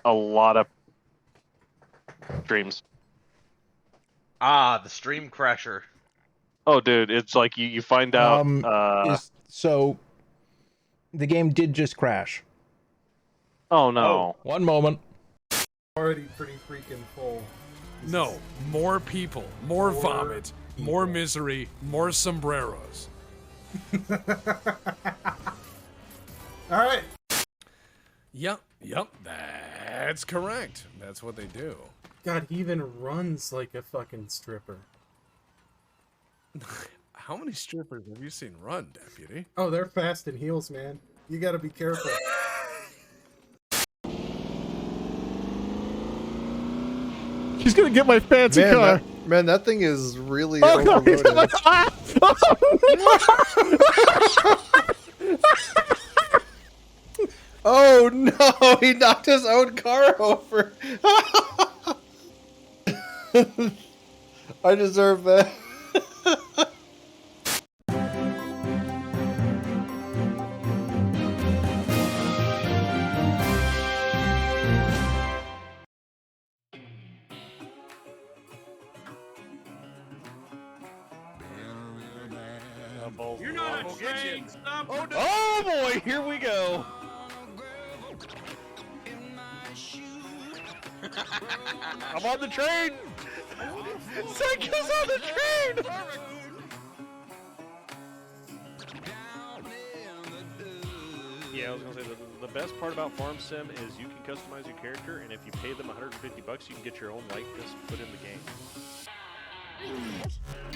a lot of streams. Ah, the stream crasher. Oh, dude, it's like you find out. So the game did just crash. Oh no! One moment. Already pretty freaking full. No, more people, more vomit, more misery, more sombreros. All right. Yep, that's correct. That's what they do. God, he even runs like a fucking stripper. How many strippers have you seen run, Deputy? Oh, they're fast in heels, man. You gotta be careful. He's gonna get my fancy car. That thing is really Oh no! He's got my... Oh no! He knocked his own car over. I deserve that. You're not a train. Stop. Oh boy, here we go. I'm on the train. Psycho's on the train. Yeah, I was gonna say the best part about Farm Sim is you can customize your character, and if you pay them $150, you can get your own likeness put in the game.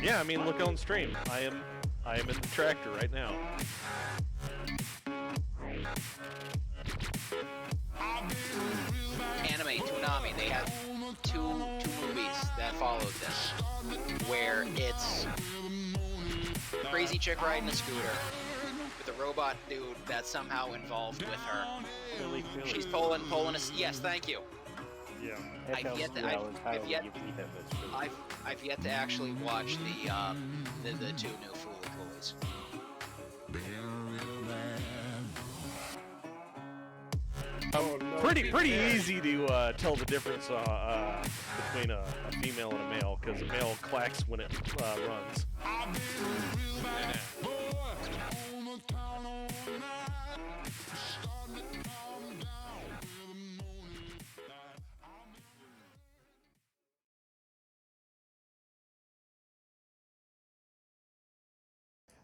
Yeah, I mean, look on stream. I am in the tractor right now. Anime Toonami, they have two movies that followed this, where it's crazy chick riding a scooter with a robot dude that's somehow involved with her. She's pulling a. Yes, thank you. Yeah. I've yet to actually watch the two new Fooly Coolies. Pretty easy to tell the difference between a female and a male, because a male clacks when it runs.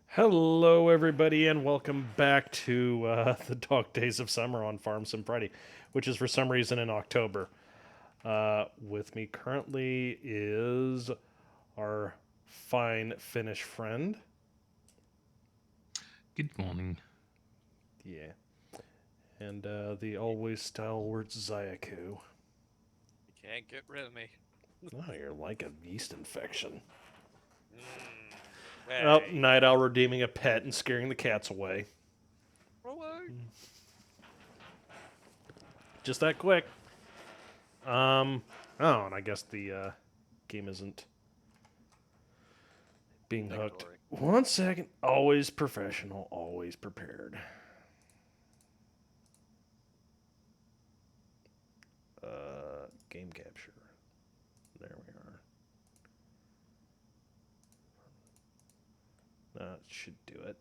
Hello, everybody, and welcome back to the Dog Days of Summer on Farm Sim Friday, which is for some reason in October. With me currently is our fine Finnish friend. Good morning. Yeah. And the always stalwart Zayaku. You can't get rid of me. Oh, you're like a yeast infection. Hey. Oh, Night Owl redeeming a pet and scaring the cats away. Just that quick. Oh, and I guess the game isn't being hooked. 1 second. Always professional, always prepared. Game capture. There we are. That should do it.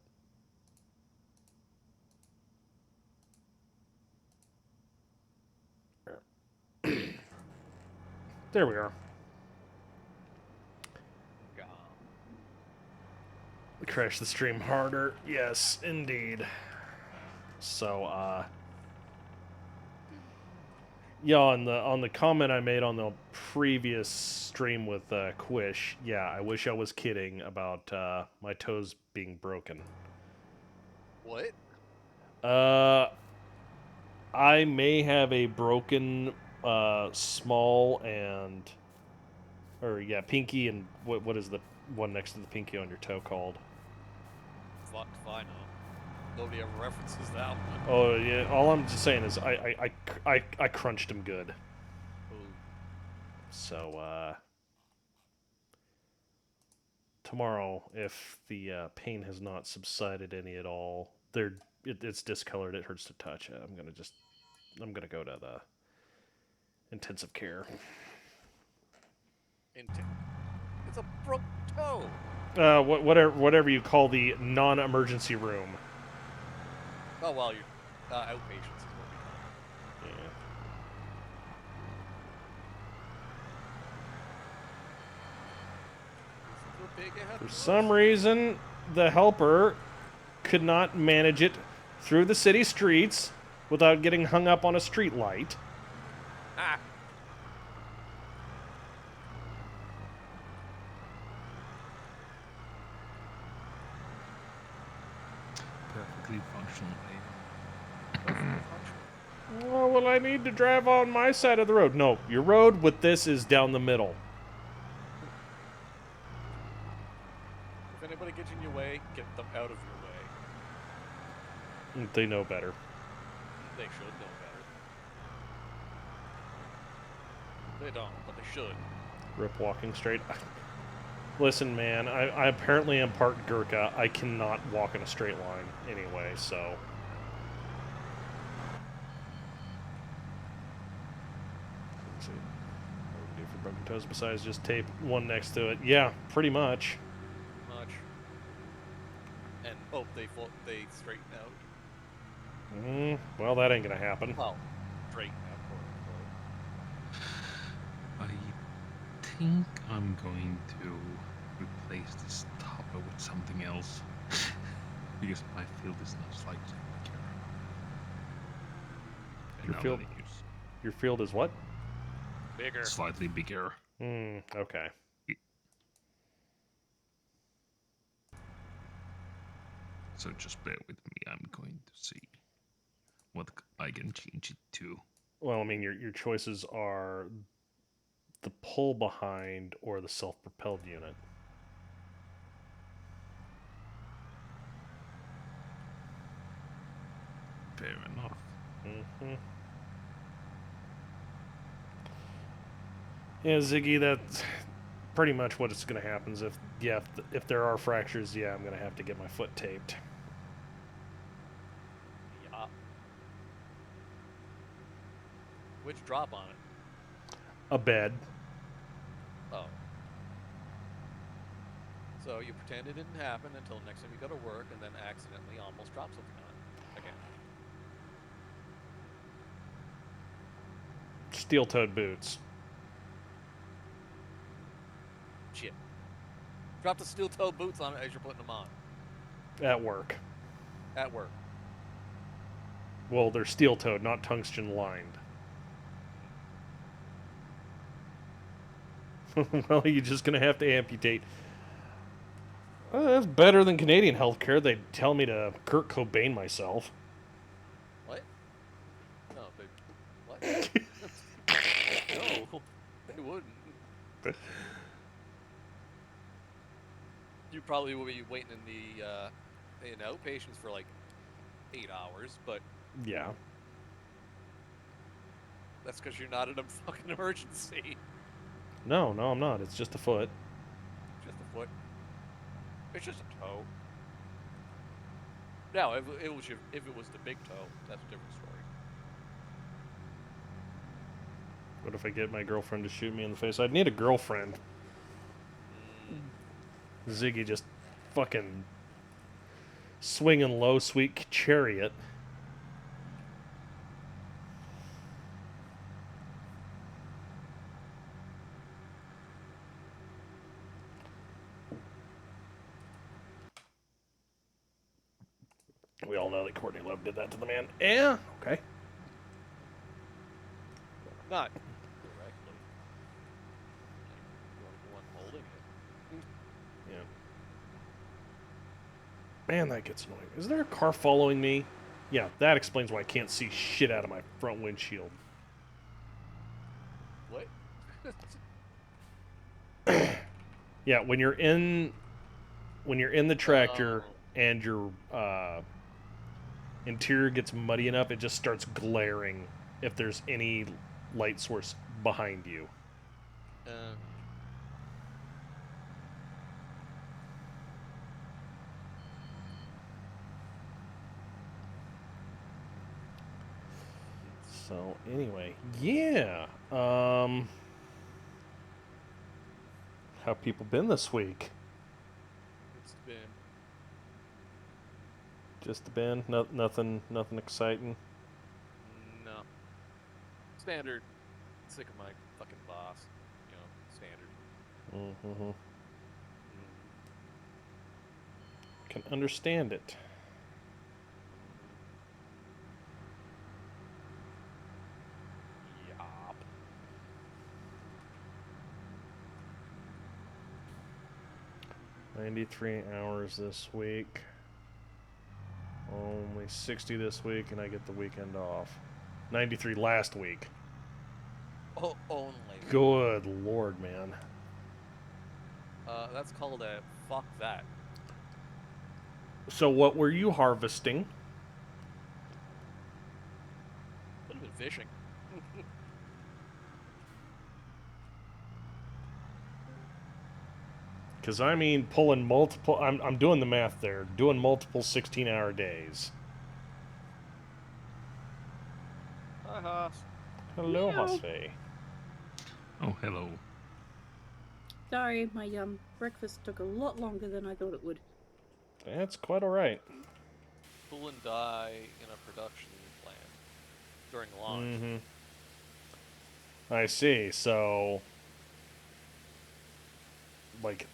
There we are. We crashed the stream harder. Yes, indeed. So, yeah, on the comment I made on the previous stream with Quish, yeah, I wish I was kidding about my toes being broken. What? I may have a broken small and, pinky, and what is the one next to the pinky on your toe called? Fuck if I know. Nobody ever references that one. Oh yeah, all I'm just saying is I crunched him good. Ooh. So tomorrow, if the pain has not subsided any at all, it's discolored. It hurts to touch. I'm gonna go to intensive care. It's a broke toe. Whatever you call the non-emergency room. Oh well, you outpatients is what we call it. Yeah. For some reason, the helper could not manage it through the city streets without getting hung up on a street light. Ah. Perfectly functional. Oh, well, I need to drive on my side of the road. No, your road with this is down the middle. If anybody gets in your way, get them out of your way. They know better. They should know better. They don't, but they should. Rip walking straight. Listen, man, I apparently am part Gurkha. I cannot walk in a straight line anyway, so... Let's see. What do we do for broken toes besides just tape one next to it? Yeah, pretty much. Much. And hope they straighten out. Well, that ain't gonna happen. Well, straighten out, quote unquote. I think I'm going to replace this topper with something else because my field is now slightly bigger. And Your now field- that I use Your field is what? Bigger. slightly bigger. Okay. So just bear with me. I'm going to see what I can change it to. Well, I mean, your choices are the pull behind or the self-propelled unit. Fair enough. Yeah, Ziggy, that's pretty much what it's going to happen. If there are fractures, yeah, I'm going to have to get my foot taped. Yeah. Which drop on it? A bed. Oh. So you pretend it didn't happen until next time you go to work and then accidentally almost drop something on it. Again. Steel-toed boots. Shit. Drop the steel-toed boots on it as you're putting them on. At work. At work. Well, they're steel-toed, not tungsten-lined. Well, you're just going to have to amputate. That's better than Canadian healthcare. They tell me to Kurt Cobain myself. What? No, they... What? No, they wouldn't. You probably will be waiting in the outpatients for like 8 hours, but Yeah. that's because you're not in a fucking emergency. No, I'm not. It's just a foot. Just a foot. It's just a toe. Now, if it was the big toe, that's a different story. What if I get my girlfriend to shoot me in the face? I'd need a girlfriend. Ziggy just fucking swinging low, sweet chariot. We all know that Courtney Love did that to the man. Yeah, okay. Not directly. Like, you're the one holding it. Yeah. Man, that gets annoying. Is there a car following me? Yeah, that explains why I can't see shit out of my front windshield. What? Yeah, when you're in the tractor and your interior gets muddy enough, it just starts glaring if there's any light source behind you. So So anyway, yeah. How people been this week? It's been Just been nothing exciting. no standard. Sick of my fucking boss. You know, standard. Mm-hmm. Can understand it. Yup. $93 hours this week. Only 60 this week, and I get the weekend off. 93 last week. Oh, only. Good lord, man. That's called a fuck that. So what were you harvesting? Would have been fishing. Because I mean, pulling multiple. I'm doing the math there. Doing multiple 16-hour days. Hi, Haas. Hello, Meow. Hosfei. Oh, hello. Sorry, my breakfast took a lot longer than I thought it would. That's quite all right. Tool and die in a production plant during launch. Mm-hmm. I see. So, like,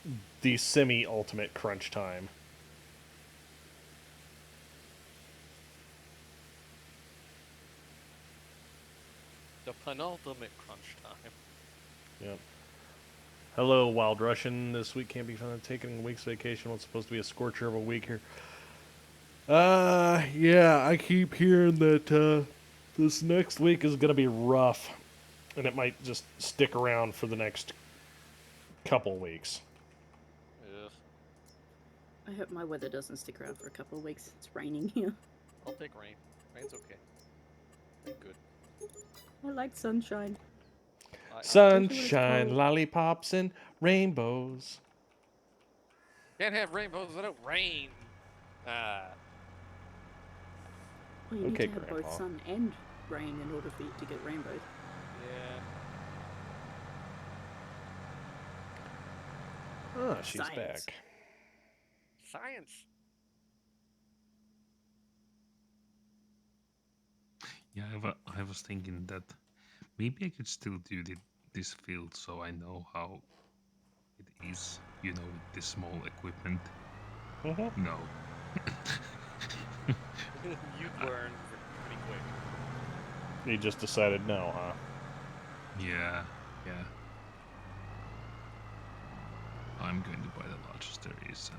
the semi-ultimate crunch time. The penultimate crunch time. Yep. Hello, Wild Russian. This week can't be found taking a week's vacation. What's supposed to be a scorcher of a week here. Yeah, I keep hearing that this next week is gonna be rough, and it might just stick around for the next couple weeks. Ugh. I hope my weather doesn't stick around for a couple of weeks. It's raining here. I'll take rain. Rain's okay. Rain good. I like sunshine. Sunshine, cold. lollipops, and rainbows. Can't have rainbows without rain. Ah. Well, you Okay, need to have Grandpa. both sun and rain in order for you to get rainbows. Yeah. Oh, she's Science. back. Science. Yeah, I was thinking that maybe I could still do this field so I know how it is, with this small equipment. Mm-hmm. No. You'd learn pretty quick. You just decided no, huh? Yeah. I'm going to buy the largest there is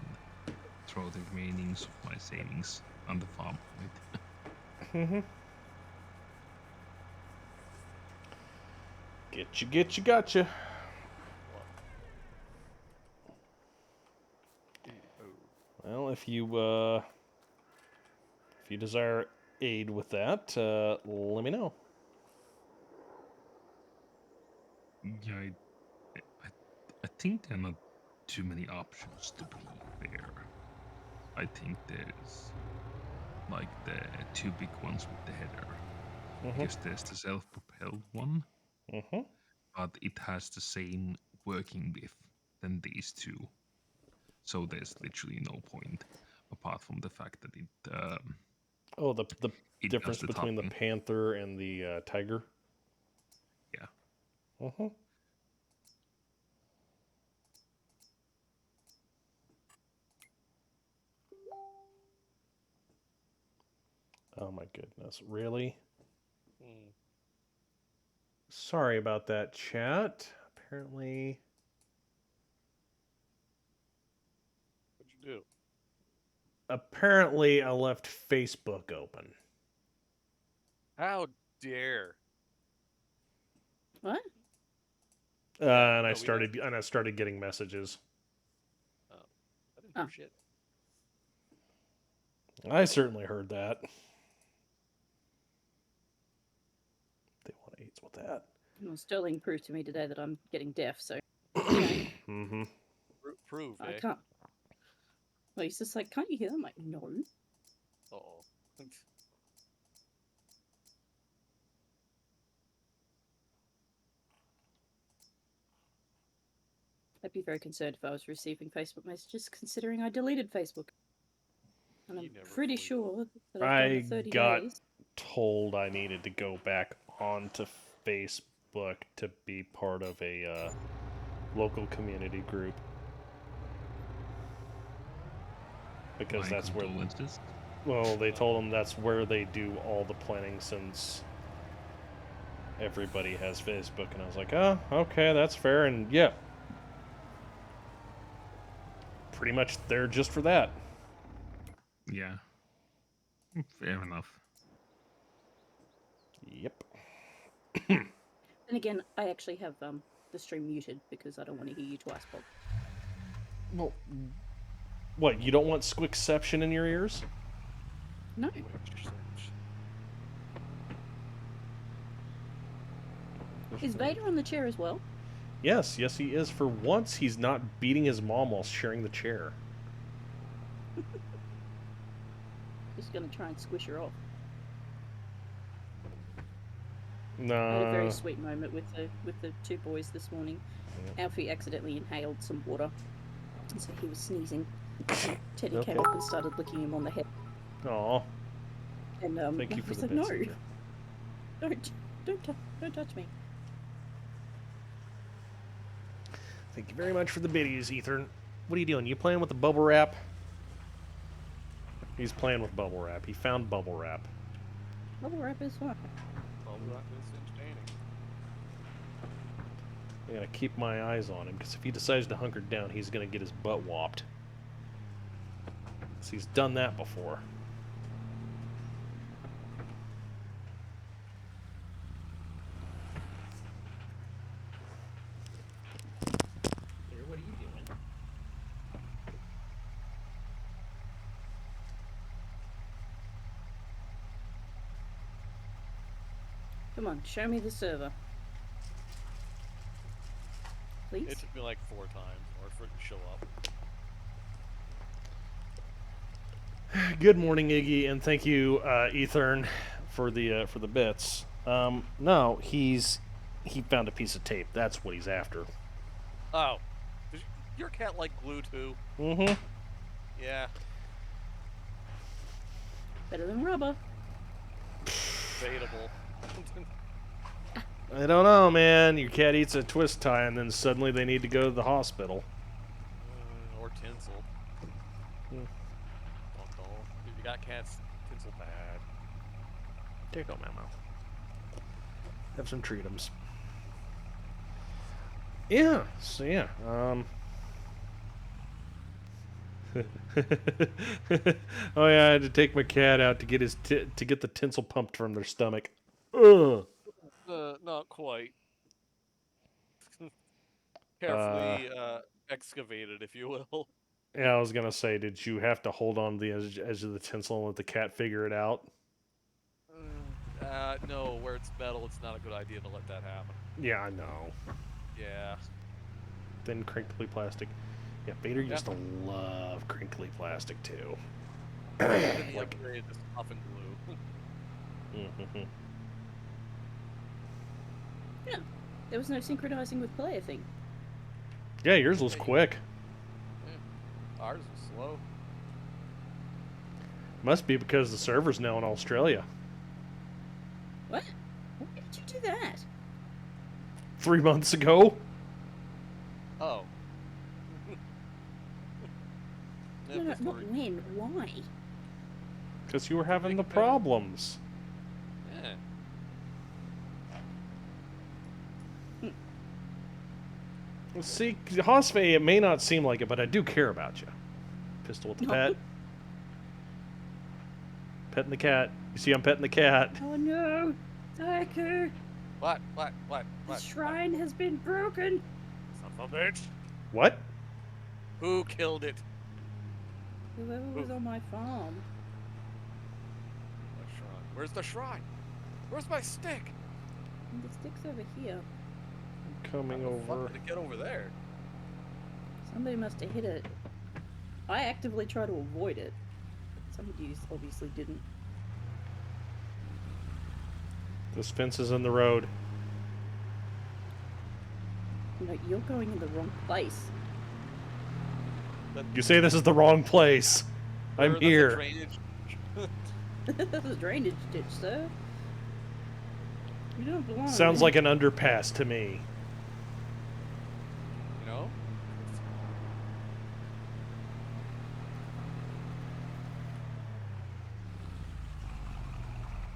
and throw the remainings of my savings on the farm with. Mm-hmm. Gotcha. Well, if you desire aid with that, let me know. Yeah, I think there are not too many options, to be fair. I think there's like the two big ones with the header. Because there's the self-propelled one, Mm-hmm. but it has the same working width than these two. So there's literally no point apart from the fact that it Oh, the it difference does the between the topping. panther and the tiger. Yeah. Mm-hmm. Oh my goodness, really? Sorry about that, chat. Apparently, What'd you do? I left Facebook open. How dare? What? Yeah, And no, I we started getting messages. I didn't hear Oh. shit. I certainly heard that. They want AIDS with that. Well, Sterling proved to me today that I'm getting deaf, so Mm-hmm. Prove, I eh? can't. Well, he's just like, can't you hear? I'm like, no. Uh-oh. I'd be very concerned if I was receiving Facebook messages, considering I deleted Facebook. And You I'm never pretty fully sure that I've done I it 30 got days. told I needed to go back onto Facebook to be part of a local community group. Because My that's where, condolences. well, they told them that's where they do all the planning since everybody has Facebook. And I was like, oh, okay, that's fair. And yeah, pretty much there just for that. Yeah. Fair enough. Yep. And again, I actually have the stream muted because I don't want to hear you twice, Bob. Well, what, you don't want Squickception in your ears? No. Is Vader on the chair as well? Yes, yes he is. For once, he's not beating his mom while sharing the chair. Just gonna try and squish her off. I had a very No. sweet moment with the two boys this morning. Alfie accidentally inhaled some water, and so he was sneezing. And Teddy came up and started licking him on the head. Aw. And Thank you I for was the like, no, bits. don't touch me. Thank you very much for the biddies, Ethan. What are you doing? You playing with the bubble wrap? He's playing with bubble wrap. He found bubble wrap. Bubble wrap is fine. Well, that is entertaining. I gotta keep my eyes on him, because if he decides to hunker down, he's gonna get his butt whopped. 'Cause he's done that before. Here, what are you doing? Come on, show me the server. Please? It took me like 4 times in order for it to show up. Good morning, Iggy, and thank you, Ethern, for the bits. No, he found a piece of tape. That's what he's after. Oh. Does your cat like glue too? Mm-hmm. Yeah. Better than rubber. Debatable. I don't know, man. Your cat eats a twist tie, and then suddenly they need to go to the hospital. Or tinsel. Hmm. If you got cats, tinsel bad. There you go, Mamo. Have some treatums. Yeah. So yeah. Oh yeah, I had to take my cat out to get his to get the tinsel pumped from their stomach. Ugh. Not quite. Carefully excavated, if you will. Yeah, I was gonna say, did you have to hold on to the edge of the tinsel and let the cat figure it out? No, where it's metal, it's not a good idea to let that happen. Yeah, I know. Yeah. Thin, crinkly plastic. Yeah, Vader used to love crinkly plastic too. Then he Like, upgraded to stuff and glue. mhm. Yeah. There was no synchronizing with play, I think. Yeah, yours was quick. Ours was slow. Must be because the server's now in Australia. What? Why did you do that? 3 months ago. Oh. No, not when. Why? Because you were having the problems. Yeah. See, Hosfey, it may not seem like it, but I do care about you. Pistol with the pet. Petting the cat. You see, I'm petting the cat. Oh no! Haiku! What? The shrine has been broken! Son of a bitch! What? Who killed it? Whoever was on my farm. The shrine. Where's the shrine? Where's my stick? And the stick's over here. I'm coming How the fuck over. did it get over there? Somebody must have hit it. I actively try to avoid it. Somebody obviously didn't. This fence is in the road. No, you're going in the wrong place. You say this is the wrong place. I'm That's here. a drainage. That's a drainage ditch, sir. You don't belong Sounds there. like an underpass to me. You know?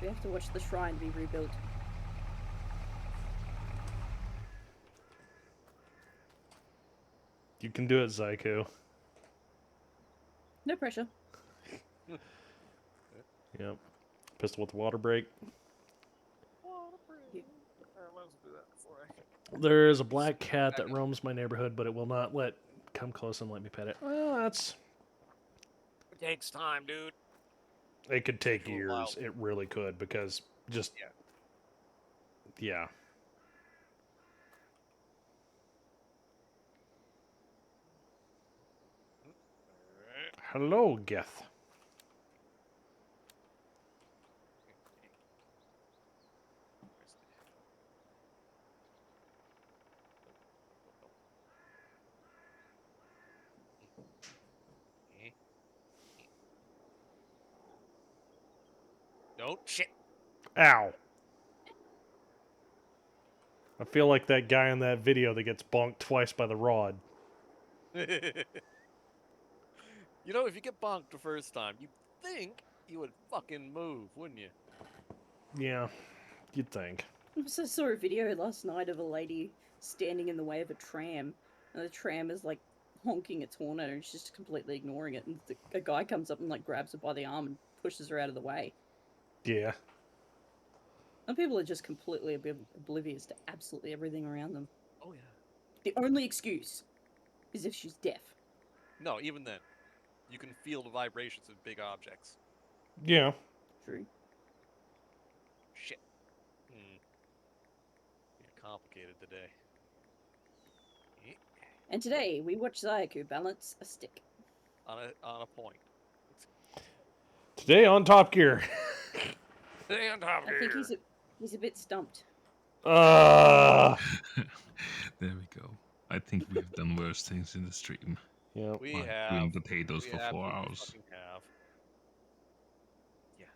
We have to watch the shrine be rebuilt. You can do it, Zyko. No pressure. Yep. Pistol with water break. You- Let's do that before I... There is a black cat that roams my neighborhood, but it will not come close and let me pet it. Well, that's... It takes time, dude. It could take Takes a little while. years. It really could, because just... Yeah. Hello, Geth. Don't shit. Ow. I feel like that guy in that video that gets bonked twice by the rod. You know, if you get bonked the first time, you'd think you would fucking move, wouldn't you? Yeah, you'd think. I also saw a video last night of a lady standing in the way of a tram, and the tram is like honking its horn at her, and she's just completely ignoring it. And a guy comes up and like grabs her by the arm and pushes her out of the way. Yeah. Some people are just completely oblivious to absolutely everything around them. Oh yeah. The only excuse is if she's deaf. No, even then, you can feel the vibrations of big objects. Yeah. True. Shit. You're complicated today. And today we watch Zayaku balance a stick. On a point. Today on Top Gear. Stay on top I think he's a bit stumped. There we go. I think we've done worse things in the stream. Yep. We Like have. doing potatoes We for 4 absolutely hours. fucking have. Yeah.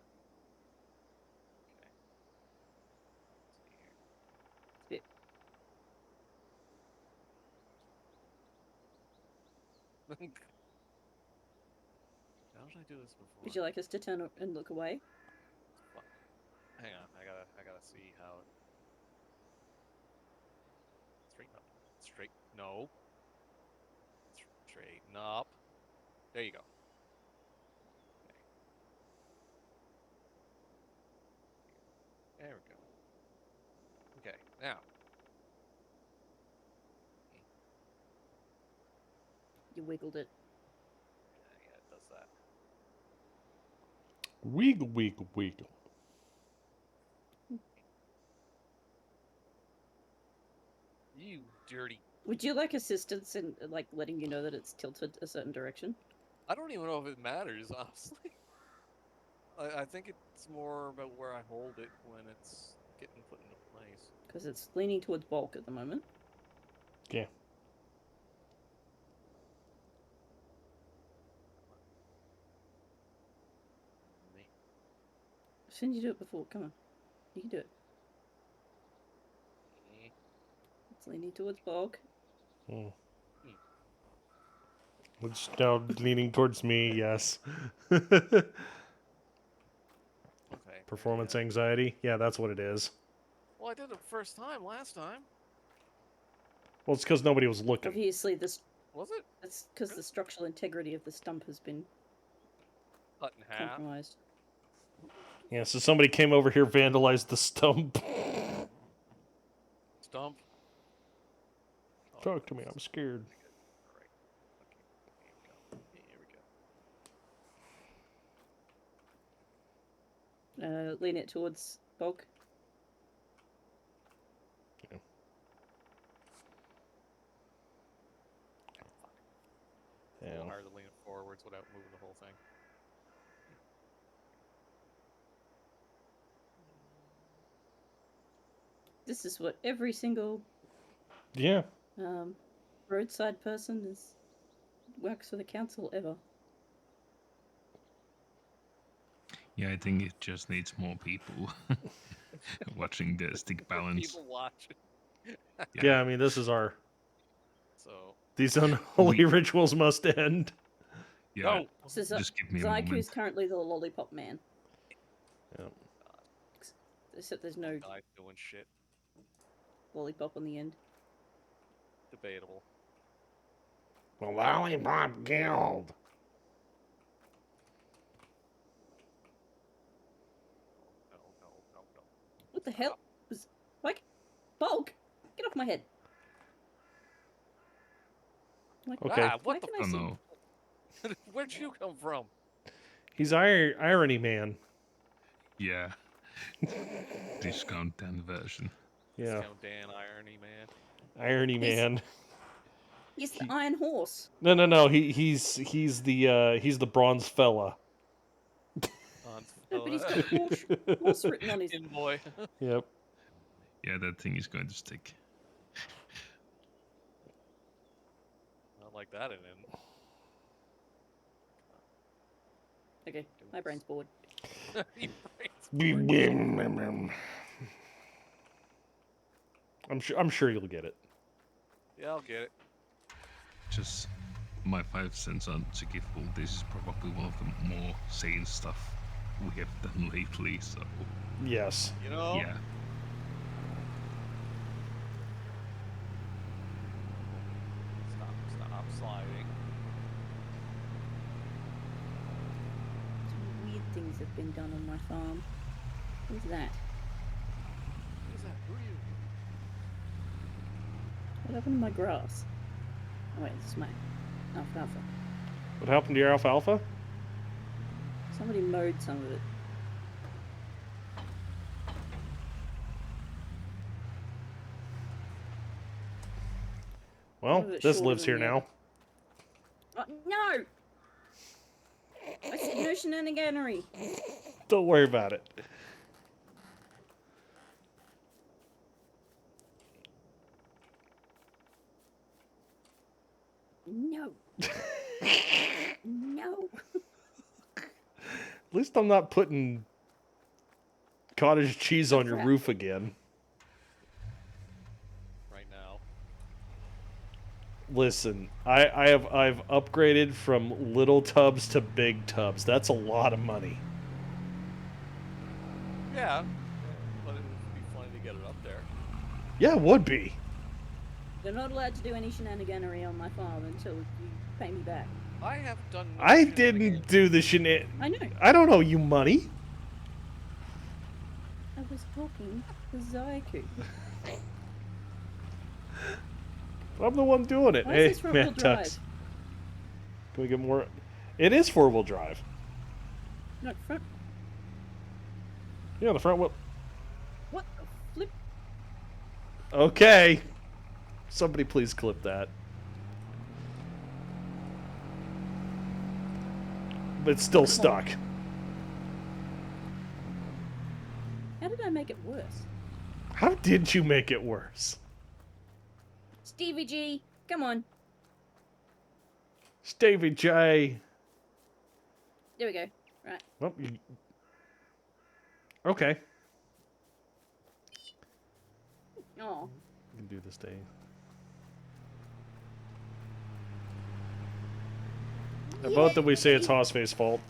Bit. Okay. How did I do this before? Would you like us to turn and look away? Fuck. Hang on, I gotta see how. Straighten up. No. Straighten up. There you go. Okay. There we go. Okay, now. You wiggled it. Yeah, it does that. Wiggle, wiggle, wiggle. You dirty. Would you like assistance in like letting you know that it's tilted a certain direction? I don't even know if it matters, honestly. I think it's more about where I hold it when it's getting put into place. Because it's leaning towards bulk at the moment. Yeah. I've seen you do it before. Come on. You can do it. It's leaning towards bulk. It's now leaning towards me, yes. Okay. Performance anxiety? Yeah, that's what it is. Well, I did it first time last time. Well, it's because nobody was looking. Obviously, this. Was it? That's because the structural integrity of the stump has been Cut in half. compromised. Yeah, so somebody came over here, vandalized the stump. Stump. Talk to me, I'm scared. Alright. Okay. Here we go. Lean it towards bulk. Yeah. It's a little hard to lean it forwards without moving the whole thing. This is what every single Yeah. Roadside person works for the council ever. Yeah, I think it just needs more people watching the stick More balance. people watching. Yeah, I mean, this is our. So These unholy rituals must end. Yeah, no. So just give me a Zyku is moment. currently the lollipop man. Yep. Except there's no Guy doing shit. lollipop on the end. Debatable. The Lollipop Guild. No. What the hell? Was like Bulk? Get off my head. Like, Okay. Ah, why what the? can I Oh see? no. Where'd you come from? He's Irony Man. Yeah. Discount 10 version. Yeah. Discount Dan Irony Man. Irony Man. He's the Iron Horse. No. He's the bronze fella. No, but he's got horse written on his. In boy. Yep. Yeah, that thing is going to stick. Not like that, it didn't. Okay, my brain's bored. Your brain's I'm sure you'll get it. Yeah, I'll get it. Just my 5 cents on Chickiful. This is probably one of the more sane stuff we have done lately, so Yes. You know? yeah. Stop sliding. Some weird things have been done on my farm. What's that? What is that? Who are you? What happened to my grass? Oh wait, this is my alfalfa. What happened to your alfalfa? Somebody mowed some of it. Well, Some of it's this shorter lives than here the now. other. No! I said no shenaniganery. Don't worry about it. No. No. At least I'm not putting cottage cheese on your crap. roof again. Right now. Listen, I've upgraded from little tubs to big tubs. That's a lot of money. Yeah. But it would be funny to get it up there. Yeah, it would be. You're not allowed to do any shenaniganery on my farm until you pay me back. I have done no I shenanigans. didn't do the shenan. I know. I don't owe you money. I was talking to Zyku. I'm the one doing it. Why Hey, is this front-wheel man, drive? Tux. Can we get more? It is 4-wheel drive. No, front. Yeah, the front wheel. What the flip? Okay. Somebody please clip that. But it's still stuck. How did I make it worse? How did you make it worse? Stevie G, come on. Stevie J. There we go. Right. Well, okay. Oh. You can do this day. About that we say it's Hosfey's fault.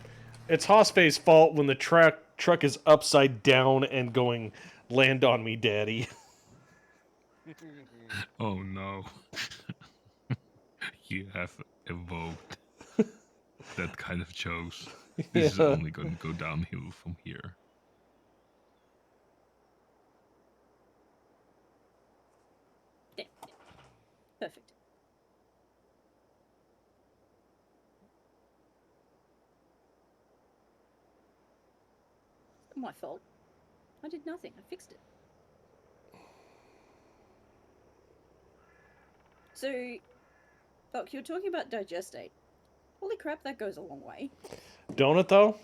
It's Hosfey's fault when the truck is upside down and going, land on me, daddy. Oh no. You have evoked that kind of chose. This is Yeah. only going to go downhill from here. There. Perfect. It's not my fault. I did nothing. I fixed it. So, Buck, you were talking about digestate. Holy crap, that goes a long way. Don't it, though?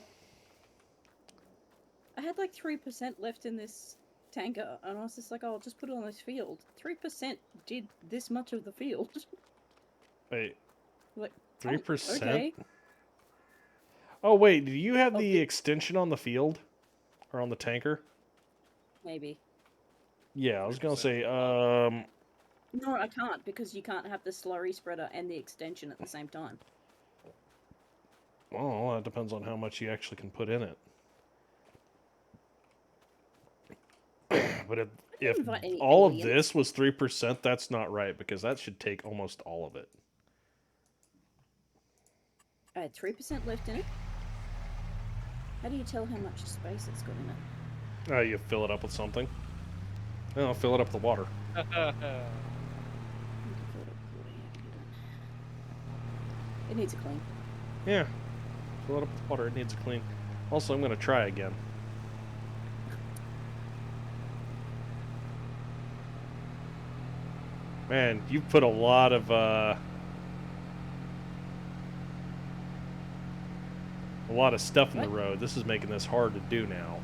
I had like 3% left in this tanker, and I was just like, oh, I'll just put it on this field. 3% did this much of the field. Wait, Like, 3%? okay. Oh wait, do you have Oh, the extension on the field or on the tanker? Maybe. Yeah, I was gonna 3% say. No, I can't, because you can't have the slurry spreader and the extension at the same time. Well, that depends on how much you actually can put in it. But if invite any all of aliens. this was 3%, that's not right because that should take almost all of it. I had 3% left in it. How do you tell how much space it's got in it? Oh, you fill it up with something. Oh, fill it up with water. I can fill it up with water, yeah, I can do that. It needs a clean. Yeah, fill it up with water. It needs a clean. Also, I'm gonna try again. Man, you've put a lot of stuff in the What? road. This is making this hard to do now.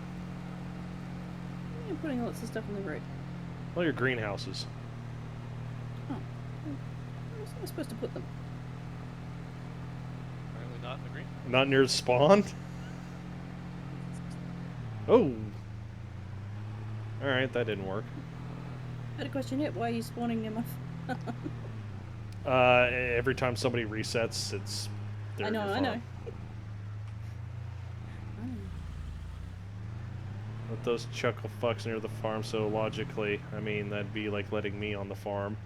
You're putting lots of stuff in the road. Well, your greenhouses. Oh. Where was I supposed to put them? Apparently not in the green. Not near spawn? Oh. Alright, that didn't work. I had a question yet. Why are you spawning them off? Every time somebody resets, it's... I know, I know. Oh. Let those chuckle fucks near the farm so logically. I mean, that'd be like letting me on the farm.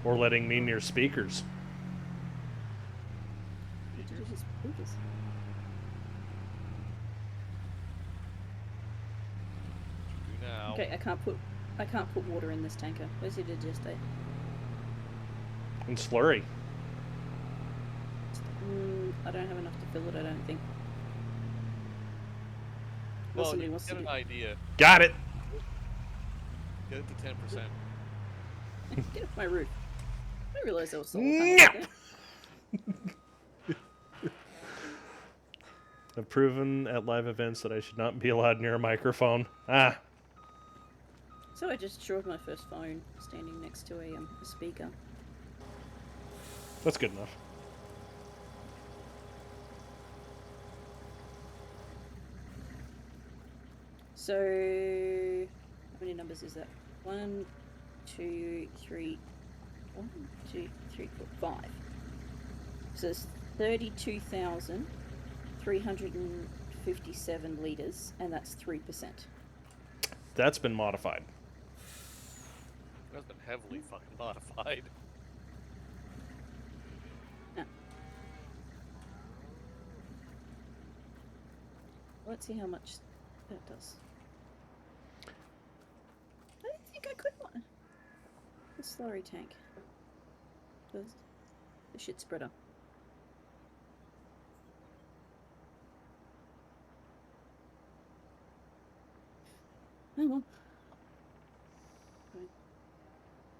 Or letting me near speakers. What did you just put this? Do now. Okay, I can't put water in this tanker. Where's it just a? And slurry. I don't have enough to fill it, I don't think. Well, Somebody you wants get to an do... idea. Got it! Get it to 10%. Get off my roof. I didn't realise there was solar No! panels there. I've proven at live events that I should not be allowed near a microphone. Ah. So I just showed my first phone standing next to a speaker. That's good enough. So, how many numbers is that? 1, 2, 3, 1, 2, 3, 4, 5. So it's 32,357 litres, and that's 3%. That's been modified. That's been heavily fucking modified. Let's see how much that does. I don't think I could one. The slurry tank. The shit spreader. Oh well.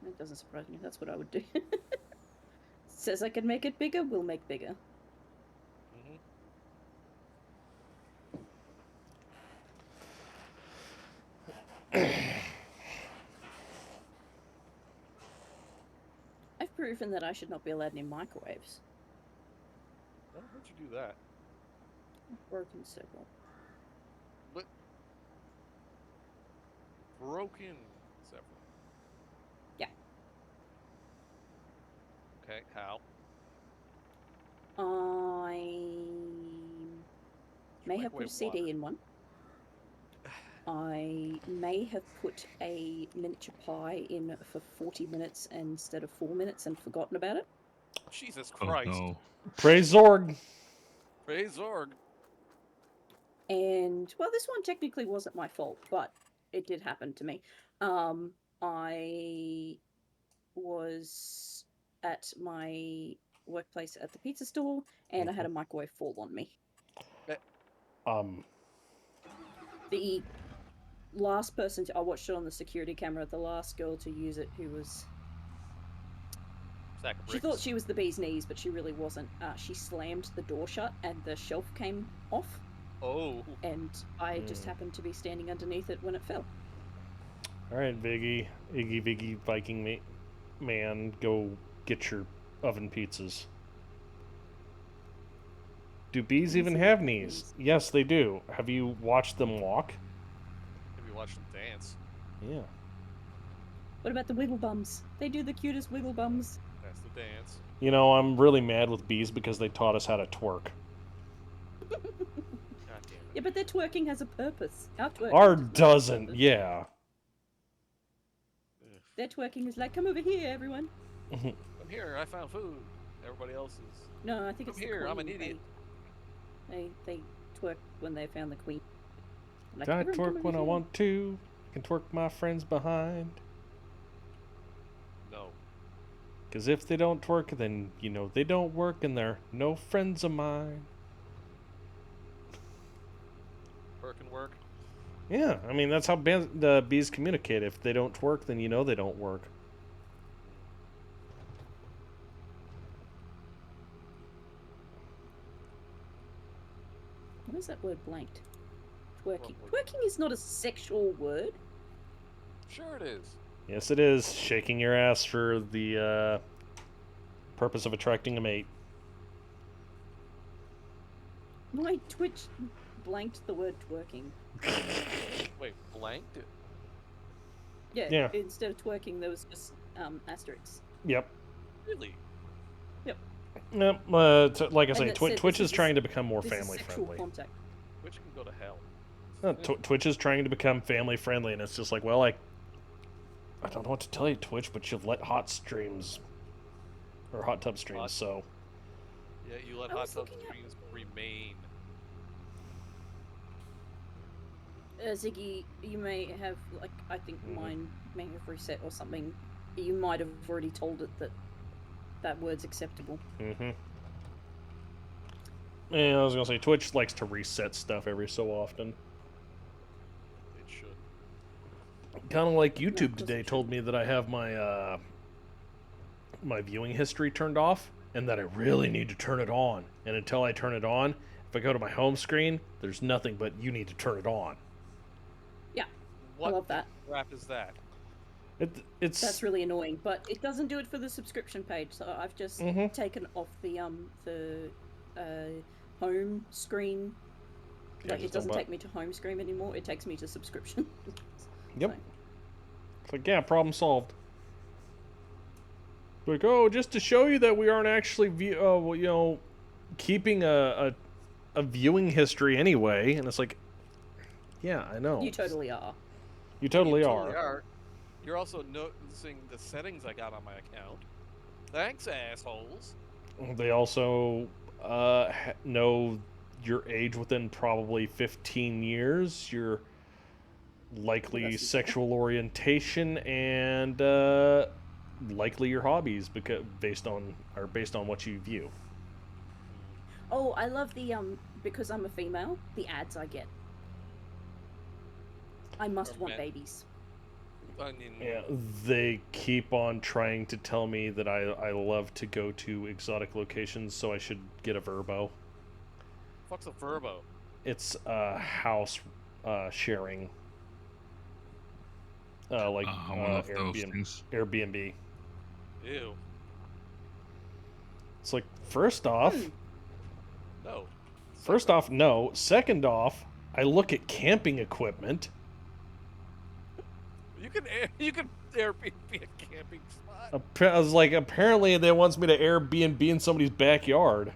That doesn't surprise me. That's what I would do. Says I can make it bigger, we'll make bigger. I've proven that I should not be allowed near microwaves. Why would you do that? I've broken several. But broken several. Yeah. Okay, how? I may have put a Microwave CD water. in one. I may have put a miniature pie in for 40 minutes instead of 4 minutes and forgotten about it. Jesus Oh Christ. no. Praise Zorg! Praise Zorg. And, well, this one technically wasn't my fault, but it did happen to me. I was at my workplace at the pizza store, and I had a microwave fall on me. The last person I watched it on the security camera, the last girl to use it, who was... Sack of She bricks. thought she was the bee's knees, but she really wasn't. She slammed the door shut, and the shelf came off. Oh. And I just happened to be standing underneath it when it fell. All right, Iggy Viggy Viking man, go get your oven pizzas. Do bees Bees even and have bees. knees? Yes, they do. Have you watched them walk? Maybe watch them dance. Yeah. What about the wiggle bums? They do the cutest wiggle bums. That's the dance. You know, I'm really mad with bees because they taught us how to twerk. God damn Yeah, it. but their twerking has a purpose. Our twerking Our does not have a doesn't, purpose. yeah. Ugh. Their twerking is like, come over here, everyone. I'm here. I found food. Everybody else is. No, I think it's I'm here. the I'm queen. an idiot. They twerk when they found the queen. Like, I "Everyone, come twerk over when I here." want to. Can twerk my friends behind. No. Cause if they don't twerk, then you know they don't work and they're no friends of mine. Work and work. Yeah, I mean that's how the bees communicate. If they don't twerk, then you know they don't work. What is that word blanked? Twerking. What word? Twerking is not a sexual word. Sure it is. Yes, it is shaking your ass for the purpose of attracting a mate. My Twitch blanked the word twerking. Wait, blanked it? Yeah, Yeah. instead of twerking, there was just asterisks. Yep. Really? Yep. Like I And say, it said Twitch this is is- trying to become more This is family sexual friendly. contact. Which can go to hell. Twitch is trying to become family friendly, and it's just like, well, I don't know what to tell you, Twitch, but you've let hot streams or hot tub streams, Hot- so Yeah, you let I hot was tub looking at- streams remain. Ziggy, you may have, like, I think Mhm. mine may have reset or something. You might have already told it that that word's acceptable. mm-hmm. Yeah, I was gonna say Twitch likes to reset stuff every so often. It should. Kind of like of YouTube course today it told me that I have my my viewing history turned off, and that I really need to turn it on. And until I turn it on, if I go to my home screen, there's nothing but you need to turn it on. What love that. crap is that? It's That's really annoying, but it doesn't do it for the subscription page. So I've just Mhm. taken off the home screen. Yeah, Like, just it doesn't don't take me to home screen anymore. It takes me to subscription. Yep. So, It's like, yeah, problem solved. Like, oh, just to show you that we aren't actually, keeping a viewing history anyway. And it's like, yeah, I know. you totally are. You totally You are. You're also noticing the settings I got on my account. Thanks, assholes. They also know your age within probably 15 years, your likely that's useful. sexual orientation, and likely your hobbies based on what you view. Oh, I love the because I'm a female, the ads I get. I must Or want men. babies. I mean, Yeah, they keep on trying to tell me that I love to go to exotic locations, so I should get a Verbo. fuck's a Verbo? It's house sharing, like One of those things. Airbnb. Ew. It's like, first off, No. no. Second off, I look at camping equipment. You can Airbnb a camping spot. I was like, apparently they wants me to Airbnb in somebody's backyard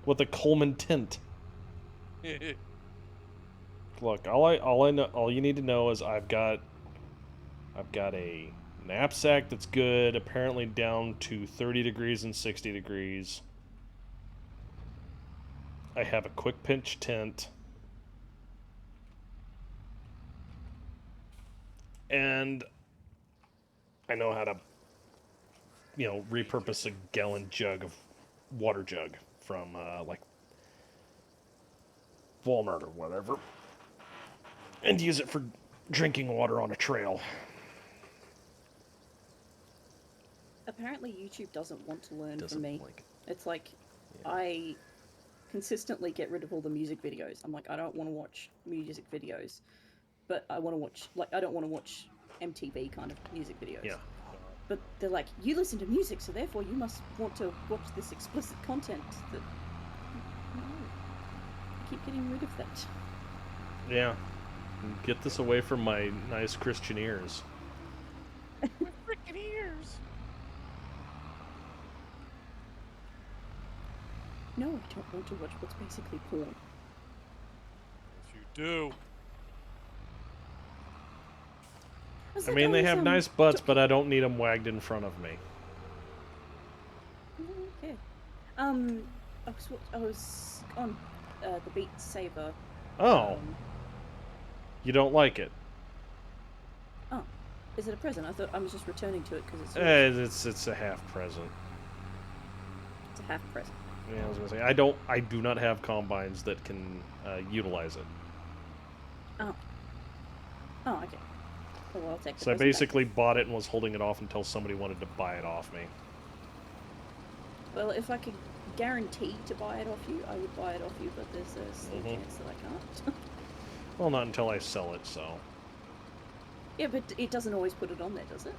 with a Coleman tent. Look, all you need to know is I've got a knapsack that's good, apparently down to 30 degrees and 60 degrees. I have a quick pinch tent. And I know how to, repurpose a gallon water jug from, like, Walmart or whatever, and use it for drinking water on a trail. Apparently, YouTube doesn't want to learn Doesn't from me. like It's like Yeah. I consistently get rid of all the music videos. I'm like, I don't want to watch music videos. but I want to watch, like, I don't want to watch MTV kind of music videos. Yeah. But they're like, you listen to music, so therefore you must want to watch this explicit content. That no, I keep getting rid of that. Yeah. Get this away from my nice Christian ears. Freaking ears. No, I don't want to watch what's basically porn. Yes, you do. was I like, mean, they was, have nice butts, jo- but I don't need them wagged in front of me. Okay. I was on the Beat Saber. Oh, you don't like it? Oh, is it a present? I thought I was just returning to it because it's It's a half present. it's a half present. Yeah, I was gonna say I do not have combines that can utilize it. Oh. Oh, okay. Oh, well, I'll take the So I present back. basically bought it and was holding it off until somebody wanted to buy it off me. Well, if I could guarantee to buy it off you, I would buy it off you, but there's a slim chance that I can't. Well, not until I sell it, so. Yeah, but it doesn't always put it on there, does it?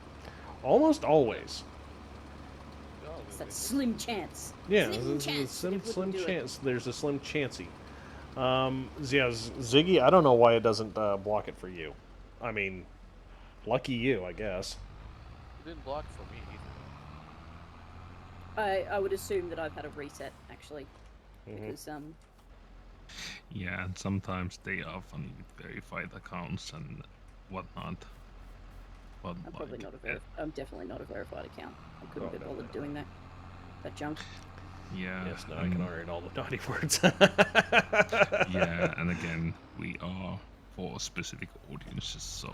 Almost always. No, It's that slim chance. Yeah, Slim there's a chance that it slim wouldn't do it. chance. There's a slim chancey. Yeah, Ziggy, I don't know why it doesn't block it for you. I mean, lucky you, I guess. it didn't block for me either. I would assume that I've had a reset, actually. Because, Yeah, and sometimes they are funny with verified accounts and whatnot. But I'm probably not I'm definitely not a verified account. I couldn't Oh, be no, bothered no. doing that. That junk. yeah, Yes, no, I and- can already all the naughty words. yeah, and again, we are for specific audiences, so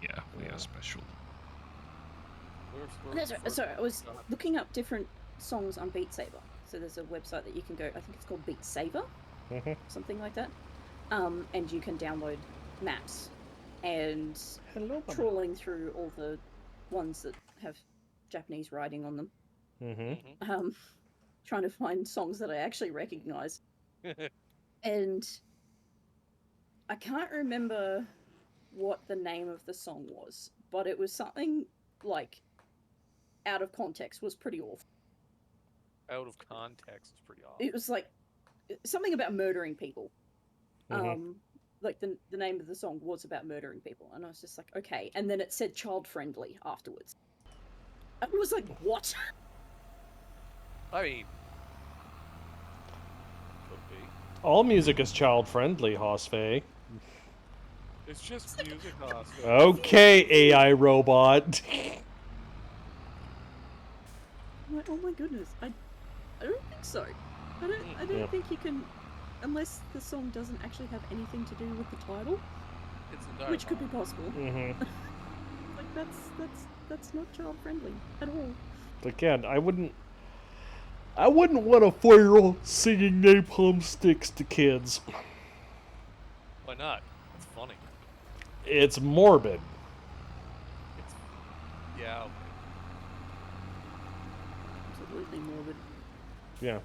yeah, we Yeah. are special. That's right. Sorry, I was looking up different songs on Beat Saber. So there's a website that you can go, I think it's called Beat Saber, something like that. And you can download maps. And Hello, trawling through all the ones that have Japanese writing on them, Mm-hmm. trying to find songs that I actually recognize. And I can't remember what the name of the song was, but it was something like out of context was pretty awful. Out of context is pretty awful. It was like something about murdering people. Like the name of the song was about murdering people, and I was just like, okay. And then it said child friendly afterwards. I was like, what? I mean, could be. All music is child friendly, Hosfei. It's just music, Oscar. Okay, AI robot. I'm like, oh my goodness, I don't think so. I don't Yeah. think you can, unless the song doesn't actually have anything to do with the title, It's entirely which could be possible. Mm-hmm. Like that's not child friendly at all. Again, I wouldn't want a 4-year-old singing napalm sticks to kids. Why not? It's funny. It's morbid. It's yeah. Okay. Absolutely morbid. Yeah.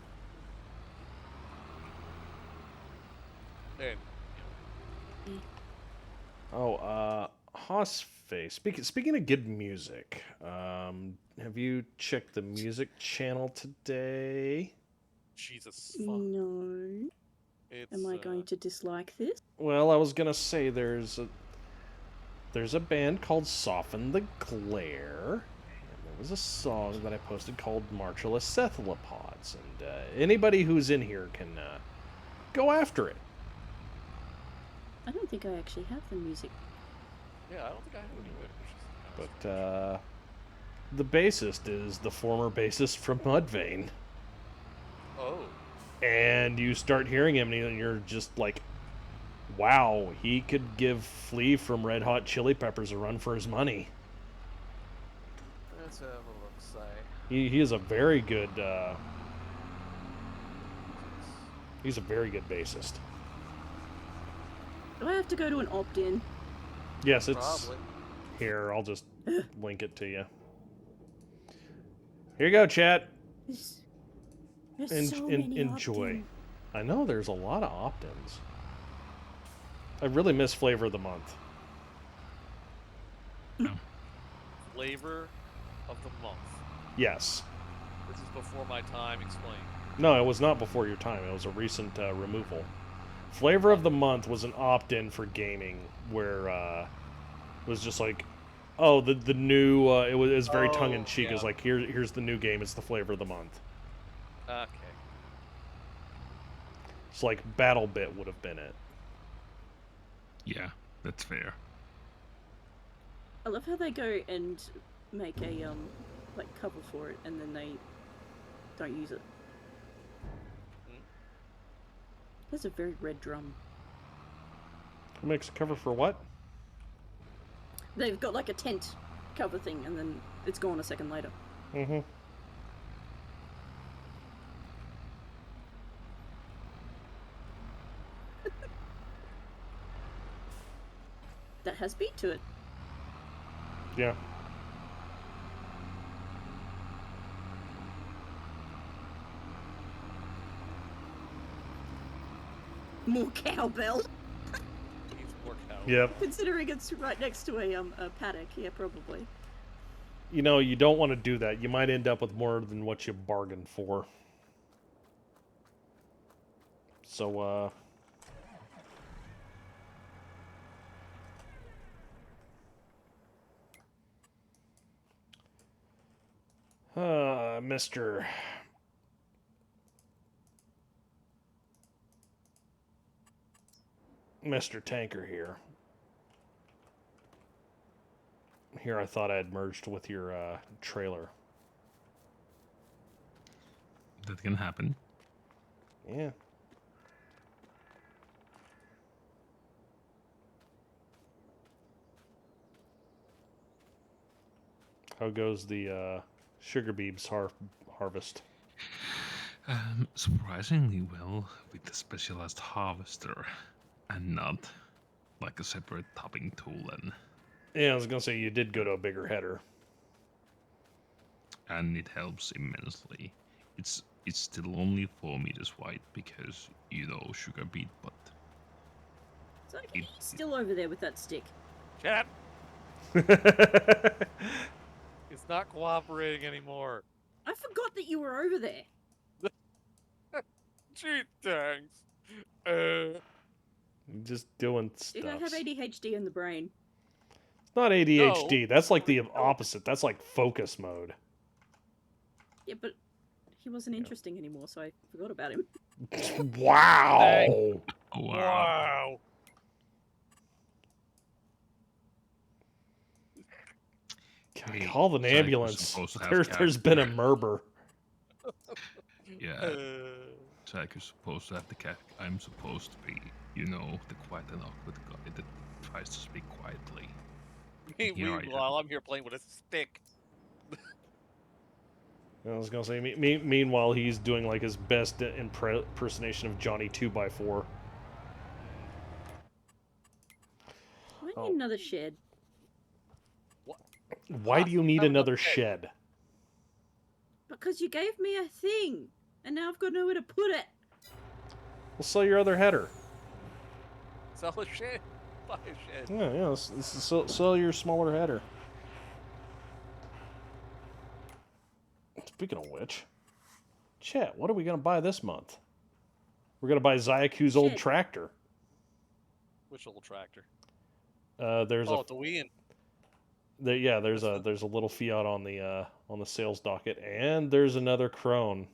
And Oh, Hosfei. Speaking of good music, have you checked the music channel today? Jesus fuck. No. It's Am I going to dislike this? Well, I was gonna say there's a band called Soften the Glare, and there was a song that I posted called Martial Cephalopods, and anybody who's in here can go after it. I don't think I actually have the music. Yeah, I don't think I have any of it, which is But the bassist is the former bassist from Mudvayne. oh. And you start hearing him, and you're just like, wow, he could give Flea from Red Hot Chili Peppers a run for his money. Let's have a look. Say. He is a very good, he's a very good bassist. Do I have to go to an opt-in? Yes, it's Probably. here. I'll just link it to you. Here you go, chat. There's so many Enjoy. opt-in. I know there's a lot of opt-ins. I really miss flavor of the month. Flavor of the month. Yes. This is before my time. Explain. No, it was not before your time. It was a recent removal. Flavor of the month was an opt-in for gaming, where it was just like, oh, the new. It was very tongue-in-cheek. It was like, here's the new game. It's the flavor of the month. Okay. It's like BattleBit would have been it. Yeah, that's fair. I love how they go and make a like cover for it, and then they don't use it. That's a very red drum. Who makes a cover for what? They've got like a tent cover thing, and then it's gone a second later. Mm-hmm. That has beat to it. Yeah. More cowbell. Needs more cow. Yep. Considering it's right next to a paddock, yeah, probably. You know, you don't want to do that. You might end up with more than what you bargained for. So, Mr. Tanker here. Here, I thought I had merged with your trailer. That can happen. Yeah. How goes the sugar beets harvest? Surprisingly well with the specialized harvester, and not like a separate topping tool. Yeah, I was gonna say you did go to a bigger header. And it helps immensely. It's still only 4 meters wide because, you know, sugar beet, but So he's still over there with that stick. Chat. It's not cooperating anymore. I forgot that you were over there. Gee, thanks. Just doing stuff. Dude, I have ADHD in the brain. It's not ADHD. No. That's like the opposite. That's like focus mode. Yeah, but he wasn't interesting anymore, so I forgot about him. Wow. wow. Wow. God, Hey, call an Zach was ambulance. supposed to have There's been a murder. Yeah, Zach is supposed to have the cat. I'm supposed to be, you know, the quiet and awkward guy that tries to speak quietly. Meanwhile, I'm here playing with a stick. I was gonna say. Meanwhile, he's doing like his best impersonation of Johnny 2x4. I need another shed. Why do you need another shed? Because you gave me a thing, and now I've got nowhere to put it. We'll sell your other header. Sell a shed. Buy a shed. Yeah. Sell your smaller header. Speaking of which, chat, what are we gonna buy this month? We're gonna buy Zyaku's old Shit. tractor. Which old tractor? There's Oh, the Wien. there's a little Fiat on the sales docket, and there's another Krone.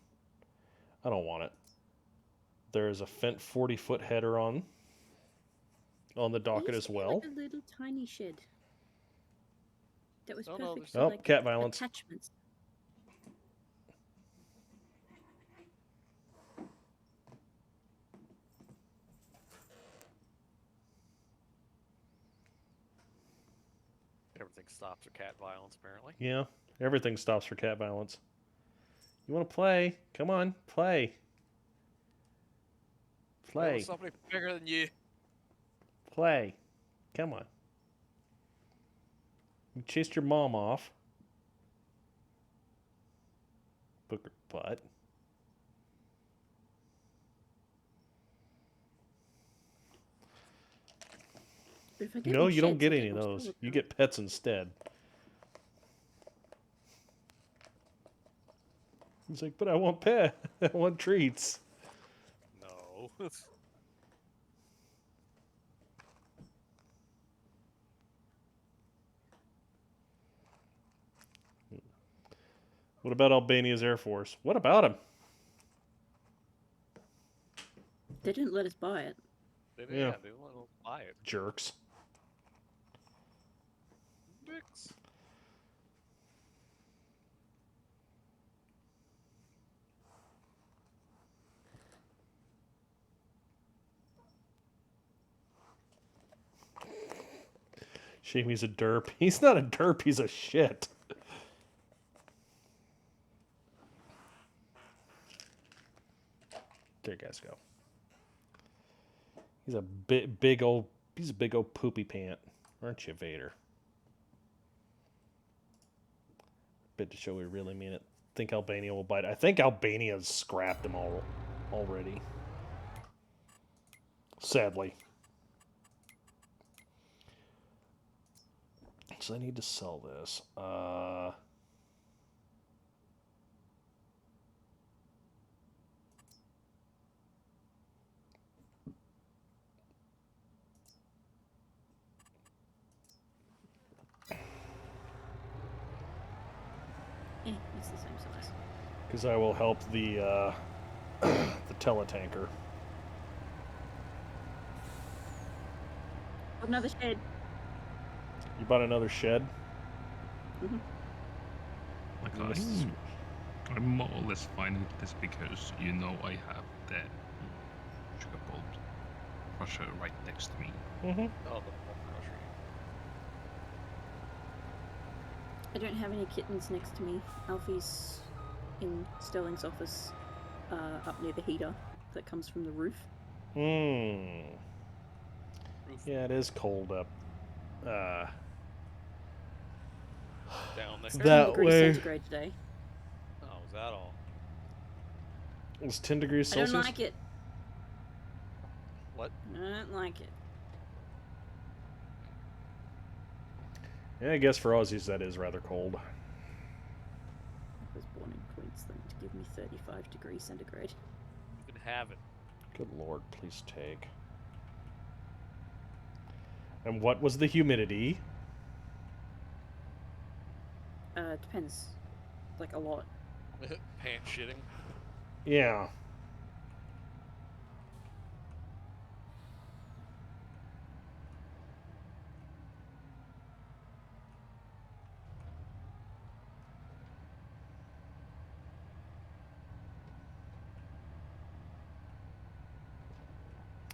I don't want it. There's a Fendt 40-foot header on the docket Used as to be well. Like a little tiny shed. That was No, perfect no, for Oh, like cat violence. attachments. Everything stops for cat violence, apparently. Yeah, everything stops for cat violence. You want to play? Come on, play. Play Play. with somebody bigger than you. Play. Come on. You chased your mom off. Booker butt. But if I get No, more you don't sheds, get I'll any of more those. solar You power. get pets instead. He's like, but I want pet. I want treats. No. What about Albania's Air Force? What about him? They didn't let us buy it. They Yeah. yeah, they want to buy it. Jerks. Bix. Shame he's a derp. He's not a derp, he's a shit. There you guys go. He's a big old poopy pant. Aren't you, Vader? Bit to show we really mean it. Think Albania will bite. I think Albania's scrapped them all already. Sadly. So I need to sell this. It's the same size. Because I will help the the teletanker. Another shed. You bought another shed? Like You missed the I'm more or less fine with this because you know I have the sugar bolt crusher right next to me. Mm-hmm. Oh, the ball crusher. I don't have any kittens next to me. Alfie's in Sterling's office, up near the heater that comes from the roof. Hmm. Roof Yeah, it is cold up. down there. 10 That degrees way. centigrade today. Oh, is that all? It's 10 degrees I Celsius. don't like it. What? I don't like it. Yeah, I guess for Aussies that is rather cold. I was born in Queensland to give me 35 degrees centigrade. You can have it. Good lord, please take. And what was the humidity? Depends. Like a lot. Pant shitting. Yeah.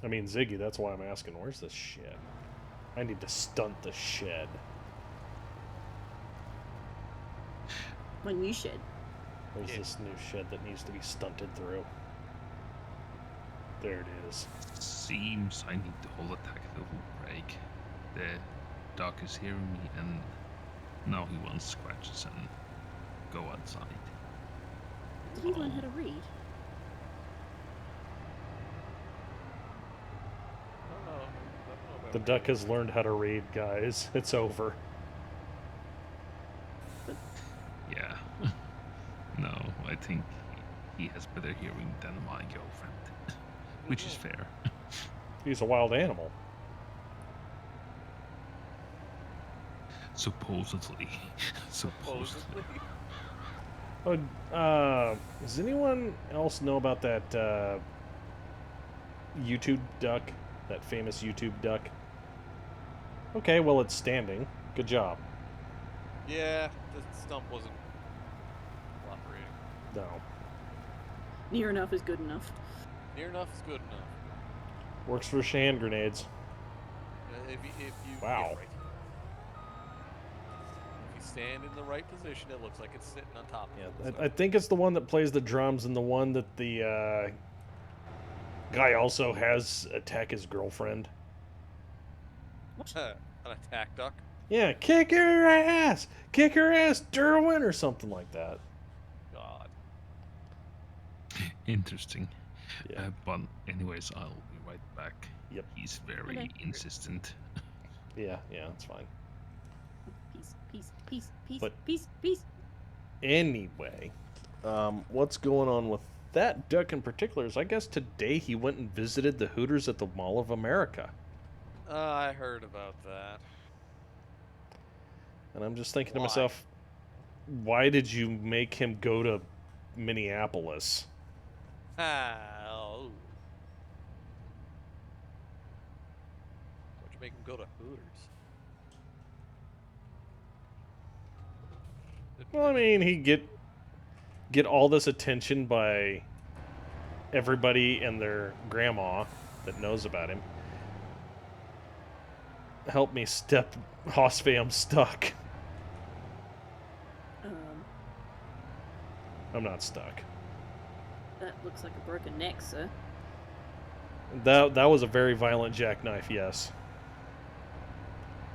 I mean, Ziggy, that's why I'm asking, where's this shed? I need to stunt the shed. My new shed. There's Yeah. this new shed that needs to be stunted through. There it is. Seems I need to hold a tactical break. The dog is hearing me and now he wants scratches and go outside. Did he learn how to read? I don't know about The duck has learned how to read, guys. It's over. Yeah. No, I think he has better hearing than my girlfriend. Which is fair. He's a wild animal. Supposedly. Supposedly. Supposedly. Oh, does anyone else know about that YouTube duck? That famous YouTube duck? Okay, well, it's standing. Good job. Yeah, the stump wasn't cooperating. No. Near enough is good enough. Near enough is good enough. Works for hand grenades. If you Wow. get right. If you stand in the right position, it looks like it's sitting on top of Yeah, it. I think it's the one that plays the drums and the one that the guy also has attack his girlfriend. An attack duck. Yeah, kick her ass! Kick her ass, Derwin! Or something like that. God. Interesting. Yeah. But anyways, I'll be right back. Yep. He's very Okay. insistent. Yeah, that's fine. Peace. But- Anyway, what's going on with that duck in particular is I guess today he went and visited the Hooters at the Mall of America. I heard about that. And I'm just thinking to Why? myself, why did you make him go to Minneapolis? Oh. Why'd you make him go to Hooters? Well, I mean, he get all this attention by everybody and their grandma that knows about him. Help me step Hosfey, I'm stuck. I'm not stuck. That looks like a broken neck, sir. That was a very violent jackknife, yes.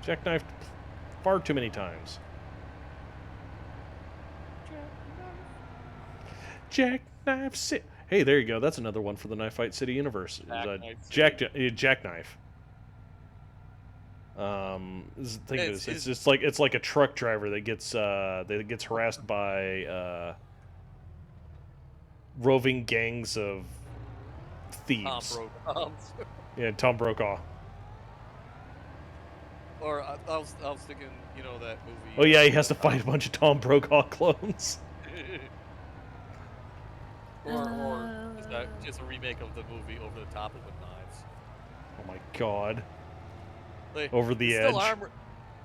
Jackknifed far too many times. Jackknife City. Hey, there you go. That's another one for the Knife Fight City universe. Jackknife. Think of this. It's just like it's like a truck driver that gets harassed by roving gangs of thieves. Yeah, Tom Brokaw. Or I was thinking, you know, that movie. Oh yeah, he has to fight a bunch of Tom Brokaw clones. or is that just a remake of the movie Over the Top with Knives? Oh my god. Like, Over the edge.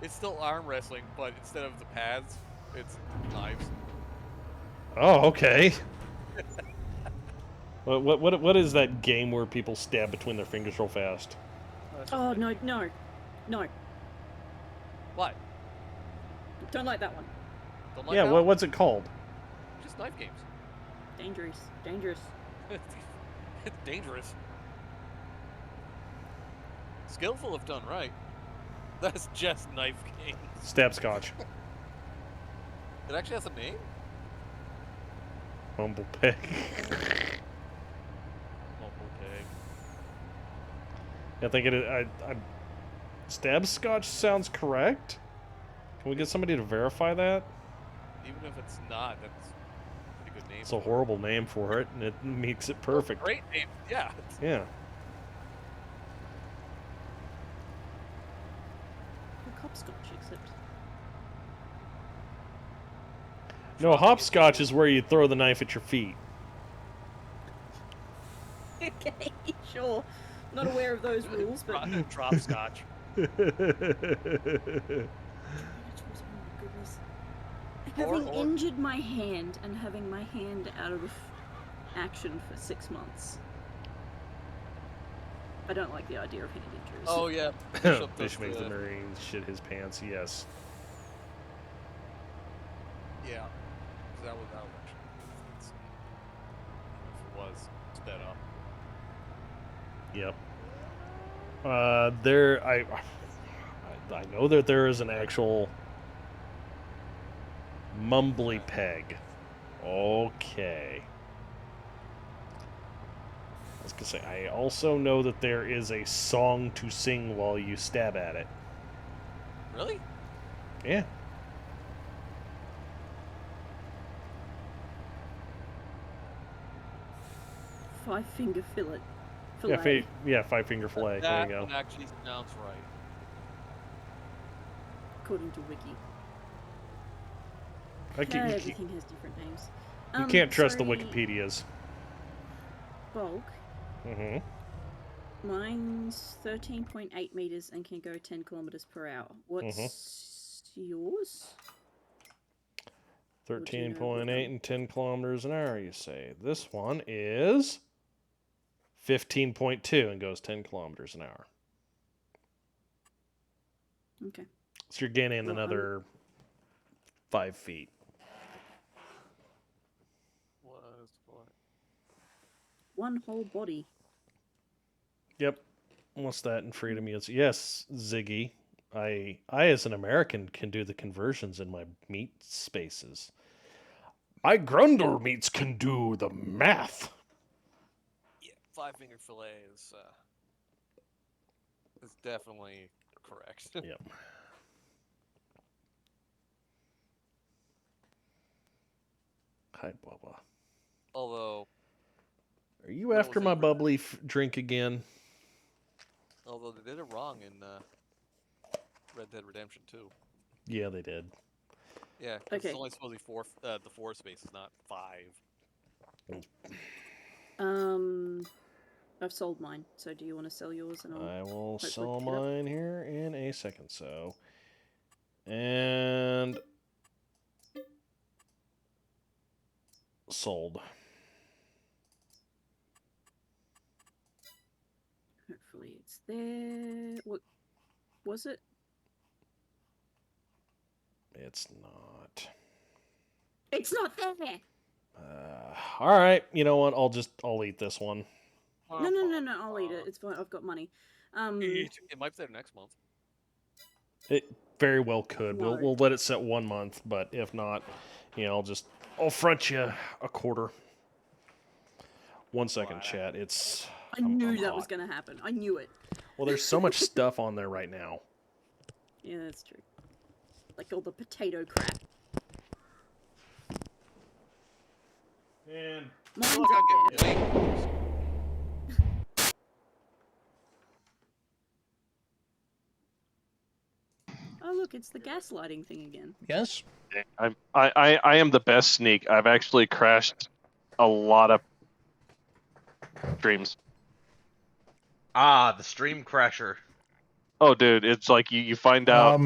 It's still arm wrestling, but instead of the pads, it's knives. Oh, okay. What is that game where people stab between their fingers real fast? Oh, no. What? Don't like that one. Don't like Yeah, that one? what's it called? Just knife games. Dangerous. It's dangerous. Skillful if done right. That's just knife games. Stabscotch. It actually has a name? Humble Pig. Humble Pig. I think it is. Stabscotch sounds correct. Can we get somebody to verify that? Even if it's not, that's a pretty good name. It's a horrible name for it, and it makes it perfect. Great name, yeah. Yeah. Hopscotch, except. No, hopscotch is where you throw the knife at your feet. Okay, sure. Not aware of those rules, but. Drop scotch. Having injured my hand and having my hand out of action for 6 months. I don't like the idea of hand injuries. Oh yeah. Fish makes the Marines shit his pants, yes. Yeah. That was it's, if it was sped up. Yep. I know that there is an actual mumbly peg. Okay. I was gonna say, I also know that there is a song to sing while you stab at it. Really? Yeah. Five-finger fillet. Yeah, five-finger fillet. There you go. That actually sounds right. According to Wiki. Everything has different names. You can't trust the sorry, Wikipedias. Bulk. Mm-hmm. Mine's 13.8 meters and can go 10 kilometers per hour. What's yours? 13.8 and 10 kilometers an hour, you say. This one is 15.2 and goes 10 kilometers an hour. Okay. So you're gaining another 5 feet. One whole body. Yep. What's that in freedom? Yes, Ziggy. I as an American can do the conversions in my meat spaces. My Grundle meats can do the math. Yeah, five-finger fillet is definitely correct. Yep. Hi, blah blah. Although Are you What after was it? my bubbly drink again? they did it wrong in Red Dead Redemption 2. Yeah, they did. Yeah, 'cause Okay. it's only supposed to be the 4 spaces, not 5. I've sold mine. So do you want to sell yours and I'll I will hopefully sell pick it up? mine here in a second. So, and sold. Hopefully it's there. What was it? It's not. It's not there. All right. You know what? I'll eat this one. No. I'll eat it. It's fine. I've got money. It might be there next month. It very well could. No. We'll let it sit 1 month, but if not, I'll front you a quarter. 1 second, chat. I knew I'm that was hot. gonna happen. I knew it. Well, there's so much stuff on there right now. Yeah, that's true. Like all the potato crap. And Mine's Look, up I'm there. getting way. Oh look, it's the gaslighting thing again. Yes. I am the best sneak. I've actually crashed a lot of streams. Ah, the stream crasher. Oh, dude, it's like you find out.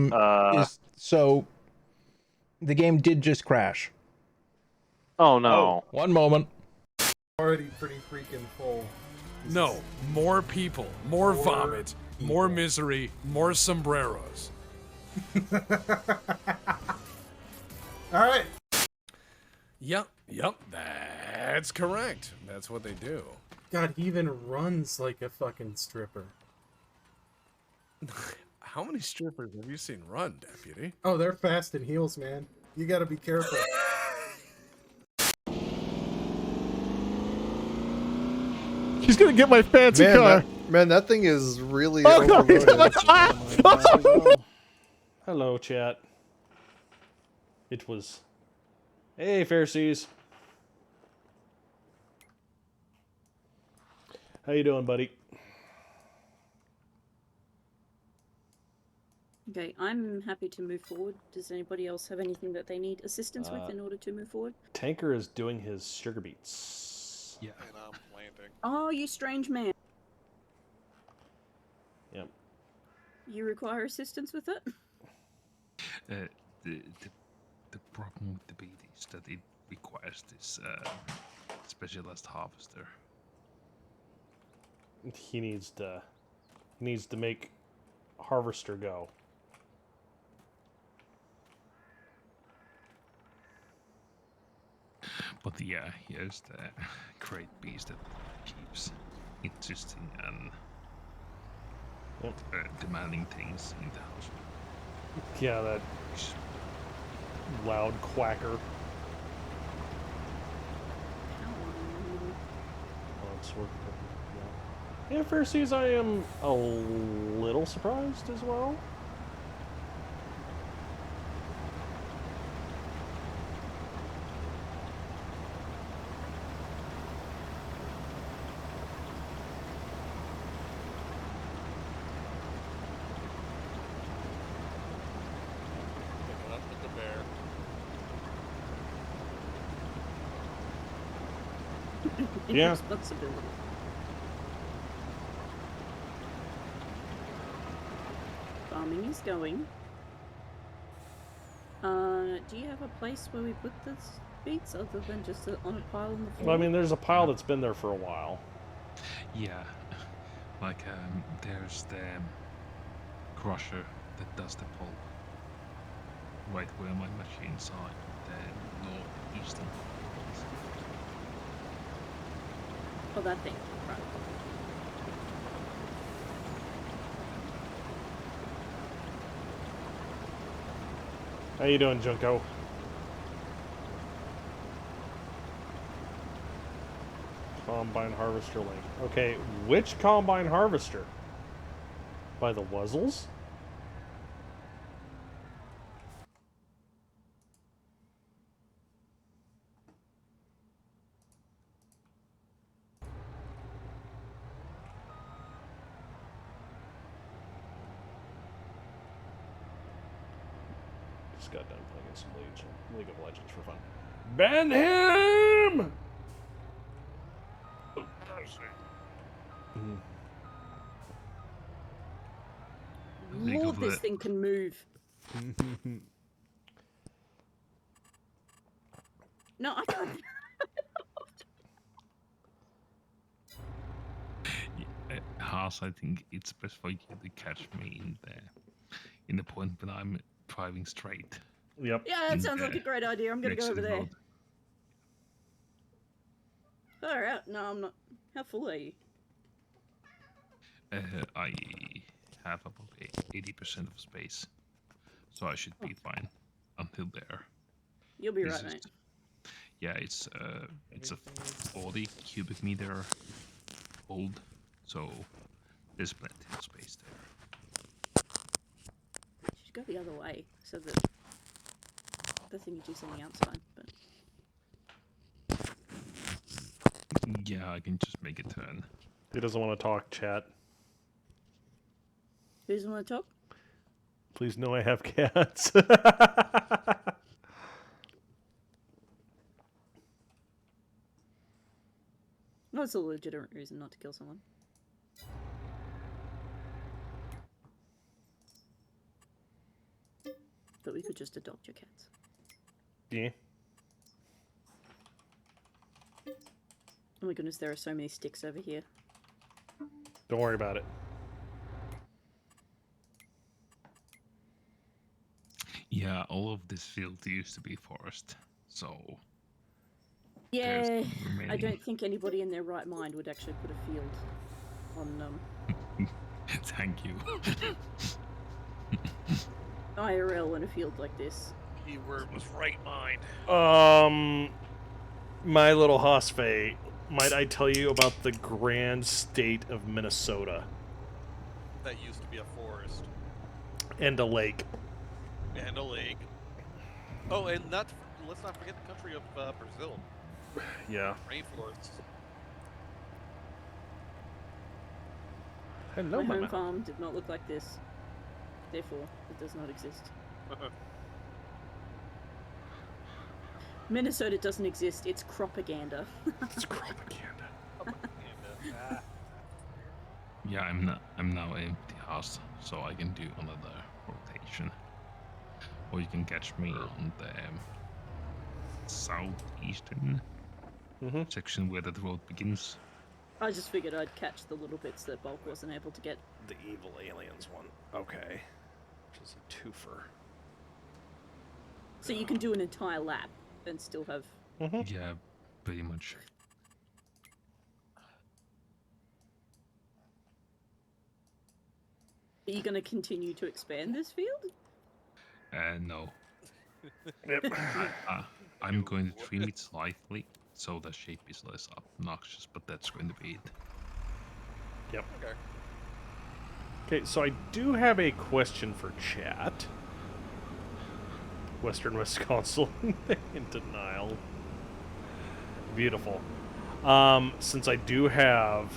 So the game did just crash. Oh no. 1 moment. Already pretty freaking full. No, more people, more More vomit, more people. misery, more sombreros. Alright. Yep, that's correct. That's what they do. God, he even runs like a fucking stripper. How many strippers have you seen run, deputy? Oh, they're fast in heels, man. You gotta be careful. She's gonna get my fancy car. Man, that thing is really Oh no, he's overloaded. hello, chat. It was. Hey, Pharisees. How you doing, buddy? Okay, I'm happy to move forward. Does anybody else have anything that they need assistance with in order to move forward? Tanker is doing his sugar beets. Yeah. And I'm landing. Oh, you strange man. Yep. You require assistance with it? The problem with the beat is that it requires this specialized harvester. He needs to make harvester go. But yeah, here's the great beast that keeps insisting and demanding things in the house. Yeah, that loud quacker. Yeah, Pharisees, I am a little surprised as well. Picking up with the bear. Yeah. Responsibility. Farming is going. Do you have a place where we put the beets other than just on a pile on the floor? Well, I mean, there's a pile that's been there for a while. Yeah, like there's the crusher that does the pulp. Right where my machines are, the northeastern corners. Oh, that thing. Right. How you doing, Junko? Combine harvester link. Okay, which combine harvester? By the Wuzzles? just got done playing some League of Legends for fun. Ban him! Lord, this thing can move. No, I can't. Haas, I think it's best for you to catch me in the point when I'm driving straight. Yep. Yeah, that sounds like a great idea. I'm gonna go over there. Far out. No, I'm not. How full are you? I have about 80% of space, so I should be fine until there. You'll be right, mate. Yeah, it's a 40 cubic meter hold, so there's plenty of space there. You should go the other way so that the thing is on the outside. But yeah, I can just make a turn. He doesn't want to talk, chat. Who doesn't want to talk? Please know I have cats. No, it's a legitimate reason not to kill someone. But we could just adopt your cats. Yeah. Oh my goodness, there are so many sticks over here. Don't worry about it. Yeah, all of this field used to be forest, so... Yeah, I don't think anybody in their right mind would actually put a field on Thank you. IRL in a field like this. Keyword was right mind. My little Hosfey, might I tell you about the grand state of Minnesota? That used to be a forest. And a lake. And a lake. Oh, and let's not forget the country of Brazil. Yeah. Rainforests. Hello, My Mama. home farm did not look like this. Therefore, it does not exist. Minnesota doesn't exist. It's propaganda. It's propaganda. Yeah, I'm now empty house, so I can do another rotation. Or you can catch me on the southeastern section where the road begins. I just figured I'd catch the little bits that Bulk wasn't able to get. The evil aliens one. Okay. Which is a twofer. So you can do an entire lap and still have... Yeah, pretty much. Are you going to continue to expand this field? No. Yep. I'm going to trim it slightly so the shape is less obnoxious, but that's going to be it. Yep. Okay, so I do have a question for chat. Western Wisconsin in denial. Beautiful. Since I do have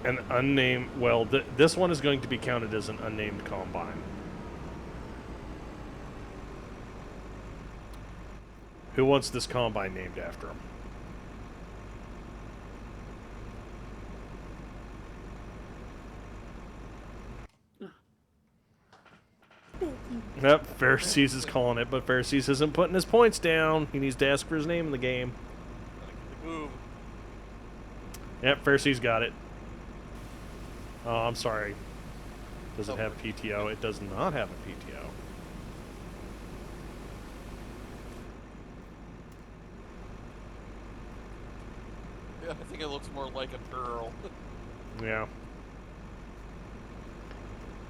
an unnamed... Well, this one is going to be counted as an unnamed combine. Who wants this combine named after him? Yep, Pharisees is calling it, but Pharisees isn't putting his points down. He needs to ask for his name in the game. Move. Yep, Pharisees got it. Oh, I'm sorry. Does it have PTO? It does not have a PTO. Yeah, I think it looks more like a girl. Yeah.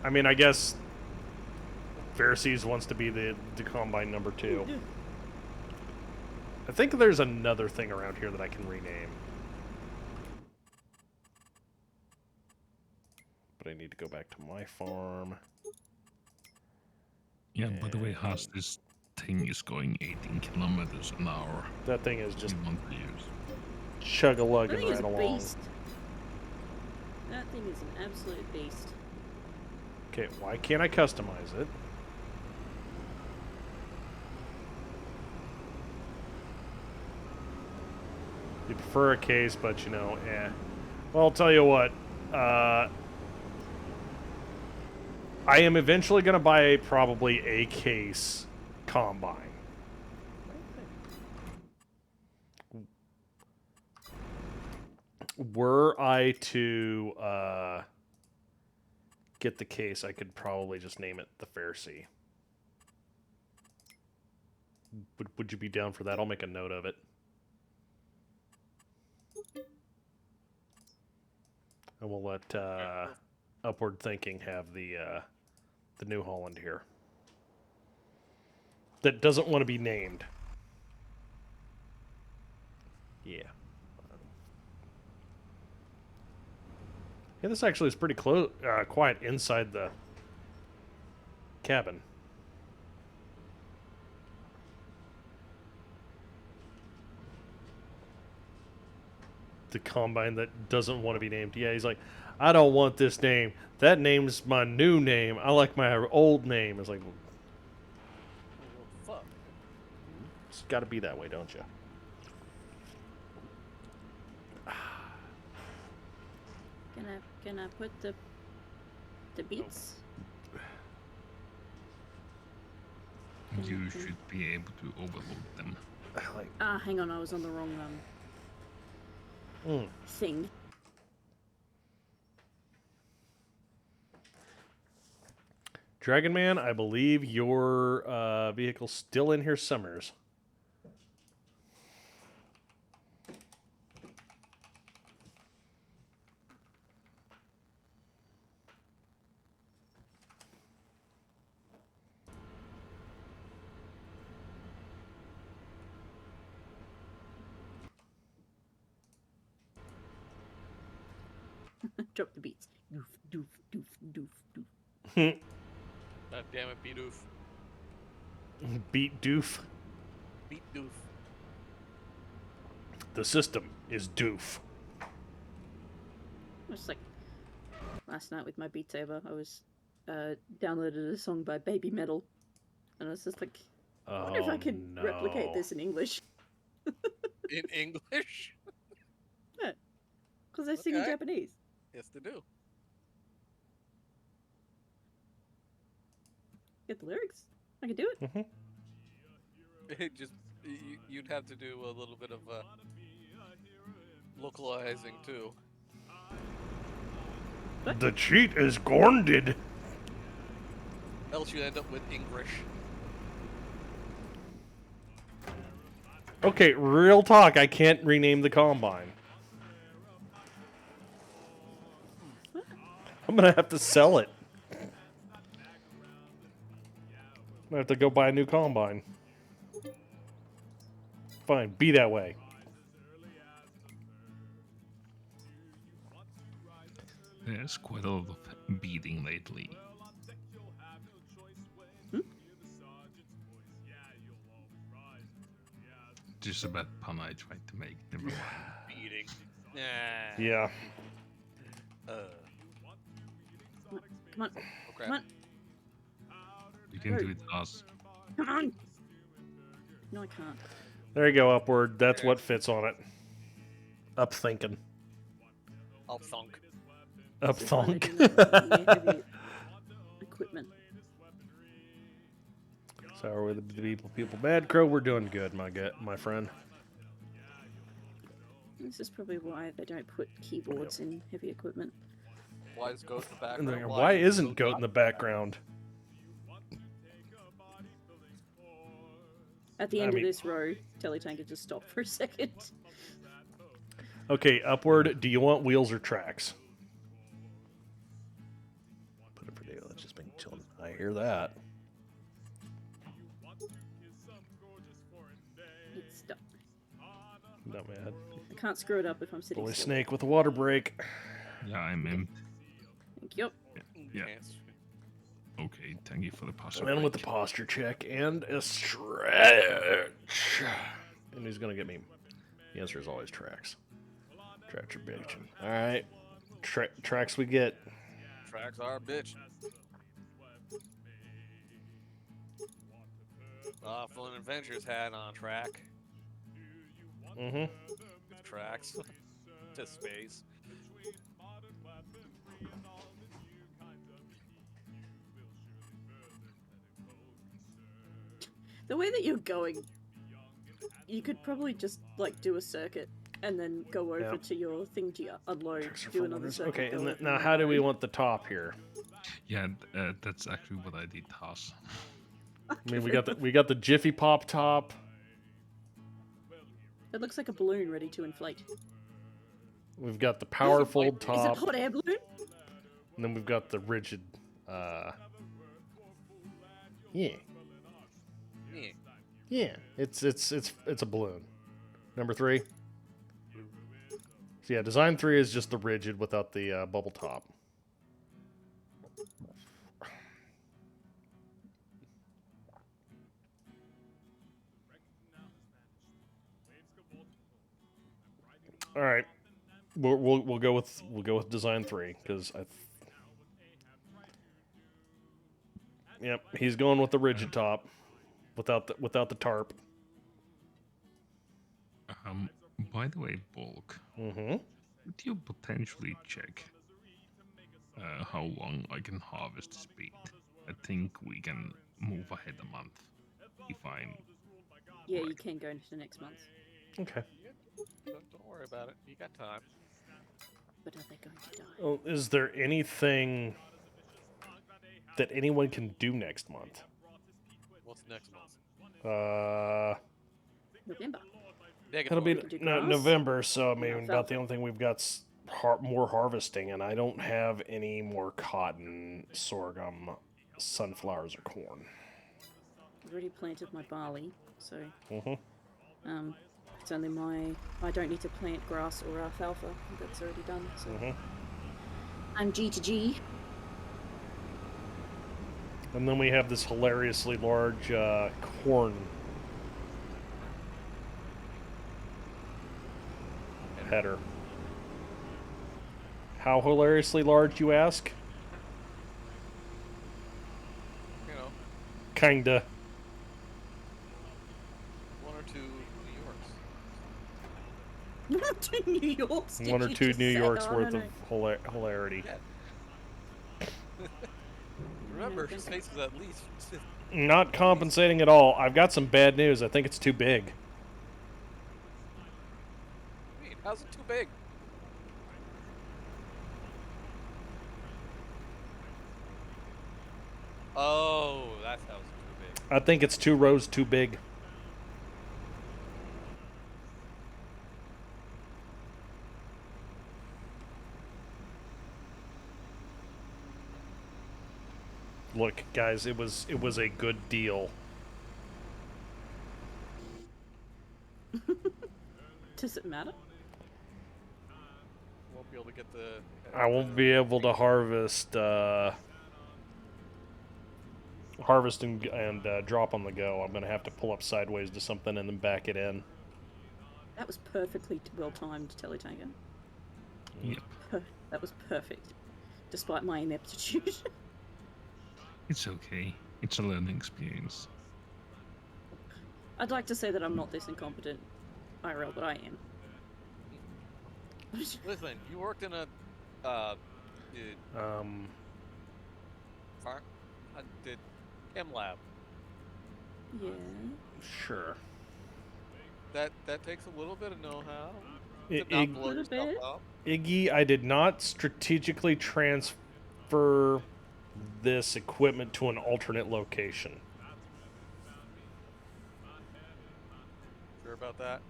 I mean, I guess Pharisees wants to be the combine number 2. I think there's another thing around here that I can rename. But I need to go back to my farm. Yeah, by the way, Haas, this thing is going 18 kilometers an hour. That thing is just You want to use. chug-a-lugging right along. Beast. That thing is an absolute beast. Okay, why can't I customize it? You prefer a case, but you know, eh. Well, I'll tell you what. I am eventually going to buy probably a case combine. Were I to get the case, I could probably just name it the Fair Sea. Would you be down for that? I'll make a note of it. And we'll let Upward Thinking have the New Holland here. That doesn't want to be named. Yeah. Yeah, this actually is pretty close, quiet inside the cabin. The combine that doesn't want to be named. Yeah, he's like, I don't want this name. That name's my new name. I like my old name. It's like, Well, fuck. it's got to be that way, don't you? Can I put the beats? You should be able to overload them. Like, Hang on, I was on the wrong thing. Dragon Man, I believe your vehicle's still in here, Summers. Drop the beats. Doof, doof, doof, doof, doof. God damn it, beat doof. Beat doof. Beat doof. The system is doof. It's like last night with my Beat Saber, I was downloaded a song by Baby Metal, and I was just like, I wonder if I could replicate this in English. In English? Yeah, because they sing in Japanese. Yes, they do. Get the lyrics. I can do it. Mm-hmm. It just you'd have to do a little bit of localizing too. What? The cheat is gornded. Else you end up with English. Okay, real talk. I can't rename the combine. I'm gonna have to sell it. I'm gonna have to go buy a new combine. Fine, be that way. There's quite a lot of beating lately. Just a bad pun I tried to make. Never mind. Beating. Yeah. Come on. Okay. Come on. You can do it to us. Come on. No, I can't. There you go, Upward. That's what fits on it. Up thinking. I'll thunk. Up This is why they thunk. do not have heavy equipment. So are the people Bad Crow, we're doing good, my friend. This is probably why they don't put keyboards in heavy equipment. Why is Goat in the And background? why isn't Goat in the background? At the end of this row, Teletanker just stopped for a second. Okay, Upward, do you want wheels or tracks? Put it for David. Let's just been chilling. I hear that. It's stuck. Not mad. I can't screw it up if I'm sitting Bully still. Snake with a water break. Yeah, I'm in. Thank you. Yeah. Okay, thank you for the posture. And with the posture check and a stretch. And who's gonna get me? The answer is always tracks. Tracks are bitching. Alright. Tracks we get. Tracks are bitch. Laughlin Adventures had on track. Mm-hmm. Tracks to space. The way that you're going, you could probably just like do a circuit and then go over to your thing to unload, do another circuit. Okay, go and over now and how do we unload. want the top here? Yeah, that's actually what I did, Haas. I mean, we got the Jiffy Pop top. It looks like a balloon ready to inflate. We've got the powerful Is it top, a hot air balloon? and then we've got the rigid. Yeah, yeah. It's a balloon. Number 3. So yeah, design 3 is just the rigid without the bubble top. All right, we'll go with design 3 because yep, he's going with the rigid top without the tarp. By the way, Bulk. Mm-hmm. Would you potentially check how long I can harvest speed? I think we can move ahead a month if I'm. Yeah, you can go into next month. Okay. Don't worry about it. You got time. But are they going to die? Well, is there anything that anyone can do next month? What's next month? November. It'll be November, so I mean, about the only thing we've got more harvesting, and I don't have any more cotton, sorghum, sunflowers, or corn. I've already planted my barley, so Mm-hmm. it's only I don't need to plant grass or alfalfa. That's already done. So I'm G to G. And then we have this hilariously large corn header. How hilariously large, you ask? You know, Kinda. 1 or 2 New Yorks. 1 or 2 New Yorks. 1 or 2 New Yorks worth of hilarity. Remember, his face is at least. Not compensating at all. I've got some bad news. I think it's too big. Wait, how's it too big? Oh, that's how it's too big. I think it's 2 rows too big. Look, guys, it was a good deal. Does it matter? Won't be able to get the. I won't be able to harvest and drop on the go. I'm gonna have to pull up sideways to something and then back it in. That was perfectly well timed, Teletanker. Yep. That was perfect, despite my ineptitude. It's okay. It's a learning experience. I'd like to say that I'm not this incompetent, IRL, but I am. Listen, you worked in a. Did chem lab. Yeah. Sure. That takes a little bit of know-how. Ig- to not blow yourself up. Iggy, I did not strategically transfer this equipment to an alternate location. Sure about that?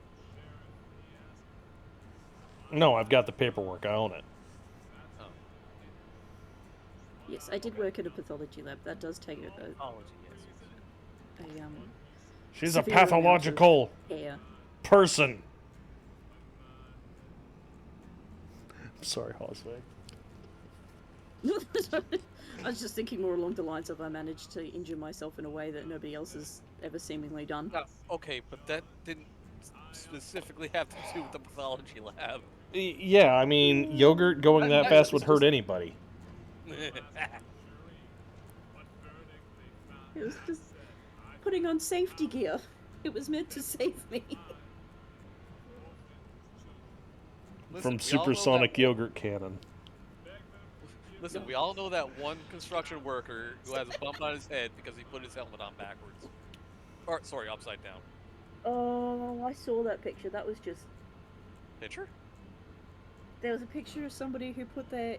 No, I've got the paperwork. I own it. Oh. Yes, I did work at a pathology lab. That does take a She's a severe amount of pathological care. person. I'm sorry, Jose. I was just thinking more along the lines of I managed to injure myself in a way that nobody else has ever seemingly done. Okay, but that didn't specifically have to do with the pathology lab. Yeah, I mean, yogurt going that fast would hurt anybody. It was just putting putting on safety gear. It was meant to save me. Listen, From we all know supersonic that yogurt cannon. Listen, we all know that one construction worker who has a bump on his head because he put his helmet on backwards. Or, sorry, upside down. Oh, I saw that picture. That was just... Picture? There was a picture of somebody who put their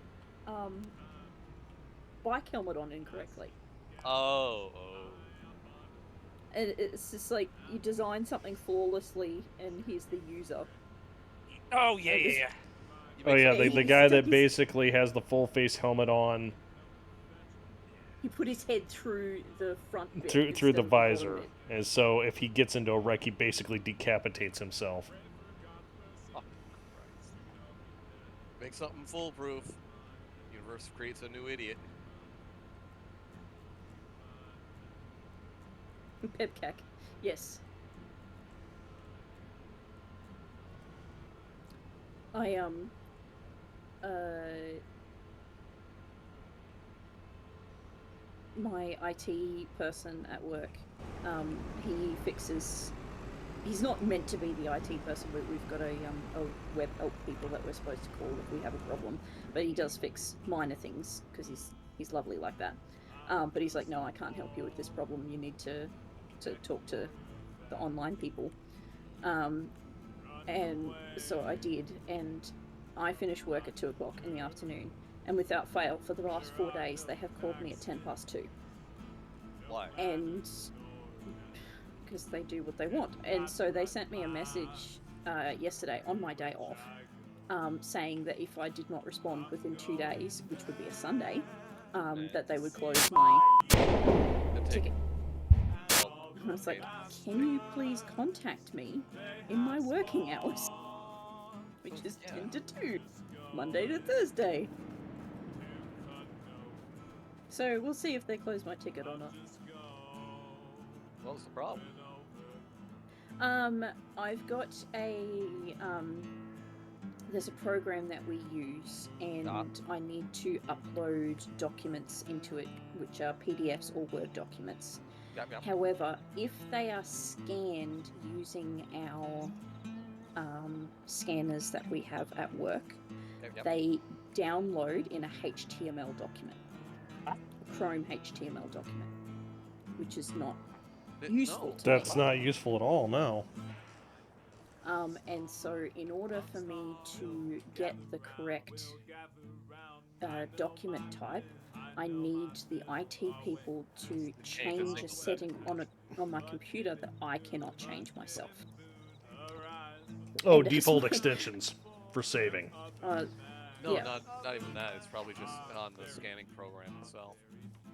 bike helmet on incorrectly. Oh. And it's just like, you design something flawlessly, and here's the user. Oh, yeah. Oh yeah, the He's- guy that he's- basically has the full face helmet on He put his head through the front bit through instead the of bottom visor, bit. and so if he gets into a wreck, he basically decapitates himself. Make something foolproof. Universe creates a new idiot. Pepcac. Yes. My IT person at work, he fixes... He's not meant to be the IT person, but we've got a web help people that we're supposed to call if we have a problem. But he does fix minor things, because he's lovely like that. But he's like, no, I can't help you with this problem. You need to talk to the online people. And so I did, and I finished work at 2 o'clock in the afternoon. And without fail, for the last 4 days, they have called me at 2:10. Why? And because they do what they want. And so they sent me a message yesterday on my day off, saying that if I did not respond within 2 days, which would be a Sunday, that they would close my ticket. And I was like, can you please contact me in my working hours? Which is 10 to 2, Monday to Thursday. So we'll see if they close my ticket or not. What was the problem? I've got a, there's a program that we use, and I need to upload documents into it, which are PDFs or Word documents. Yep. However, if they are scanned using our scanners that we have at work, they download in a HTML document, a Chrome HTML document, which is not useful to me. That's not useful at all, no. And so in order for me to get the correct document type, I need the IT people to change a setting on my computer that I cannot change myself. Oh, And default that's extensions for saving. No, yeah. not even that. It's probably just on the scanning program itself.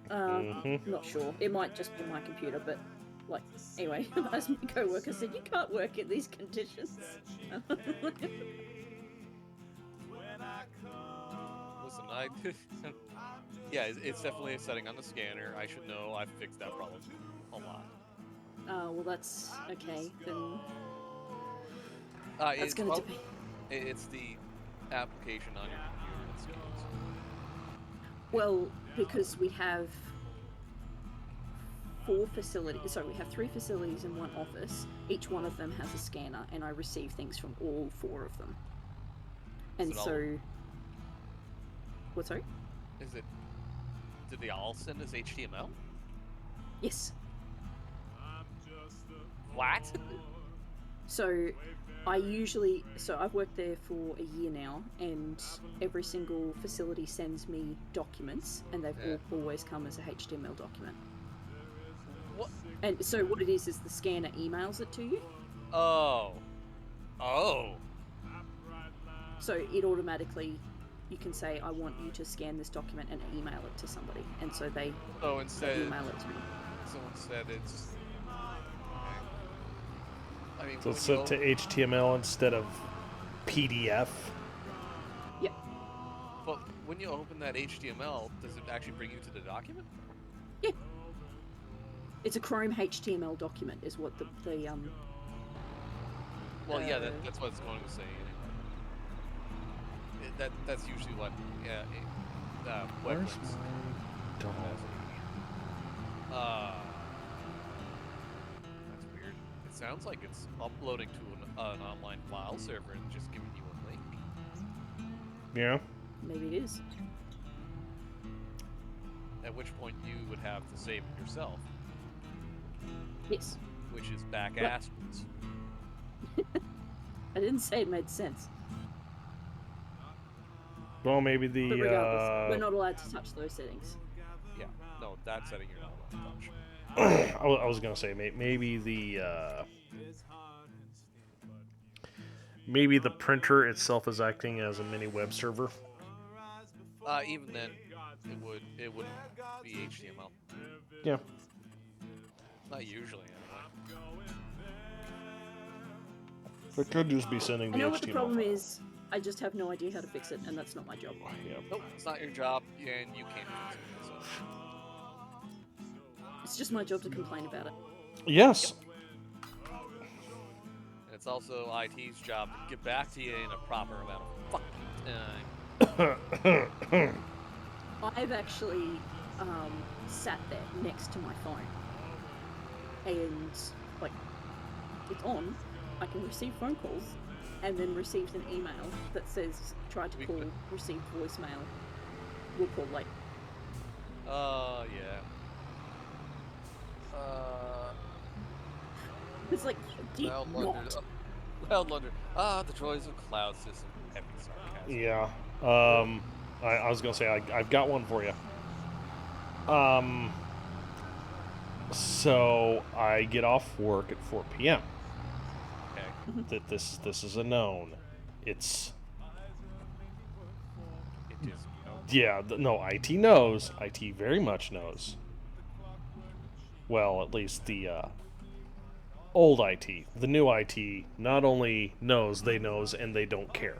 Not sure. It might just be my computer, but like, anyway, as my co-worker said, you can't work in these conditions. Listen, yeah, it's definitely a setting on the scanner. I should know. I've fixed that problem a lot. Well, that's okay. Then It's that's going to depend. It's the application on your computer that scans. Well, because we have 4 facilities, so we have 3 facilities in one office. Each one of them has a scanner, and I receive things from all 4 of them. And so, what? Sorry? Did they all send us HTML? Yes. What? So, I've worked there for a year now, and every single facility sends me documents, and they've always come as a HTML document. What? And so what it is the scanner emails it to you. Oh. So it automatically, you can say, I want you to scan this document and email it to somebody, and so they email it to me. So instead it's... I mean, So it's set to HTML instead of PDF. Yep. But when you open that HTML, does it actually bring you to the document? Yeah. It's a Chrome HTML document, is what the Well, yeah, that's what it's going to say. That's usually what web links. sounds like it's uploading to an online file server and just giving you a link. Yeah. Maybe it is. At which point you would have to save it yourself, Yes. which is back Right. asswards. I didn't say it made sense. Well, maybe But the regardless, we're not allowed to touch those settings. Yeah, no, that setting you're not allowed to touch. I was gonna say maybe the printer itself is acting as a mini web server. Even then, it wouldn't be HTML. Yeah. Not usually, anyway. It could just be sending I the know HTML what the problem file. is. I just have no idea how to fix it, and that's not my job. Yeah. Nope, it's not your job, and you can't fix it. So. It's just my job to complain about it. Yes. And it's also IT's job to get back to you in a proper amount of fucking time. I've actually sat there next to my phone, and like it's on. I can receive phone calls, and then received an email that says tried to call, received voicemail, will call late. Yeah. It's like you did Loud not. London. Loud London. The joys of cloud system. Heavy sarcasm. Yeah. I was gonna say I've got one for you. So I get off work at 4 p.m. Okay. That this is a known. It's It is. yeah. No, IT knows. IT very much knows. Well, at least the old IT. The new IT not only knows, they knows, and they don't care.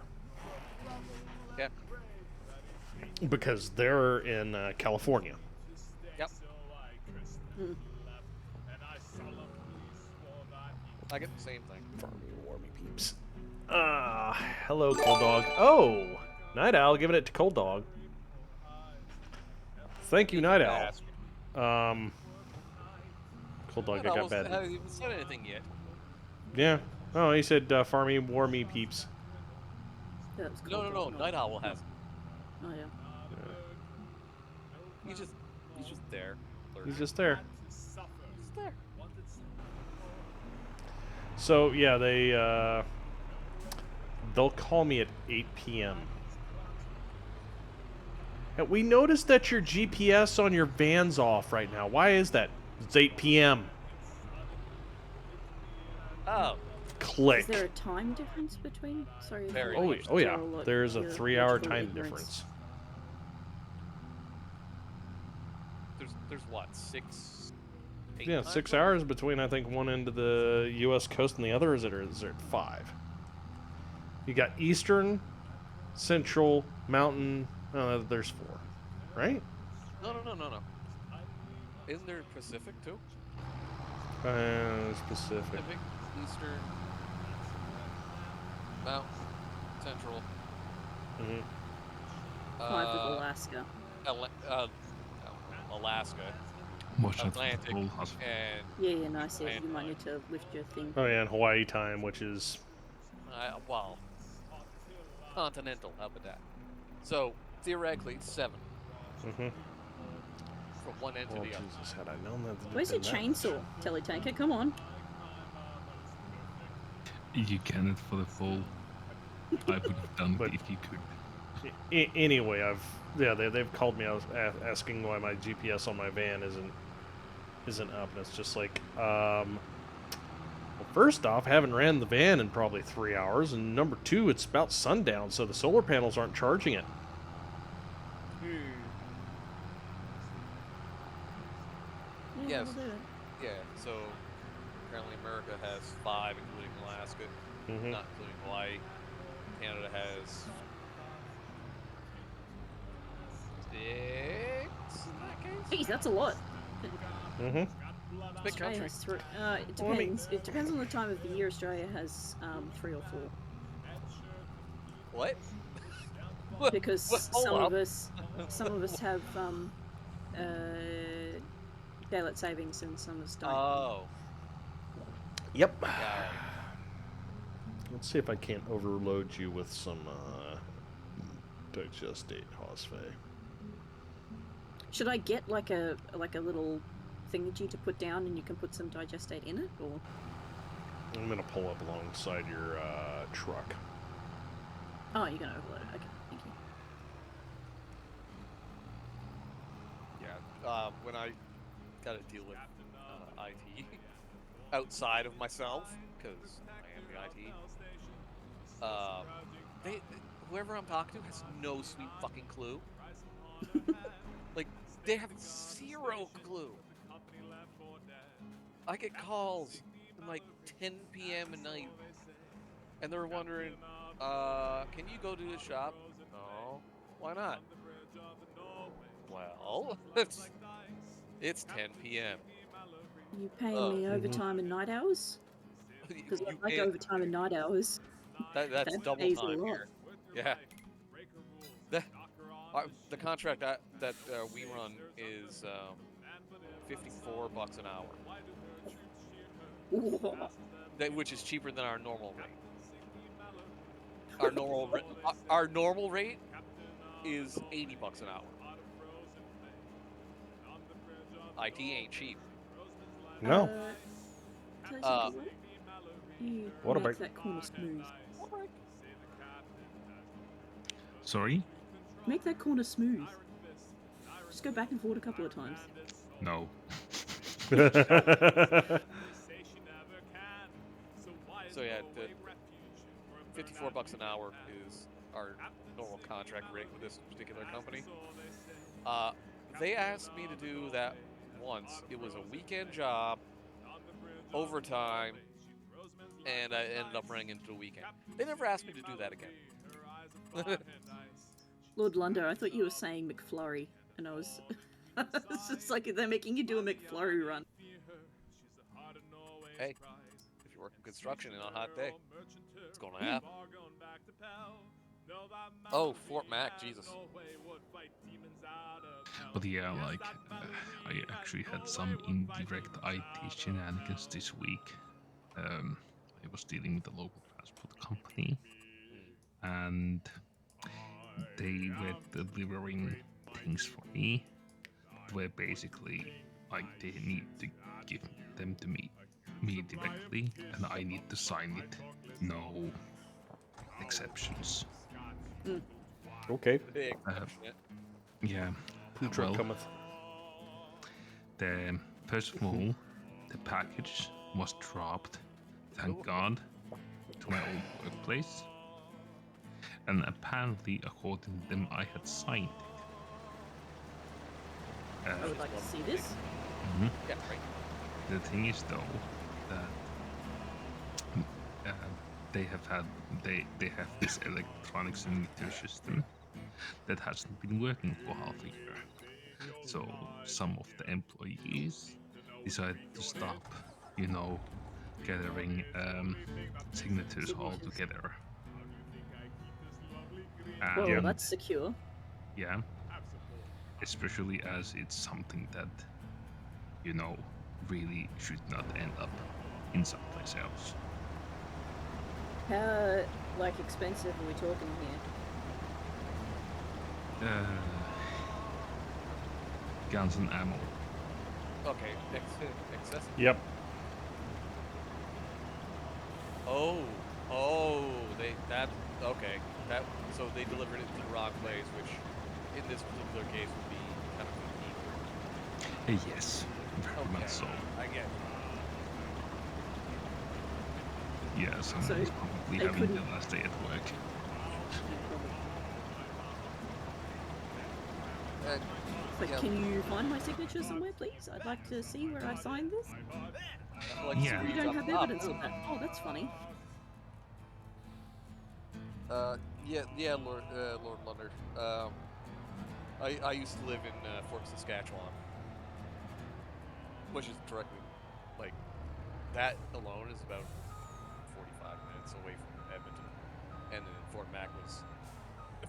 Yeah. Because they're in California. Yep. I get the same thing. Farmy, warmy peeps. Hello, Cold Dog. Oh, Night Owl giving it to Cold Dog. Thank you, Night Owl. Cold Dog, I got bad. I haven't even said anything yet. Yeah. Oh, he said farmy, warmy peeps. Yeah, that was No, cold, no, no. wasn't it? Night Owl has. Oh yeah. He's just there. He's just there. He's there. So yeah, they'll call me at 8 p.m. And we noticed that your GPS on your van's off right now. Why is that? It's 8 p.m. Oh. Click. Is there a time difference between? Sorry. if Very I Oh, watched oh yeah. your lo- There's a your 3-hour logical time ignorance. difference. There's what, 6? 8 Yeah, time 6 zones? hours between I think one end of the U.S. coast and the other. Is it 5? You got Eastern, Central, Mountain. Oh, there's 4, right? No. Isn't there Pacific too? Specific. Pacific, Eastern, Mountain, Central. Mhm. 5 with Alaska. Alaska, Watch out for the Atlantic, whole husband. and Yeah, nice. Yeah, you might need to lift your thing. Oh yeah, and Hawaii time, which is well, continental. How about that? So theoretically, it's 7 from from one end to Oh the other. Jesus, had I known that. Where's your chainsaw, Teletanker? Come on. You can it for the full. I would have done But- it if you could. Anyway, they've called me. I was asking why my GPS on my van isn't up, and it's just like, well, first off, I haven't ran the van in probably 3 hours, and number 2, it's about sundown, so the solar panels aren't charging it. Yeah, Yes. we'll do it. Yeah. So apparently America has 5, including Alaska, Mhm. not including Hawaii. Canada has 6 in that case. Jeez, that's a lot. Mm-hmm. It's a big Australia country. has three. It Well, I depends. It depends on the time of the year. Australia has 3 or 4 What? because Hold some up. of us have daylight savings and some of us don't. Oh. Yep. Yeah, all right. Let's see if I can't overload you with some digestate Hosfey. Should I get like a little thingy to put down, and you can put some digestate in it, or? I'm gonna pull up alongside your truck. Oh, you're gonna overload it. Okay, thank you. Yeah, when I gotta deal with IT outside of myself, because I am the IT, whoever I'm talking to has no sweet fucking clue. Like, they have zero clue. I get calls at like 10 p.m. at night, and they're wondering, can you go to the shop? No. Why not? Well, it's 10 p.m. You paying me overtime and night hours? Because I like overtime and night hours. That's that double pays time a lot. here. Yeah. The contract that we run is $54 an hour. Which is cheaper than our normal rate. Our normal rate is $80 an hour. IT ain't cheap. No. You What make about that corner smooth? Sorry? Make that corner smooth. Just go back and forth a couple of times. No. So yeah, the $54 an hour is our normal contract rate with this particular company. They asked me to do that once. It was a weekend job, overtime, and I ended up running into the weekend. They never asked me to do that again. Lord Lunder, I thought you were saying McFlurry, and I was... it's just like they're making you do a McFlurry run. Hey, if you're working construction on a hot day, it's gonna happen. Oh, Fort Mac, Jesus. But yeah, like, I actually had some indirect IT shenanigans this week. I was dealing with a local transport company, and they were delivering things for me, where basically, like, they need to give them to me directly, and I need to sign it. No exceptions. Okay. Yeah. Who truck cometh? First of all, the package was dropped, thank God, to my old workplace. And apparently, according to them, I had signed it. I would like to see this. Yeah, right. The thing is, though, that they have this electronic signature system that hasn't been working for half a year. So some of the employees decided to stop, gathering signatures all together. Well, that's secure. Yeah. Especially as it's something that, really should not end up in someplace else. How, expensive are we talking here? Guns and ammo. Okay, excessive. Yep. So they delivered it to the wrong place, which in this particular case would be kind of unique. Yes, very much so. I get it. Yeah, someone's probably having the last day at work. Can you find my signature somewhere, please? I'd like to see where I signed this. Yeah. You don't have evidence of that. Oh, that's funny. Yeah, Lord Lunder. I used to live in Fort Saskatchewan, which is directly, that alone is about 45 minutes away from Edmonton, and then Fort Mac was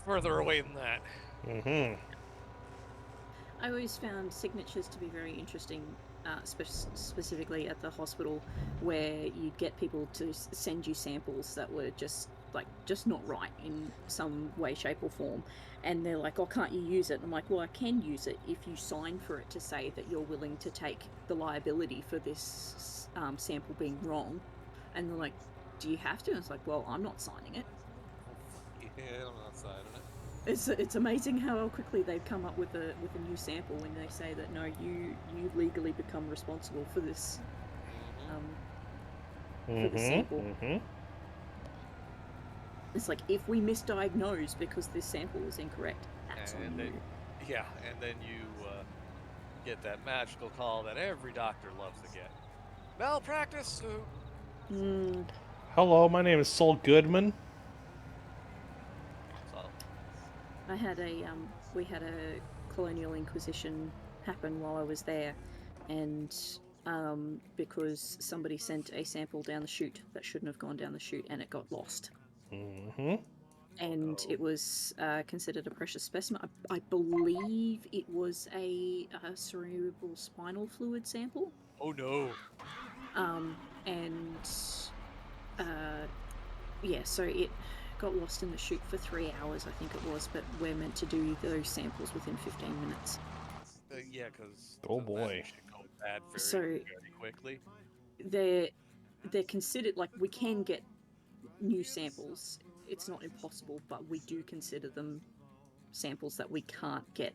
further away than that. I always found signatures to be very interesting specifically at the hospital, where you'd get people to send you samples that were just not right in some way, shape, or form, and they're like, "Oh, can't you use it?" And I'm like, "Well, I can use it if you sign for it to say that you're willing to take the liability for this sample being wrong." And they're like, "Do you have to?" And it's like, "Well, I'm not signing it." Yeah, I'm not signing it. It's amazing how quickly they've come up with a new sample when they say that no, you legally become responsible for this for the sample. It's like, if we misdiagnose because this sample is incorrect, that's on you. Yeah, and then you get that magical call that every doctor loves to get. Malpractice suit. Hello, my name is Sol Goodman. I had we had a colonial inquisition happen while I was there, and because somebody sent a sample down the chute that shouldn't have gone down the chute, and it got lost. And it was considered a precious specimen. I believe it was a cerebral spinal fluid sample. Oh no. Yeah, so it got lost in the chute for 3 hours, I think it was, but we're meant to do those samples within 15 minutes. Yeah, because oh boy, should go bad very quickly. They're considered, like, we can get new samples. It's not impossible, but we do consider them samples that we can't get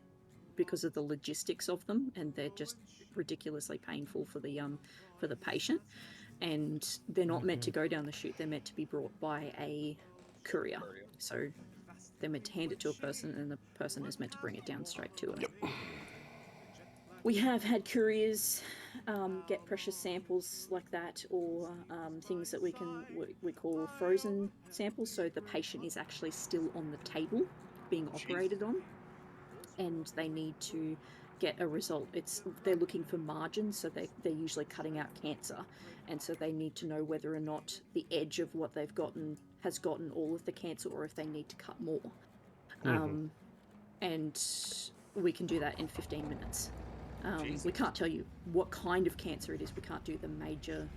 because of the logistics of them, and they're just ridiculously painful for the patient. And they're not meant to go down the chute. They're meant to be brought by a courier. So they're meant to hand it to a person, and the person is meant to bring it down straight to it. We have had couriers get precious samples like that, or things that we call frozen samples. So the patient is actually still on the table being operated on, and they need to get a result. They're looking for margins, so they're usually cutting out cancer, and so they need to know whether or not the edge of what they've gotten has gotten all of the cancer, or if they need to cut more. And we can do that in 15 minutes. We can't tell you what kind of cancer it is. We can't do the major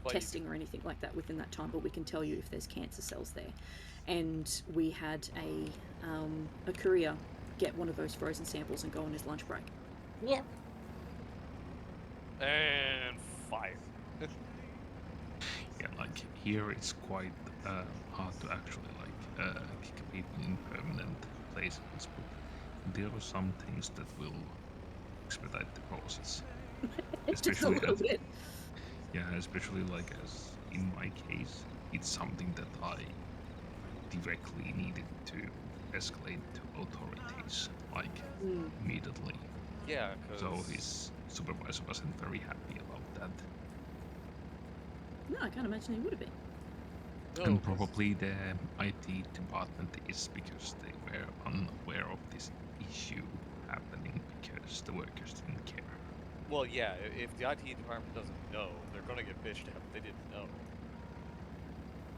testing or anything like that within that time, but we can tell you if there's cancer cells there. And we had a courier get one of those frozen samples and go on his lunch break. Yeah. And fire. Yeah, like here it's quite hard to actually kick people in permanent places, but there are some things that will expedite the process. Especially just a little bit. Yeah, especially like as in my case, it's something that I directly needed to escalate to authorities, like immediately. Yeah, so his supervisor wasn't very happy about that. No, I can't imagine he would have been. No, and probably the IT department is, because they were unaware of this issue happening because the workers didn't care. Well, yeah, if the IT department doesn't know, they're gonna get bitched at, but they didn't know.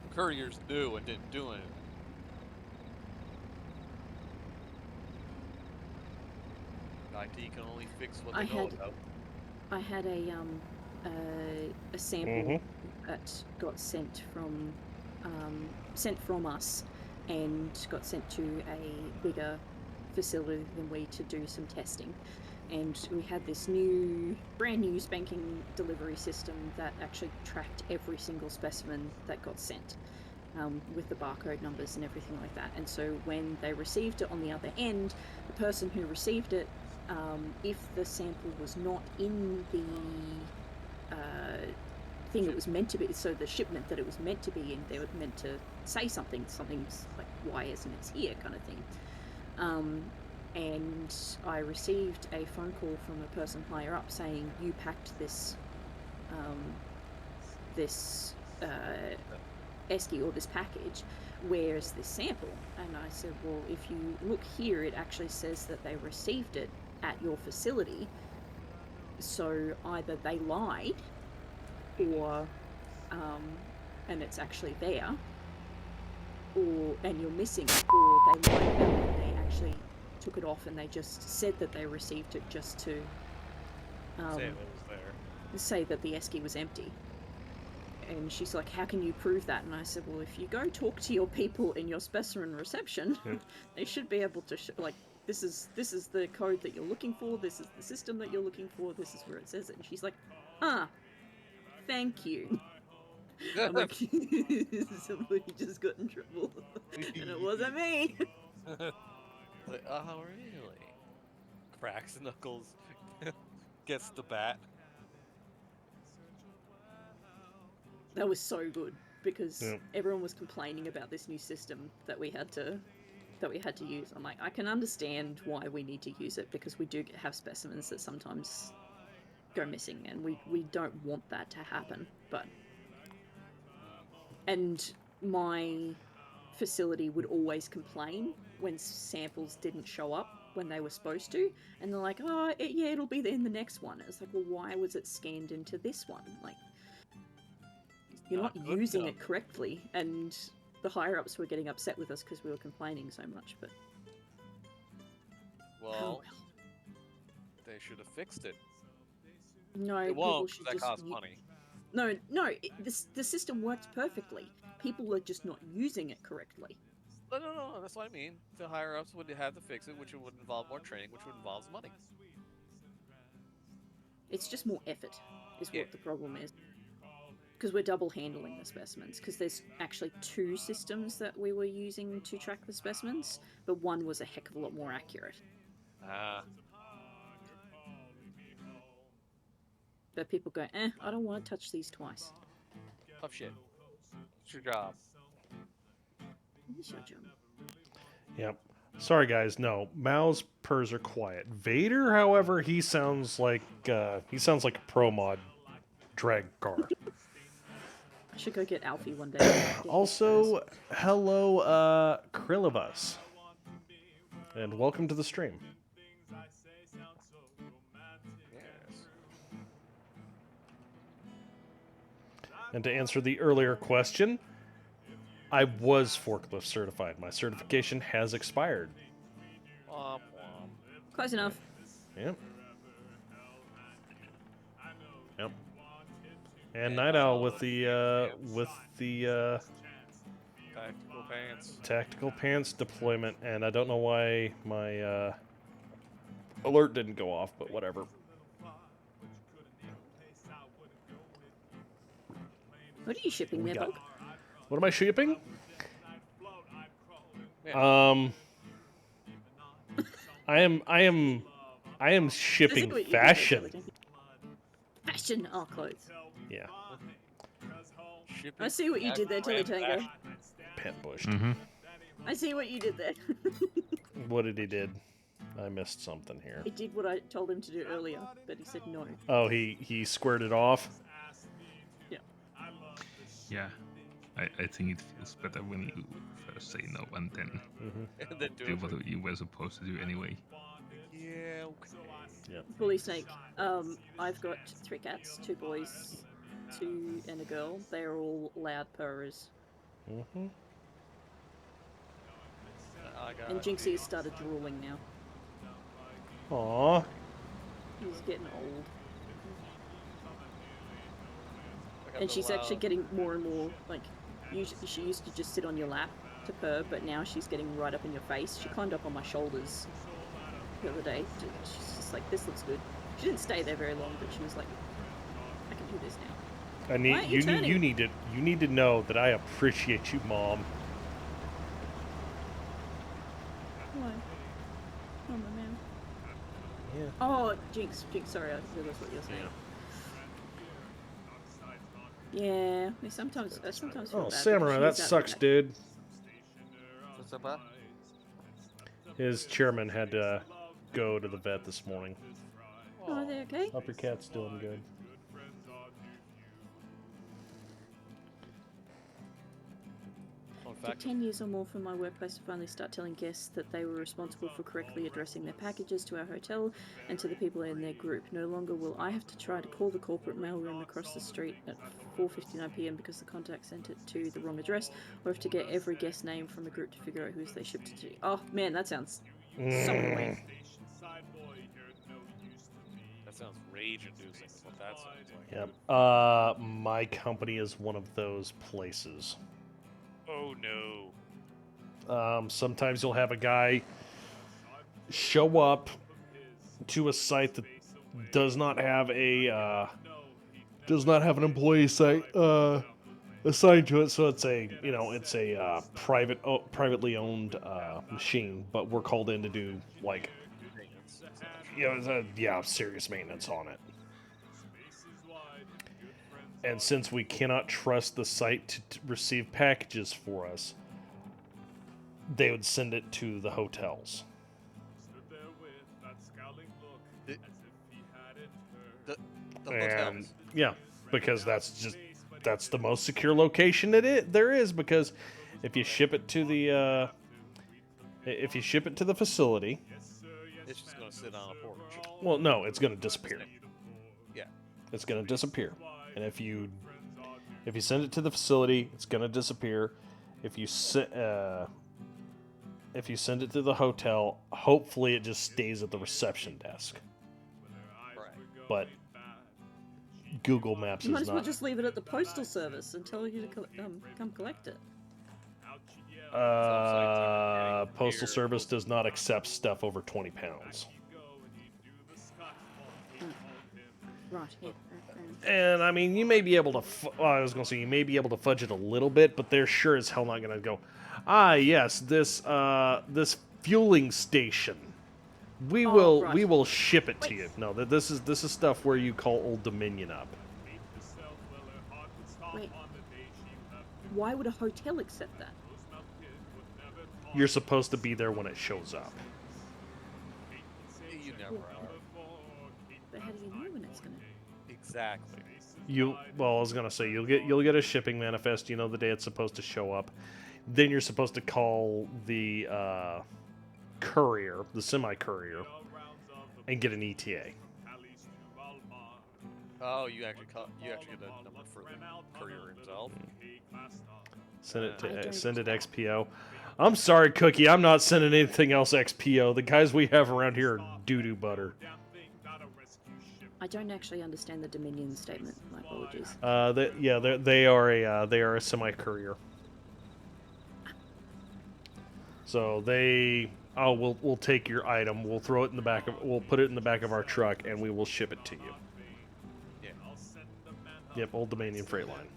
The couriers knew and didn't do anything. IT can only fix what they know about. I had a sample that got sent from us and got sent to a bigger facility than we to do some testing. And we had this brand new spanking delivery system that actually tracked every single specimen that got sent, with the barcode numbers and everything like that. And so when they received it on the other end, the person who received it, if the sample was not in the thing it was meant to be, so the shipment that it was meant to be in, they were meant to say something's like, why isn't it here, kind of thing. And I received a phone call from a person higher up saying, you packed this esky, or this package, where's this sample? And I said, well, if you look here, it actually says that they received it at your facility, so either they lied, or and it's actually there, and you're missing it, or they lied about it and they actually took it off and they just said that they received it just to say it was there. say that the esky was empty. And she's like, how can you prove that? And I said, well, if you go talk to your people in your specimen reception, they should be able to like, this is the code that you're looking for, this is the system that you're looking for, this is where it says it. And she's like, thank you. I'm like, somebody just got in trouble. And it wasn't me. Like, oh, really? Cracks knuckles, gets the bat. That was so good because everyone was complaining about this new system that we had to use. I'm like, I can understand why we need to use it because we do have specimens that sometimes go missing, and we don't want that to happen. And my facility would always complain when samples didn't show up when they were supposed to, and they're like, oh, yeah, it'll be in the next one. It's like, well, why was it scanned into this one? Like, you're not using it correctly, and the higher-ups were getting upset with us because we were complaining so much, but... Well, they should have fixed it. No, it won't, that costs money. No, the system works perfectly. People are just not using it correctly. No, that's what I mean. The higher-ups would have to fix it, which would involve more training, which would involve money. It's just more effort, is what the problem is. Because we're double handling the specimens, because there's actually 2 systems that we were using to track the specimens, but one was a heck of a lot more accurate. But people go, I don't want to touch these twice. Tough shit. It's your job. It's your job. Yep. Sorry, guys. No, Mao's purrs are quiet. Vader, however, he sounds like a pro mod drag car. I should go get Alfie one day. Also, hello, Krillivus. And welcome to the stream. Yes. And to answer the earlier question, I was forklift certified. My certification has expired. Womp womp. Close enough. Yep. Yep. And Night Owl with the tactical pants deployment, and I don't know why my alert didn't go off, but whatever. What are you shipping there, Bug? What am I shipping? I am shipping fashion. Fashion, clothes. Yeah. I see what you did there, Tilly Tango. Pet bushed. I see what you did there. What did he did? I missed something here. He did what I told him to do earlier, but he said no. Oh, he squared it off? Yeah. Yeah. I think it feels better when you first say no and then, And then do what you were supposed to do anyway. Yeah, okay. Yep. Bully Snake. I've got 3 cats, 2 boys, 2 and a girl. They're all loud purrers. And Jinxie has started drooling now. Aww. He's getting old. And she's actually getting more and more, like, usually she used to just sit on your lap to purr, but now she's getting right up in your face. She climbed up on my shoulders the other day. She's just like, this looks good. She didn't stay there very long, but she was like, I can do this now. I need you need to know that I appreciate you, Mom. Why? Oh, my man. Yeah. Oh, Jinx, sorry, I realized what you're saying. Yeah, I sometimes feel Oh, bad Samurai, that sucks, dude. What's up, bud? His chairman had to go to the vet this morning. Oh, are they okay? Hope your cat's doing good. It took 10 years or more for my workplace to finally start telling guests that they were responsible for correctly addressing their packages to our hotel and to the people in their group. No longer will I have to try to call the corporate mailroom across the street at 4:59 p.m. because the contact sent it to the wrong address, or have to get every guest name from the group to figure out who they shipped it to. Oh man, that sounds so annoying. That sounds rage-inducing. Is what that sounds like. Yep. My company is one of those places. Oh no. Sometimes you'll have a guy show up to a site that does not have an employee site assigned to it, so it's a privately owned machine, but we're called in to do like serious maintenance on it. And since we cannot trust the site to receive packages for us, they would send it to the hotels. The And hotels. yeah, because that's the most secure location there is. Because if you ship it to the facility, It's just gonna sit on a porch. well, no, it's going to disappear. Yeah. It's going to disappear. And if you send it to the facility, it's going to disappear. If you send it to the hotel, hopefully it just stays at the reception desk. Right. But Google Maps You might is as well not. just leave it at the postal service and tell you to come collect it. Postal Service does not accept stuff over 20 pounds. Right, yeah. And I mean, you may be able to. I was going to say you may be able to fudge it a little bit, but they're sure as hell not going to go. Ah, yes, this fueling station. We will ship it to you. No, this is stuff where you call Old Dominion up. Wait. Why would a hotel accept that? You're supposed to be there when it shows up. You never are. But how do you know when it's gonna? Exactly. I was gonna say you'll get a shipping manifest. You know the day it's supposed to show up. Then you're supposed to call the courier, the semi-courier, and get an ETA. Oh, you actually get a number for the courier himself. Send it XPO. I'm sorry, Cookie. I'm not sending anything else XPO. The guys we have around here are doo-doo butter. I don't actually understand the Dominion statement. My apologies. They are a semi-courier. So we'll take your item, we'll throw it in the back we'll put it in the back of our truck, and we will ship it to you. Yeah. Yep, Old Dominion Freight Line.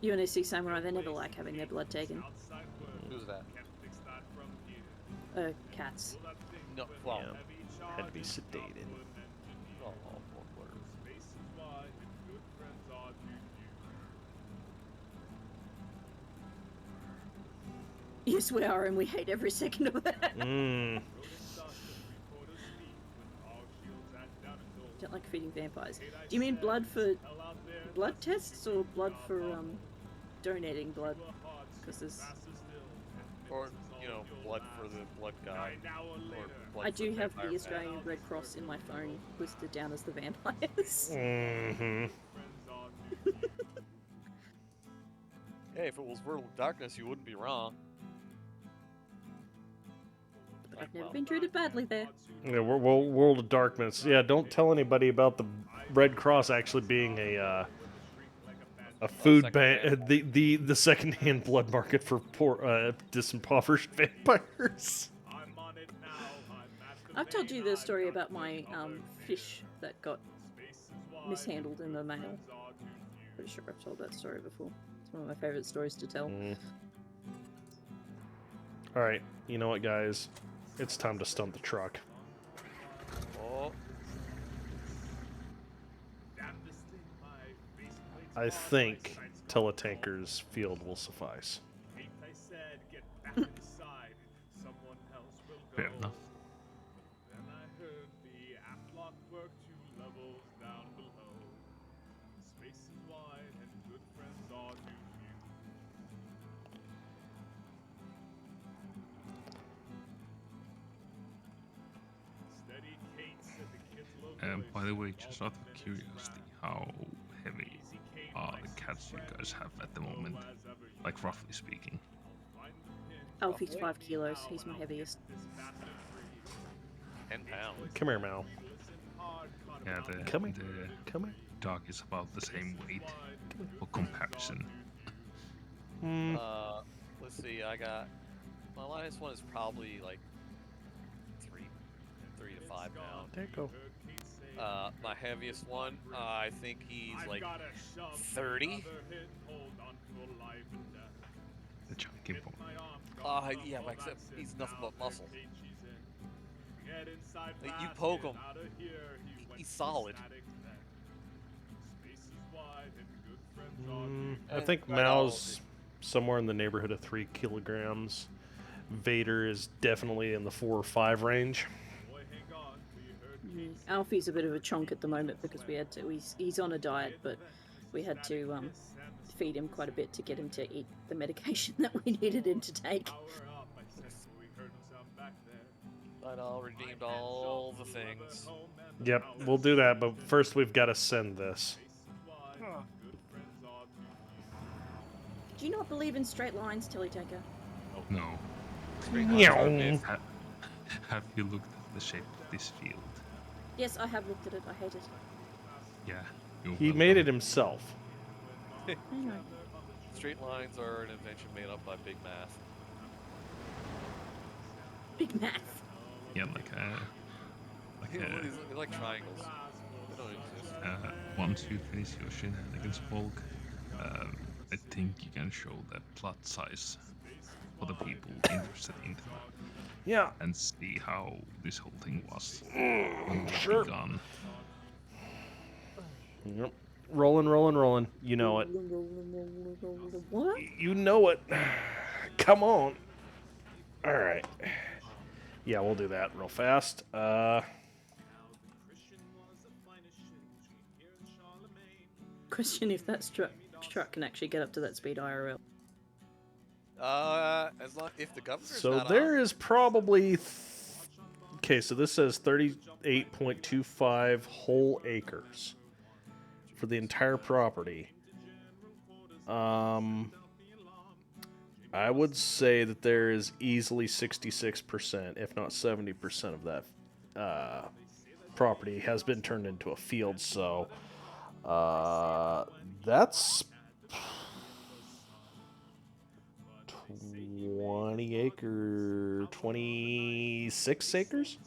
UNSC Samurai, they never like having their blood taken. Who's that? Cats. No, well. Yeah. Had to be sedated. Oh, poor Blair. Yes, we are, and we hate every second of it. Don't like feeding vampires. Do you mean blood for blood tests or blood for donating blood? Because there's. Or blood for the blood god. Or blood I for do the have the vampire Australian god. Red Cross in my phone listed down as the vampires. Mm-hmm. Hey, if it was World of Darkness, you wouldn't be wrong. But I've never been treated badly there. Yeah, World of Darkness. Yeah, don't tell anybody about the Red Cross actually being a food bank, the secondhand blood market for poor, disimpoverished vampires. I've told you the story about my fish that got mishandled in the mail. Pretty sure I've told that story before. It's one of my favorite stories to tell. All right, you know what, guys? It's time to stunt the truck. Oh. I think Teletanker's field will suffice. Fair enough. And by the way, just out of curiosity, how heavy are the cats you guys have at the moment? Like, roughly speaking. Alfie's 5 kilos. He's my heaviest. 10 pounds. Come here, Mal. Yeah, Come here. the Come here. dog is about the same weight for comparison. Hmm. Let's see. I got my lightest one is probably like 3 to 5 pound. There you go. My heaviest one, I think he's like 30. The chunky boy. Yeah, but except he's nothing but muscle. Like, you poke him, he's solid. I think Mao's somewhere in the neighborhood of 3 kilograms. Vader is definitely in the 4 or 5 range. Alfie's a bit of a chunk at the moment because we had to. He's on a diet, but we had to feed him quite a bit to get him to eat the medication that we needed him to take. I'd all redeemed all the things. Yep, we'll do that, but first we've got to send this. Do you not believe in straight lines, Tilly Taker? No. Meow. Have you looked at the shape of this field? Yes, I have looked at it. I hate it. Yeah. You're He welcome. made it himself. I know. Straight lines are an invention made up by Big Math. Big math. Yeah, They're like triangles. They don't exist. once you finish your shenanigans, Volk, I think you can show the plot size for the people interested in that. Yeah. And see how this whole thing was Sure. begun. Yep. Rolling. You know it. What? You know it. Come on. All right. Yeah, we'll do that real fast. Question if that truck can actually get up to that speed IRL. As long if the governor's So not there on, is probably... Okay, so this says 38.25 whole acres for the entire property. I would say that there is easily 66%, if not 70% of that property has been turned into a field. So that's 26 acres?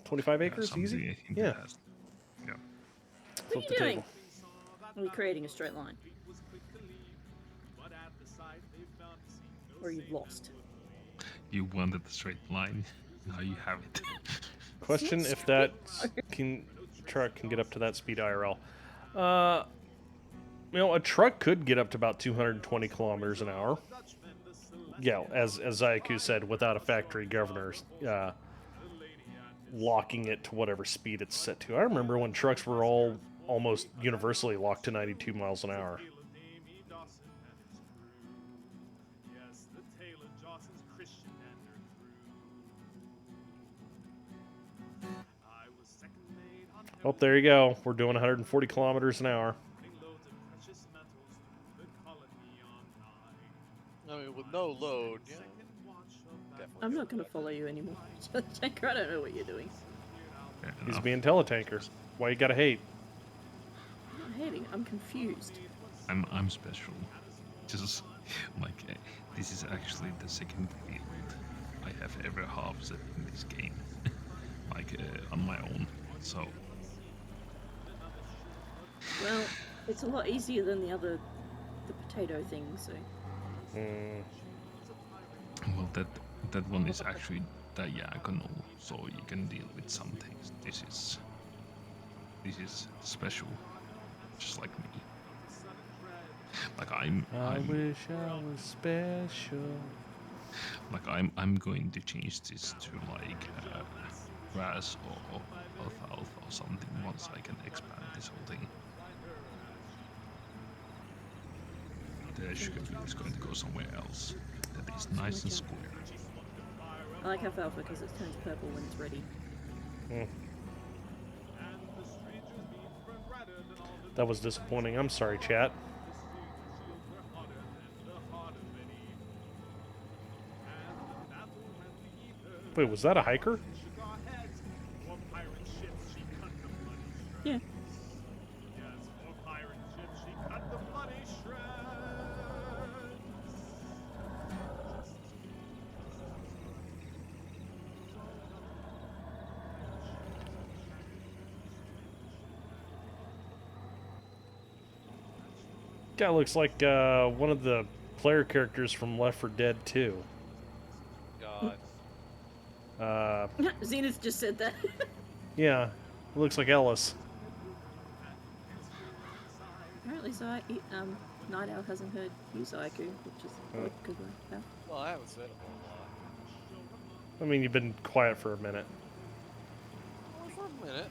25 acres? something Easy? I think Yeah. it has. Yeah. What are you doing? Are you creating a straight line? Or you've lost? You wanted the straight line, now you have it. Question if that truck can get up to that speed IRL. You know, a truck could get up to about 220 kilometers an hour. Yeah, as Zayaku said, without a factory governor locking it to whatever speed it's set to. I remember when trucks were all almost universally locked to 92 miles an hour. Oh, there you go. We're doing 140 kilometers an hour. I mean, with no load, yeah. I'm not going to follow you anymore. Tanker, I don't know what you're doing. He's being teletanker. Why you gotta hate? I'm not hating. I'm confused. I'm special. Just like this is actually the second field I have ever harvested in this game, like on my own. So Well, it's a lot easier than the potato thing, so... well, that one is actually diagonal, so you can deal with some things. This is special, just like me. Like I wish I was special. Like I'm going to change this to like grass or alfalfa or something once I can expand this whole thing. The sugar field is going to go somewhere else that is nice and square. I like alfalfa because it turns purple when it's ready. That was disappointing. I'm sorry, chat. Wait, was that a hiker? Yeah. Guy looks like one of the player characters from Left 4 Dead 2. God. Zenith just said that. Yeah, he looks like Ellis. Apparently, Night Owl hasn't heard Yuzaiku, which is a good one. Yeah. Well, I haven't said a whole lot. I mean, you've been quiet for a minute. Only for a minute.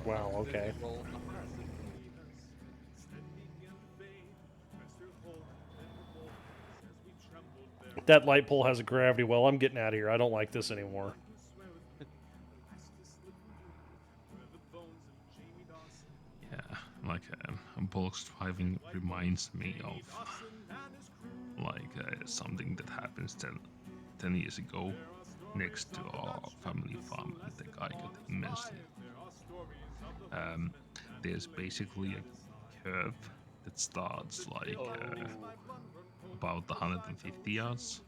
Wow, okay. Roll. That light pole has a gravity well. I'm getting out of here. I don't like this anymore. Yeah, like Bulk's driving reminds me of something that happens 10 years ago next to our family farm, and the guy got immensely. There's basically a curve that starts like about 150 yards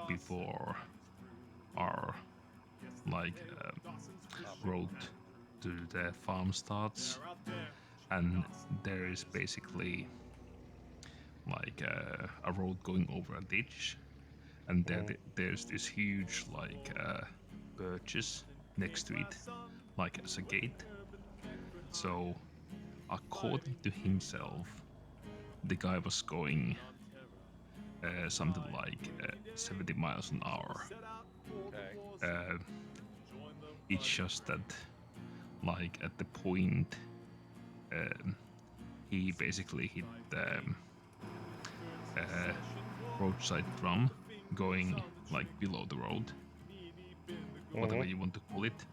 before our road to the farm starts, and there is basically like a road going over a ditch, and there's this huge birches next to it, like as a gate. So according to himself, the guy was going something like 70 miles an hour. Okay. It's just that, like, at the point, he basically hit the roadside drum going like below the road, whatever you want to call it.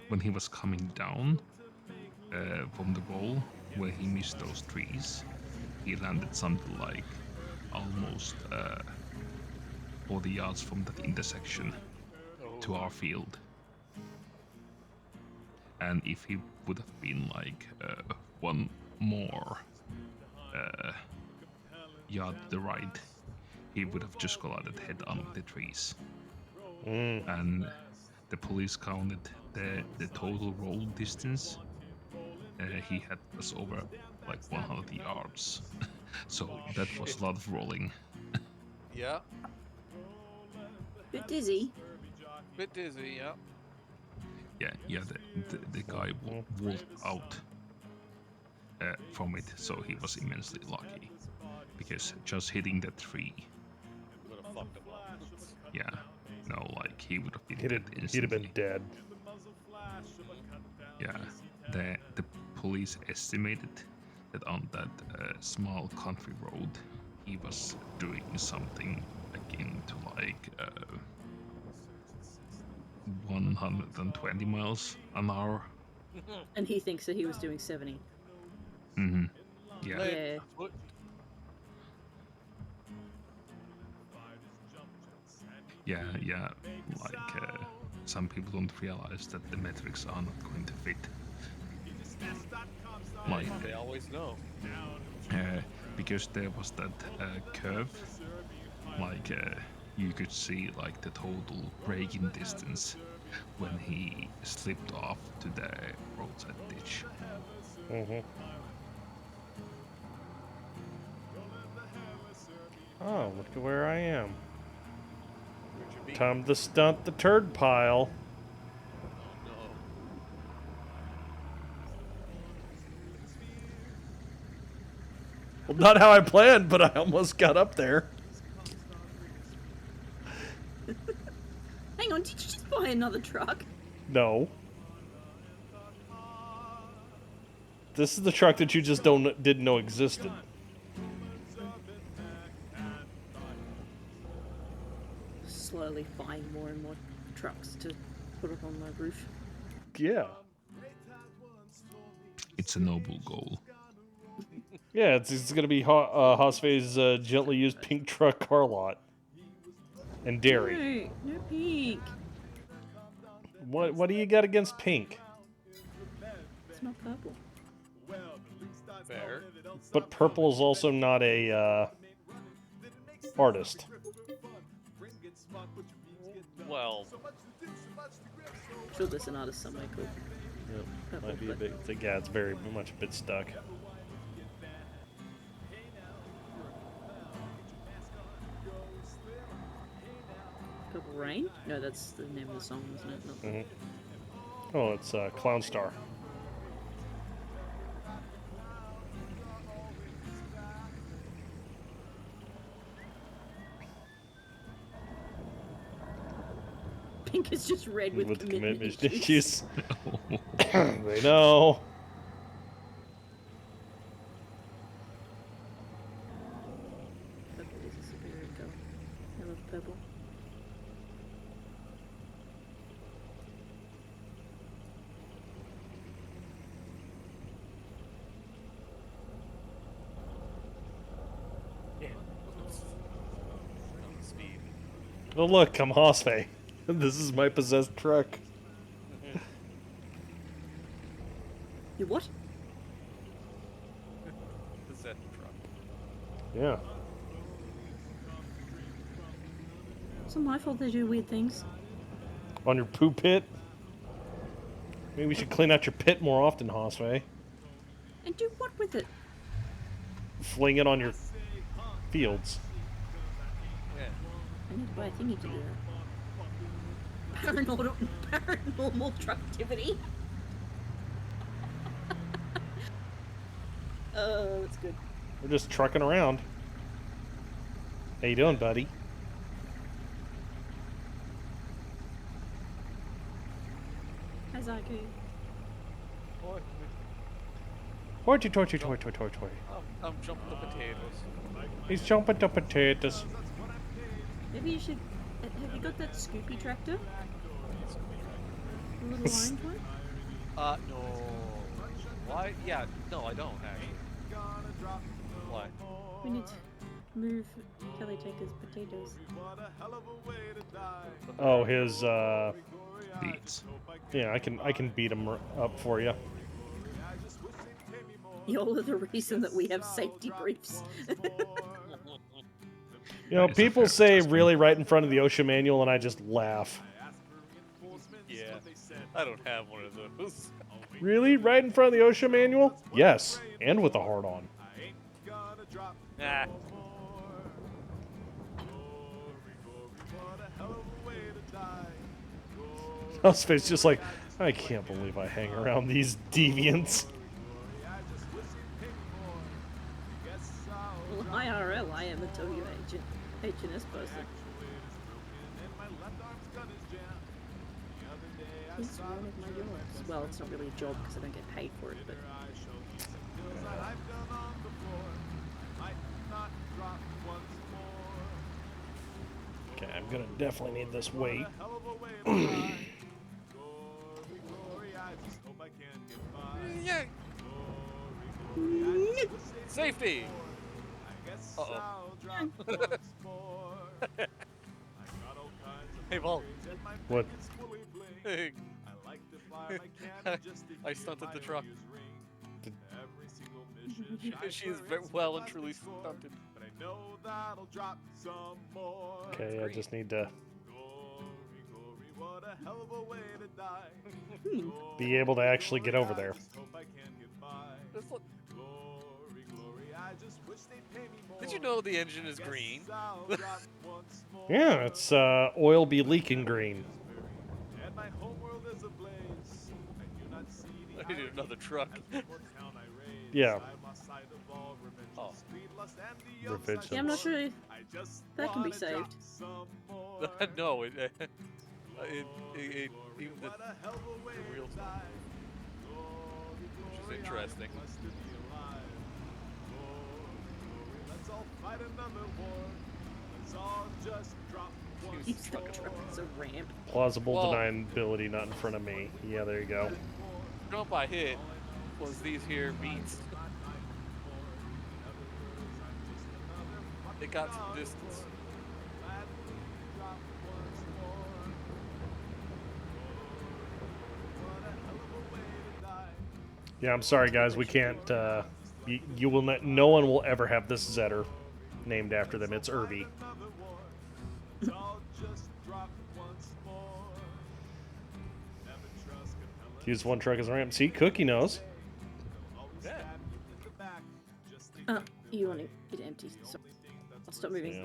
When he was coming down from the wall where he missed those trees, he landed something like almost 40 yards from that intersection to our field. And if he would have been like one more yard to the right, he would have just collided head on with the trees. And the police counted the total roll distance. He had us over like 100 yards. So that was a lot of rolling. Yeah. Bit dizzy. Bit dizzy, yeah. Yeah. The guy walked out from it, so he was immensely lucky, because just hitting that tree Would have fucked him up. Yeah, no, like he would have been He'd dead have instantly. been dead. Yeah, the police estimated that on that small country road, he was doing something akin to like 120 miles an hour. And he thinks that he was doing 70. Mm-hmm. Yeah. Yeah. Yeah. Like some people don't realize that the metrics are not going to fit. Like They always know. because there was that curve, like you could see like the total braking distance when he slipped off to the roadside ditch. Oh, look at where I am. Where'd you be? Time to stunt the turd pile. No. Well, not how I planned, but I almost got up there. Hang on, did you just buy another truck? No. This is the truck that you just didn't know existed. Slowly buying more and more trucks to put up on my roof. Yeah. It's a noble goal. Yeah, it's gonna be Hosfe's gently used pink truck car lot. And dairy. No, no pink. What do you got against pink? It's not purple. Fair. But purple is also not a artist. Well, I'm sure there's an artist somewhere called Yep. purple. Might be a but- bit. Yeah, it's very much a bit stuck. Purple Rain? No, that's the name of the song, isn't it? Not Mhm. Oh, it's Clown Star. Pink is just red with, commitment issues. issues. They know. Purple is a superior color. I love purple. yeah. Speed. Oh look, I'm Hosfe. This is my possessed truck. You what? The Z truck. Yeah. It's not my fault they do weird things. On your poo pit. Maybe we should clean out your pit more often, Hosfe. And do what with it? Fling it on your fields. Yeah. I need to buy a thingy to do that. Paranormal tructivity. Oh, that's good. We're just trucking around. How you doing, buddy? Hi, Zaku. Toy, toy, toy, toy, toy, toy, toy, toy. I'm jumping the potatoes. He's jumping to potatoes. Maybe you should. Have you got that Scoopy tractor? The little orange one? No. Why? Yeah, no, I don't actually. Why? We need to move Kelly Taker's potatoes. Oh, his Beats. yeah, I can beat him up for you. Y'all are the reason that we have safety briefs. You know, That is a people fair say assessment. really right in front of the OSHA manual, and I just laugh. Yeah, I don't have one of those. Really? Right in front of the OSHA manual? Yes, and with a hard on. Nah. Husface just like, I can't believe I hang around these deviants. Well, IRL, I am a Tokyo H&S person. It's one of my jobs. Well, it's not really a job because I don't get paid for it, but... Okay, I'm gonna definitely need this weight. Yeah. Safety. Uh-oh. Hey, Paul. What? Hey. I stunted the truck. She is very well and truly stunted. Okay, I just need to be able to actually get over there. Did you know the engine is green? Yeah, it's oil be leaking green. I need another truck. Yeah. Oh. Revisions. Yeah, I'm not sure if that can be saved. No, it even the real time, which is interesting. Use that truck as a ramp. Plausible Well- deniability not in front of me. Yeah, there you go. Jump I hit was these here beats. It got some distance. Yeah, I'm sorry, guys. We can't. You will not. No one will ever have this Zetter named after them. It's Irby. Use one truck as a ramp. See, Cookie knows. Yeah. You want it empty. Sorry. I'll stop moving. Yeah.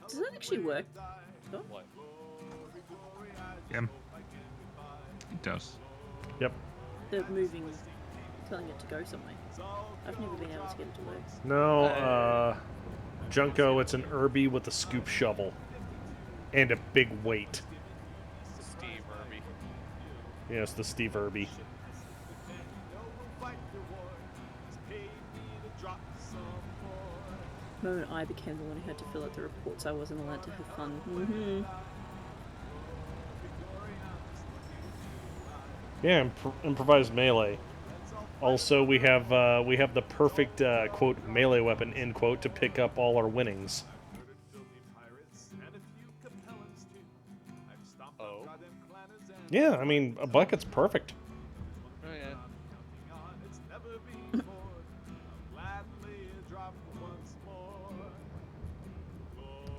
Does that actually work? Oh, What? Yeah. It does. Yep. the moving, telling it to go somewhere. I've never been able to get it to work. No, Junko, it's an Irby with a scoop shovel. And a big weight. Steve Irby. Yes, the Steve Irby. The moment I became the one who had to fill out the reports, I wasn't allowed to have fun. Mm-hmm. Yeah, improvised melee. Also, we have the perfect quote melee weapon end quote to pick up all our winnings. Oh. Yeah, I mean a bucket's perfect. Oh yeah.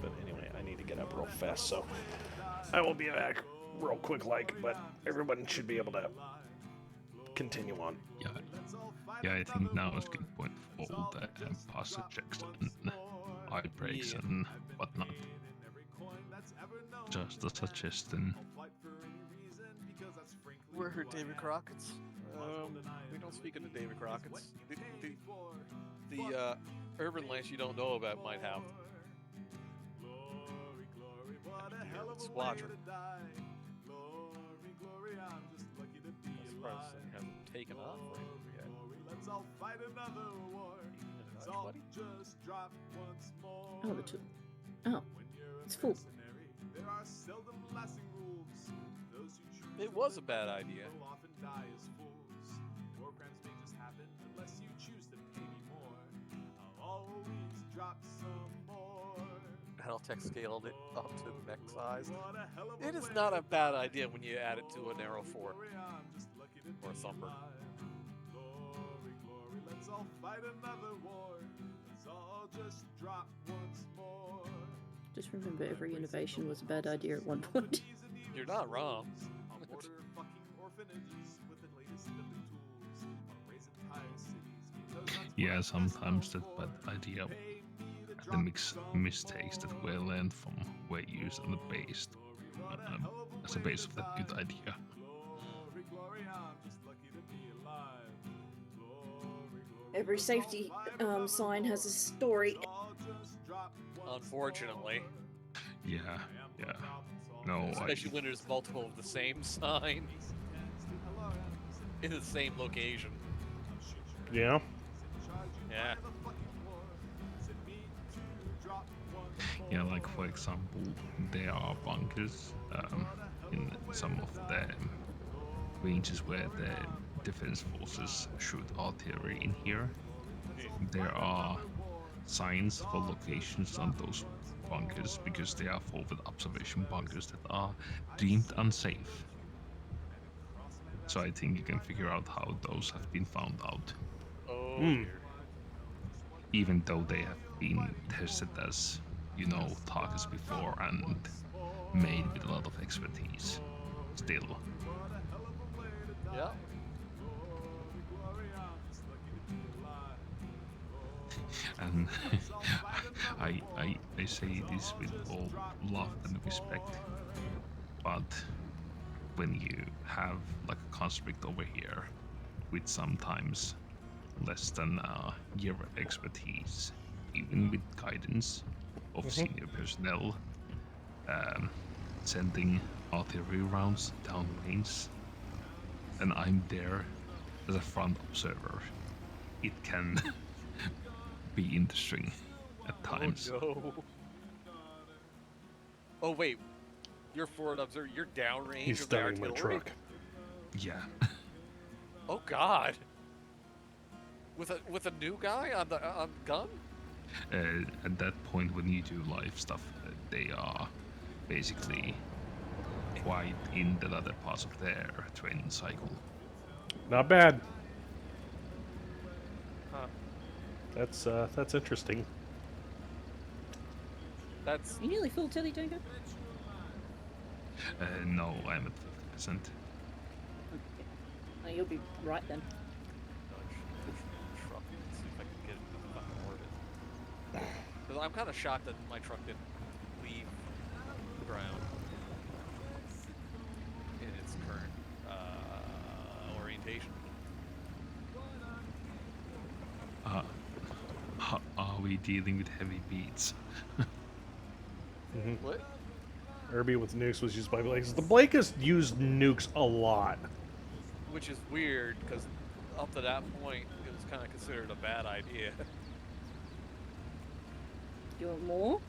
But anyway, I need to get up real fast, so I will be back real quick, but everyone should be able to continue on. Yeah, I think now is a good point for all the posture checks and eye breaks and whatnot. Just a suggestion. We're her David Crockett's. We don't speak of the David Crockett's. The urban lands you don't know about might have. Squadron. I'm surprised they haven't taken off right yet. Oh, the two. Oh, it's full. It was a bad idea. Battletech scaled it up to mech size. It is not a bad idea when you add it to a Narrow 4 or a Thumper. Just remember, every innovation was a bad idea at one point. You're not wrong. Yeah, sometimes that bad idea the mistakes that were learned from were used on the base as a base of that good idea. Every safety sign has a story. Unfortunately. Yeah. No, especially when there's multiple of the same sign in the same location. Yeah. Yeah. Yeah, like for example, there are bunkers in some of the ranges where the defense forces shoot artillery in here. There are signs for locations on those bunkers because they are forward observation bunkers that are deemed unsafe. So I think you can figure out how those have been found out. Oh dear. Even though they have been tested as, targets before and made with a lot of expertise. Still. Yeah. And I say this with all love and respect, but when you have like a conscript over here with sometimes less than a year of expertise, even with guidance of senior personnel, sending artillery rounds down range, and I'm there as a front observer, it can be interesting at times. Oh no. Oh wait, you're forward observer. You're downrange He's of the starting my artillery. truck. Yeah. Oh God. With a new guy on the gun? At that point, when you do live stuff, they are basically quite in the latter parts of their training cycle. Not bad. Huh. That's interesting. That's You nearly full Tilly Tanker? No, I'm at 50%. No, you'll be right then. truck. Let's see if I can get it in the fucking orbit. Because I'm kind of shocked that my truck didn't leave the ground in its current orientation. Are we dealing with heavy beats? What? Irby with nukes was used by Blake. The Blake has used nukes a lot. Which is weird, because up to that point, it was kind of considered a bad idea. Do you want more?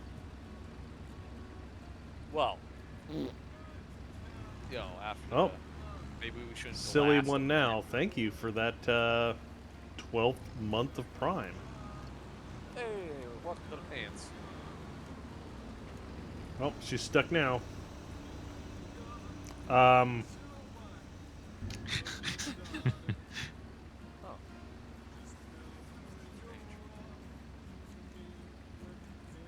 Well, you know, after Oh. maybe we shouldn't. Silly glass one them. now. Thank you for that 12th month of Prime. Hey, welcome to the pants. Oh, she's stuck now. Oh.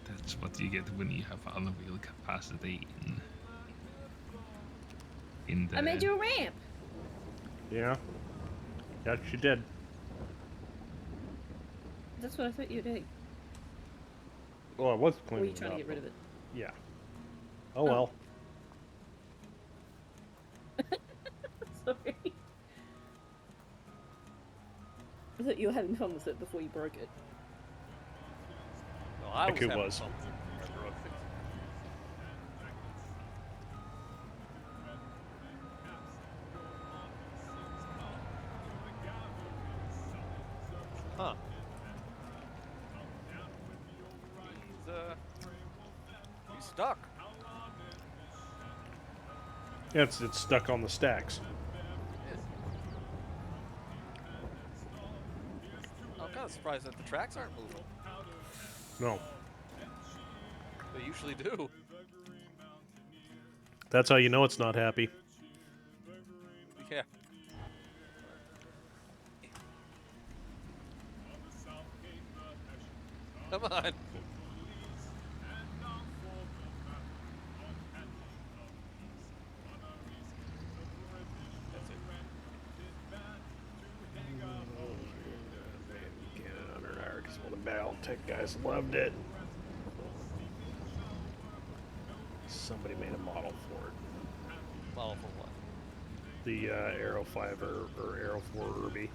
That's what you get when you have unreal capacity in the... I made you a ramp. Yeah. Yeah, she did. That's what I thought you were doing. Well, I was Or were cleaning you trying it to up. get rid of it? Yeah. Oh well. Sorry. I thought you were having fun with it before you broke it. No, I was Haiku having was. something. I broke it. Huh. He's stuck. Yeah, it's stuck on the stacks. I'm kind of surprised that the tracks aren't moving. No. They usually do. That's how you know it's not happy. Yeah. Come on. That's it. Because well, the Battletech guys loved it. Somebody made a model for it. Model for what? The Aero 5 or Aero 4 Irby.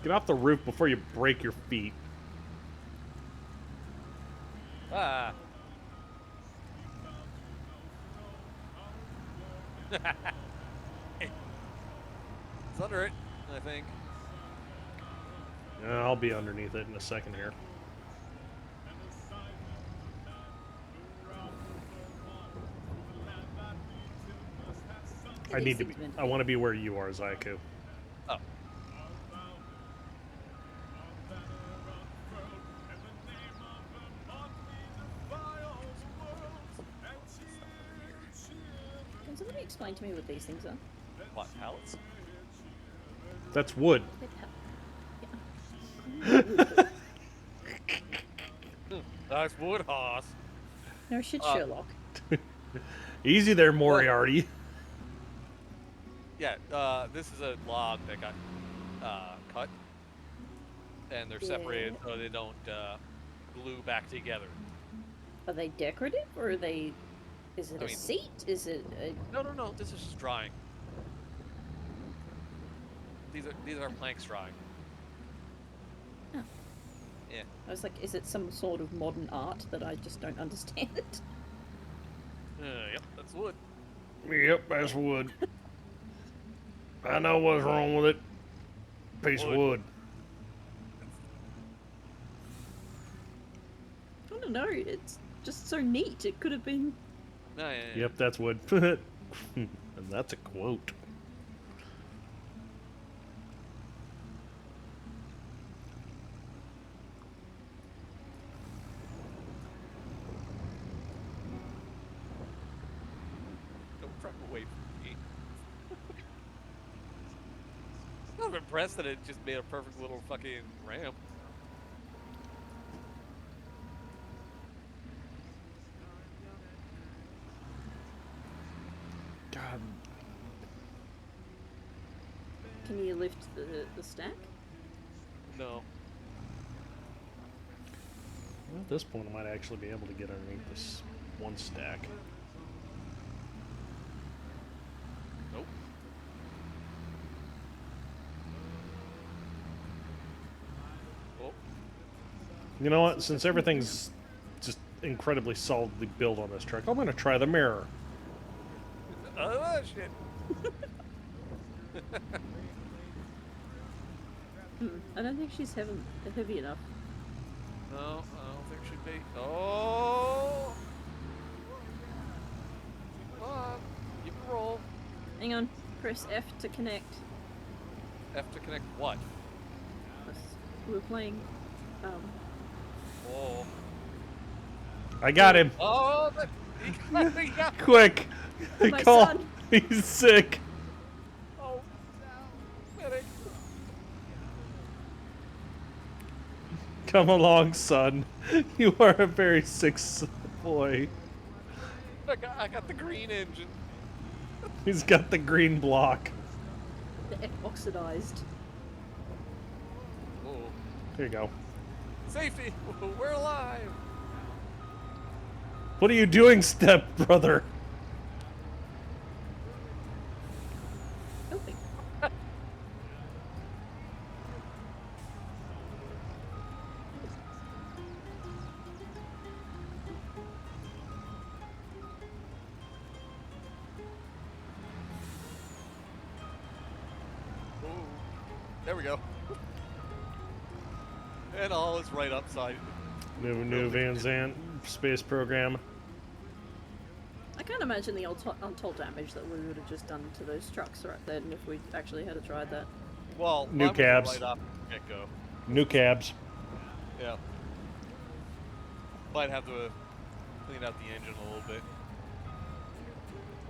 Get off the roof before you break your feet. Ah. It's under it, I think. I'll be underneath it in a second here. I need to be. I want to be where you are, Zaiku. Oh. Can somebody explain to me what these things are? What, pallets? That's wood. That's wood hoss. No shit, Sherlock. Easy there, Moriarty. Yeah, this is a log that got cut, and they're separated so they don't glue back together. Are they decorative, or are they... Is it I a mean- seat? Is it a... No, this is just drying. These are planks drying. Oh. Yeah. I was like, is it some sort of modern art that I just don't understand? Yep, that's wood. Yep, that's wood. I know what's wrong with it. Piece of wood. don't know. It's just so neat. It could have been. No, yeah, yeah. Yep, that's wood. And that's a quote. Don't front away from me. I'm impressed that it just made a perfect little fucking ramp. God. Can you lift the stack? No. Well, at this point, I might actually be able to get underneath this one stack. Nope. Oh. You know what? Since everything's just incredibly solidly built on this truck, I'm going to try the mirror. Oh, shit. I don't think she's heavy enough. No, I don't think she'd be. Oh! Come on. You can roll. Hang on. Press F to connect. F to connect what? We were playing. Oh. I got him. Oh! He got Quick. My Call. son. He's sick. Oh. Medic. Come along, son. You are a very sick boy. I got the green engine. He's got the green block. The oxidized. Oh. Here you go. Safety! We're alive! What are you doing, step brother? Helping. Ooh. There we go. And all is right upside. New Van Zandt space program. I can't imagine the untold damage that we would have just done to those trucks right then if we actually had tried that. Well, New mine was cabs. right off the get-go. New cabs. Yeah. Might have to clean out the engine a little bit.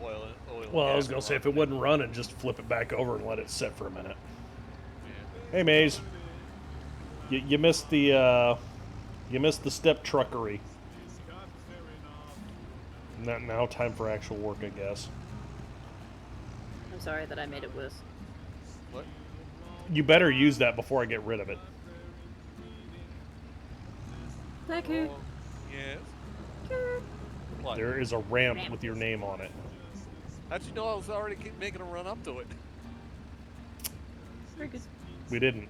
Oil it. Well, I was gonna say if it wouldn't run, and just flip it back over and let it sit for a minute. Hey, Maze. You missed the step truckery. Now time for actual work, I guess. I'm sorry that I made it worse. What? You better use that before I get rid of it. Thank you. Oh, yes. What? There is a ramp with your name on it. How'd you know I was already making a run up to it? Very good. We didn't.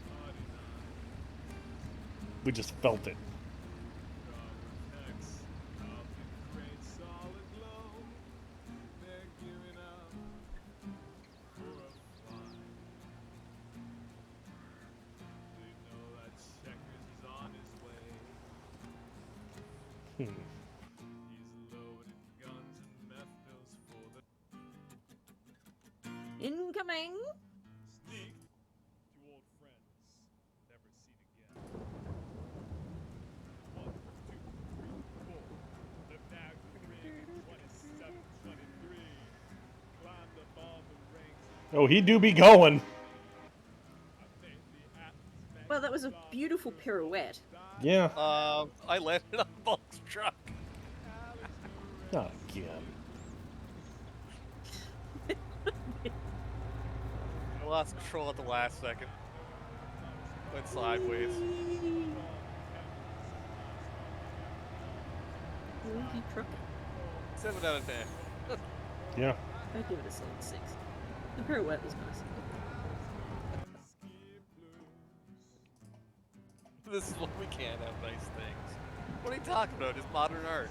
We just felt it. Incoming. Oh, he do be going. Well, that was a beautiful pirouette. Yeah. I landed on Bulk's truck. Not again. I lost control at the last second. Went sideways. Keep trucking. 7 out of 10. Yeah. I'd give it a solid 6. The pirouette was nice. This is what we can't have nice things. What are you talking about? It's modern art.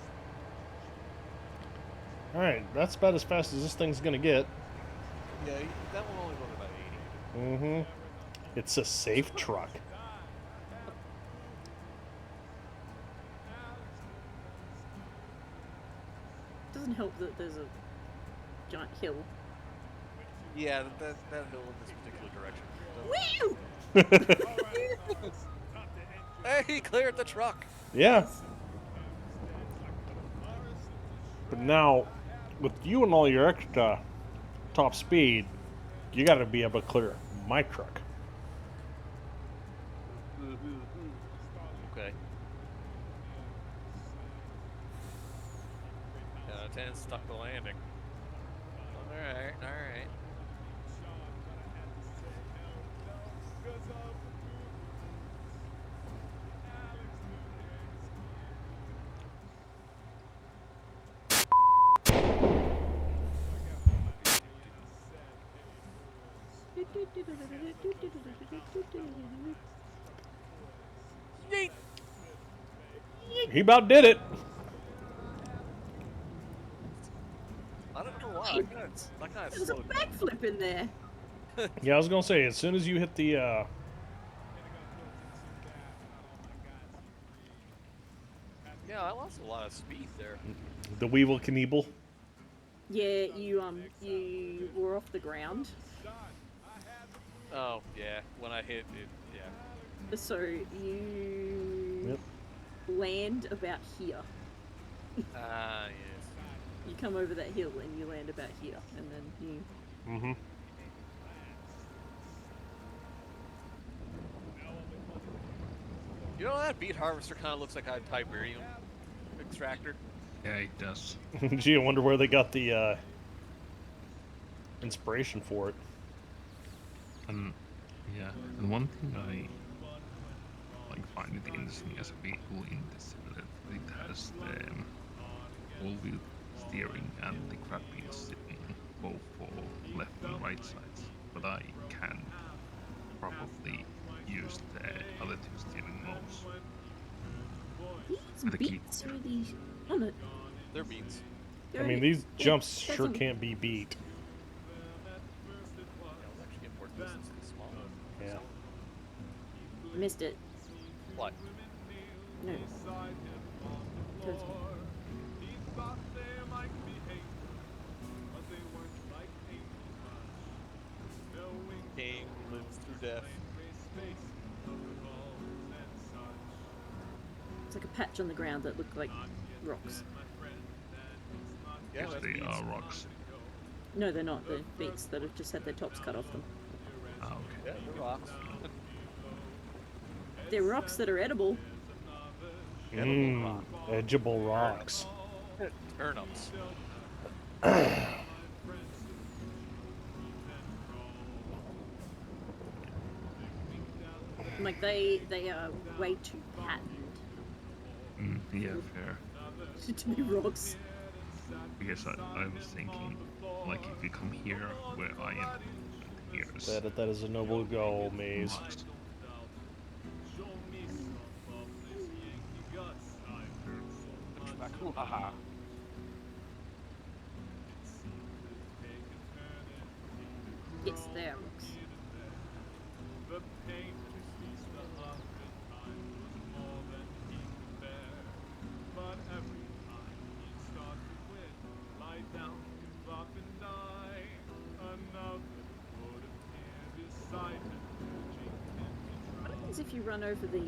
Alright, that's about as fast as this thing's gonna get. Yeah, that one only went about 80. Mm-hmm. It's a safe truck. doesn't help that there's a giant hill. Yeah, that hill in this particular direction. Woo! Hey, he cleared the truck. Yeah. But now, with you and all your extra top speed, you got to be able to clear my truck. Okay. 10 stuck the landing. Alright, alright. He about did it. I don't know why. I kind of There's a slowed down. backflip in there. Yeah, I was gonna say, as soon as you hit the Yeah, I lost a lot of speed there. Weevil Knievel. Yeah, you were off the ground. Oh, yeah. When I hit it, yeah. So you land about here. Ah, yes. You come over that hill and you land about here, and then you. Mm-hmm. You know, that beet harvester kind of looks like a Tiberium extractor. Yeah, it does. Gee, I wonder where they got the inspiration for it. And yeah, and one thing I find it interesting as a vehicle in this that it has all-wheel steering and the crab wheels sitting both for left and right sides. But I can probably use the other two steering modes. These With a key. beats really. Oh no. They're beans. I mean, these jumps that's sure a- can't be beat. Actually get more distance than small. Yeah. Missed it. What? No. Towards me. King lives through death. It's like a patch on the ground that looked like rocks. Yeah, Yes, that's they beans. are rocks. No, they're not. They're beets that have just had their tops cut off them. Ah, okay. Yeah, they're rocks. They're rocks that are edible. Mmm, edgeable rocks. Turnips. Like they are way too patented Yeah, fair. to be rocks. Because I was thinking, like, if you come here where I am, here's That is a noble goal, Maze. rocks. Yes, they are rocks. What happens if you run over the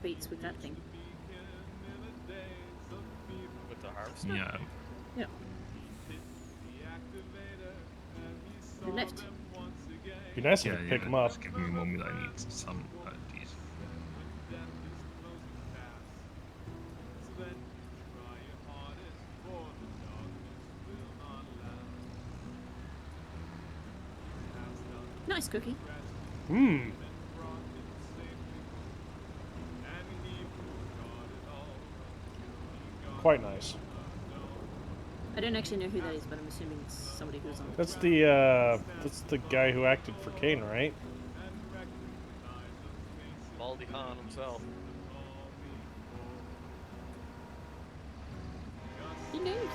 beets with that thing? With the harvester? Yeah, Yeah. The left. Be nice yeah, if you yeah. pick them up. Just give me a moment. I need some ideas. Nice cookie. Hmm. Quite nice. I don't actually know who that is, but I'm assuming it's somebody who's on. That's the guy who acted for Kane, right? Baldy Khan himself. He knows.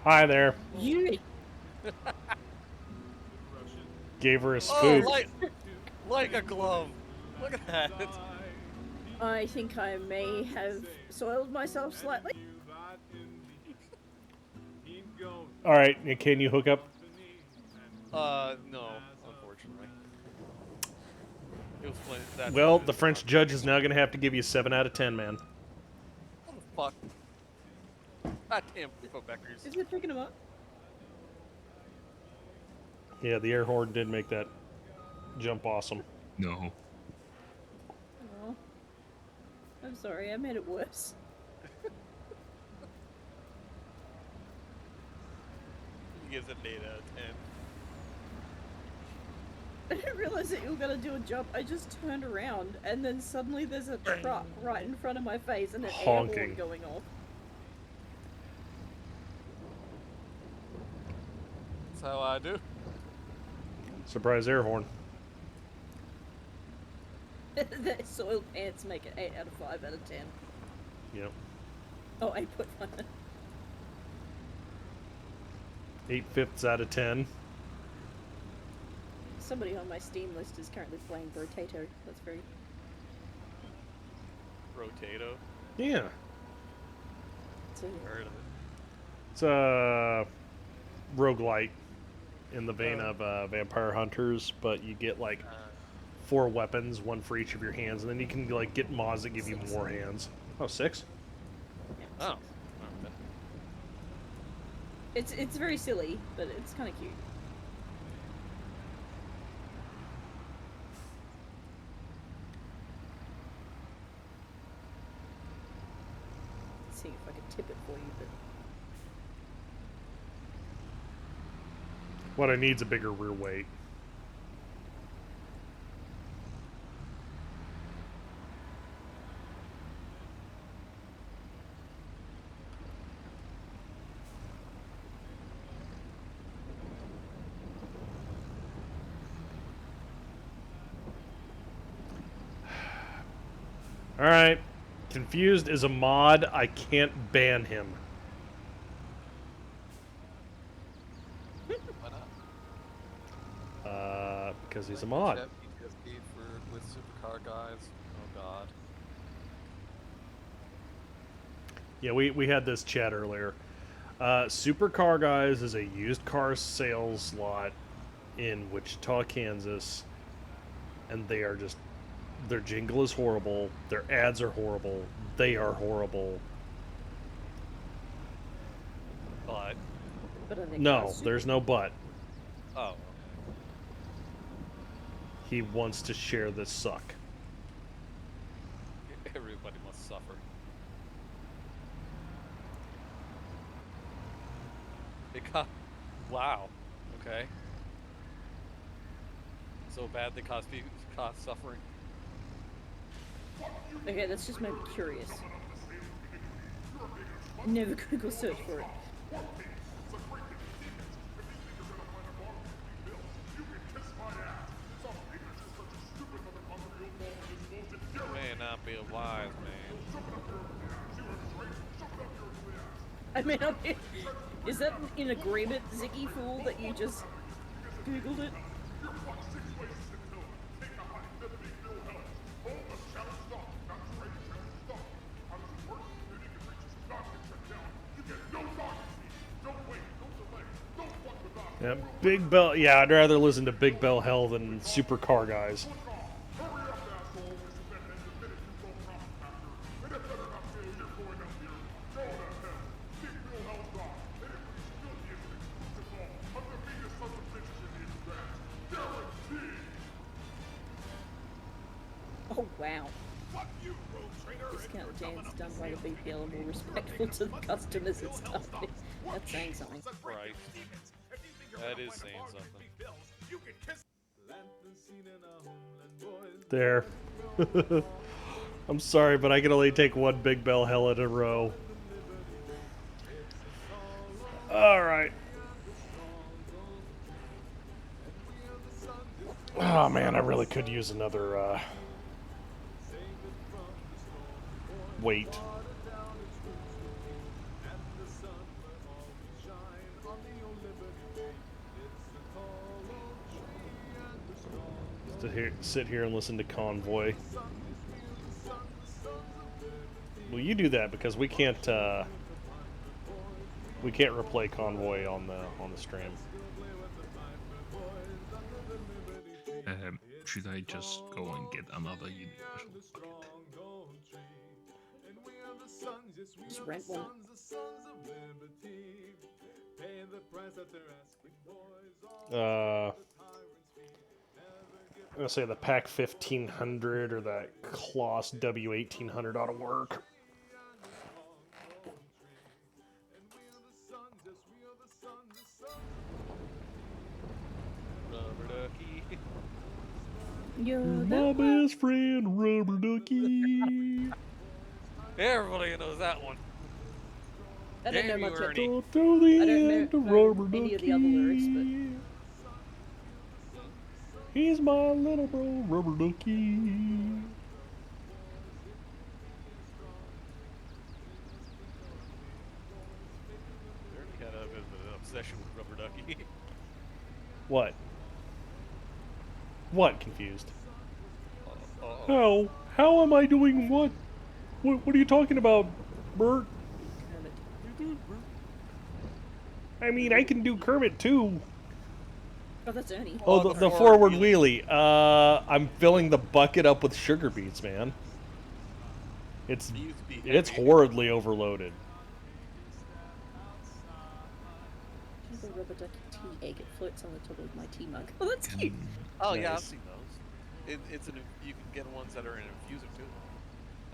Hi there. You. Gave her a Oh, spook. like a glove. Look at that. I think I may have soiled myself slightly. All right, can you hook up? No, unfortunately. It was playing that. Well, the French judge is now going to have to give you 7 out of 10, man. What the fuck? Goddamn Quebecers. Is it picking him up? Yeah, the air horn did make that jump awesome. No. Oh. I'm sorry, I made it worse. He gives it an 8 out of 10. I didn't realize that you were gonna do a jump. I just turned around, and then suddenly there's a truck right in front of my face and an air horn Honking. going off. That's how I do. Surprise air horn. The soiled pants make it 8 out of 5 out of 10. Yep. Oh, 8.1. 8/5 out of 10. Somebody on my Steam list is currently playing Rotato. That's very... Rotato. Yeah. So, Heard of it. It's a roguelite in the vein of Vampire Hunters, but you get like 4 weapons, 1 for each of your hands, and then you can like get mods that give you more hands. Oh, 6? yeah, Oh. Okay. It's very silly, but it's kind of cute. Let's see if I can tip it for you, but What I need's a bigger rear weight. Alright. Confused is a mod. I can't ban him. Why not? Because he's a mod. PTSD with supercar guys. Oh god. Yeah, we had this chat earlier. Supercar Guys is a used car sales lot in Wichita, Kansas, and they are just... Their jingle is horrible. Their ads are horrible. They are horrible. But are they No, called there's no but. oh, He wants to share this suck. everybody must suffer. It got wow. Okay. So bad they cause suffering. Okay, that's just made me curious. Never Google search for it. You may not be a wise man. I mean, is that in agreement, Ziggy Fool, that you just Googled it? Yeah, Big Bell. Yeah, I'd rather listen to Big Bell Hell than Supercar Guys. Oh, wow. Discount dance done by the BPL are more respectful to the customers and stuff. That's saying something. Right. That is saying something. There. I'm sorry, but I can only take one Big Bell Hell in a row. Alright. Oh man, I really could use another weight. Sit here and listen to Convoy. Well, you do that because we can't We can't replay Convoy on the stream. Should I just go and get another universal bucket? Just rent one. I'm gonna say the Pack 1500 or that Kloss W1800 ought to work. Rubber ducky. You're My best friend, Rubber Ducky. Everybody knows that one. I don't know Damn you, much Ernie. about Through the I don't end, know Rubber any Ducky. of the other lyrics, but He's my little bro, Rubber Ducky. Ernie got a bit of an obsession with rubber ducky. What? What? Confused. Uh-oh. How am I doing what? What are you talking about, Bert? I mean, I can do Kermit too. oh, that's Ernie. Oh, the forward wheelie. I'm filling the bucket up with sugar beets, man. It's It used to be it's heavy. horridly overloaded. The rubber ducky tea egg. It floats on the top of my tea mug. Oh, that's cute. Oh yeah, I've Nice. seen those. It's an you can get ones that are in infuser too.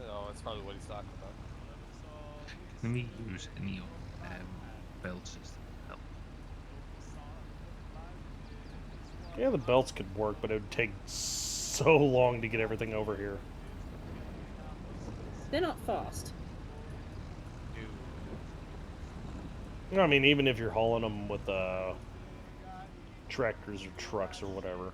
Oh, that's probably what he's talking about. Can we use any of belt system? No. Yeah, the belts could work, but it would take so long to get everything over here. They're not fast. I mean, even if you're hauling them with tractors or trucks or whatever.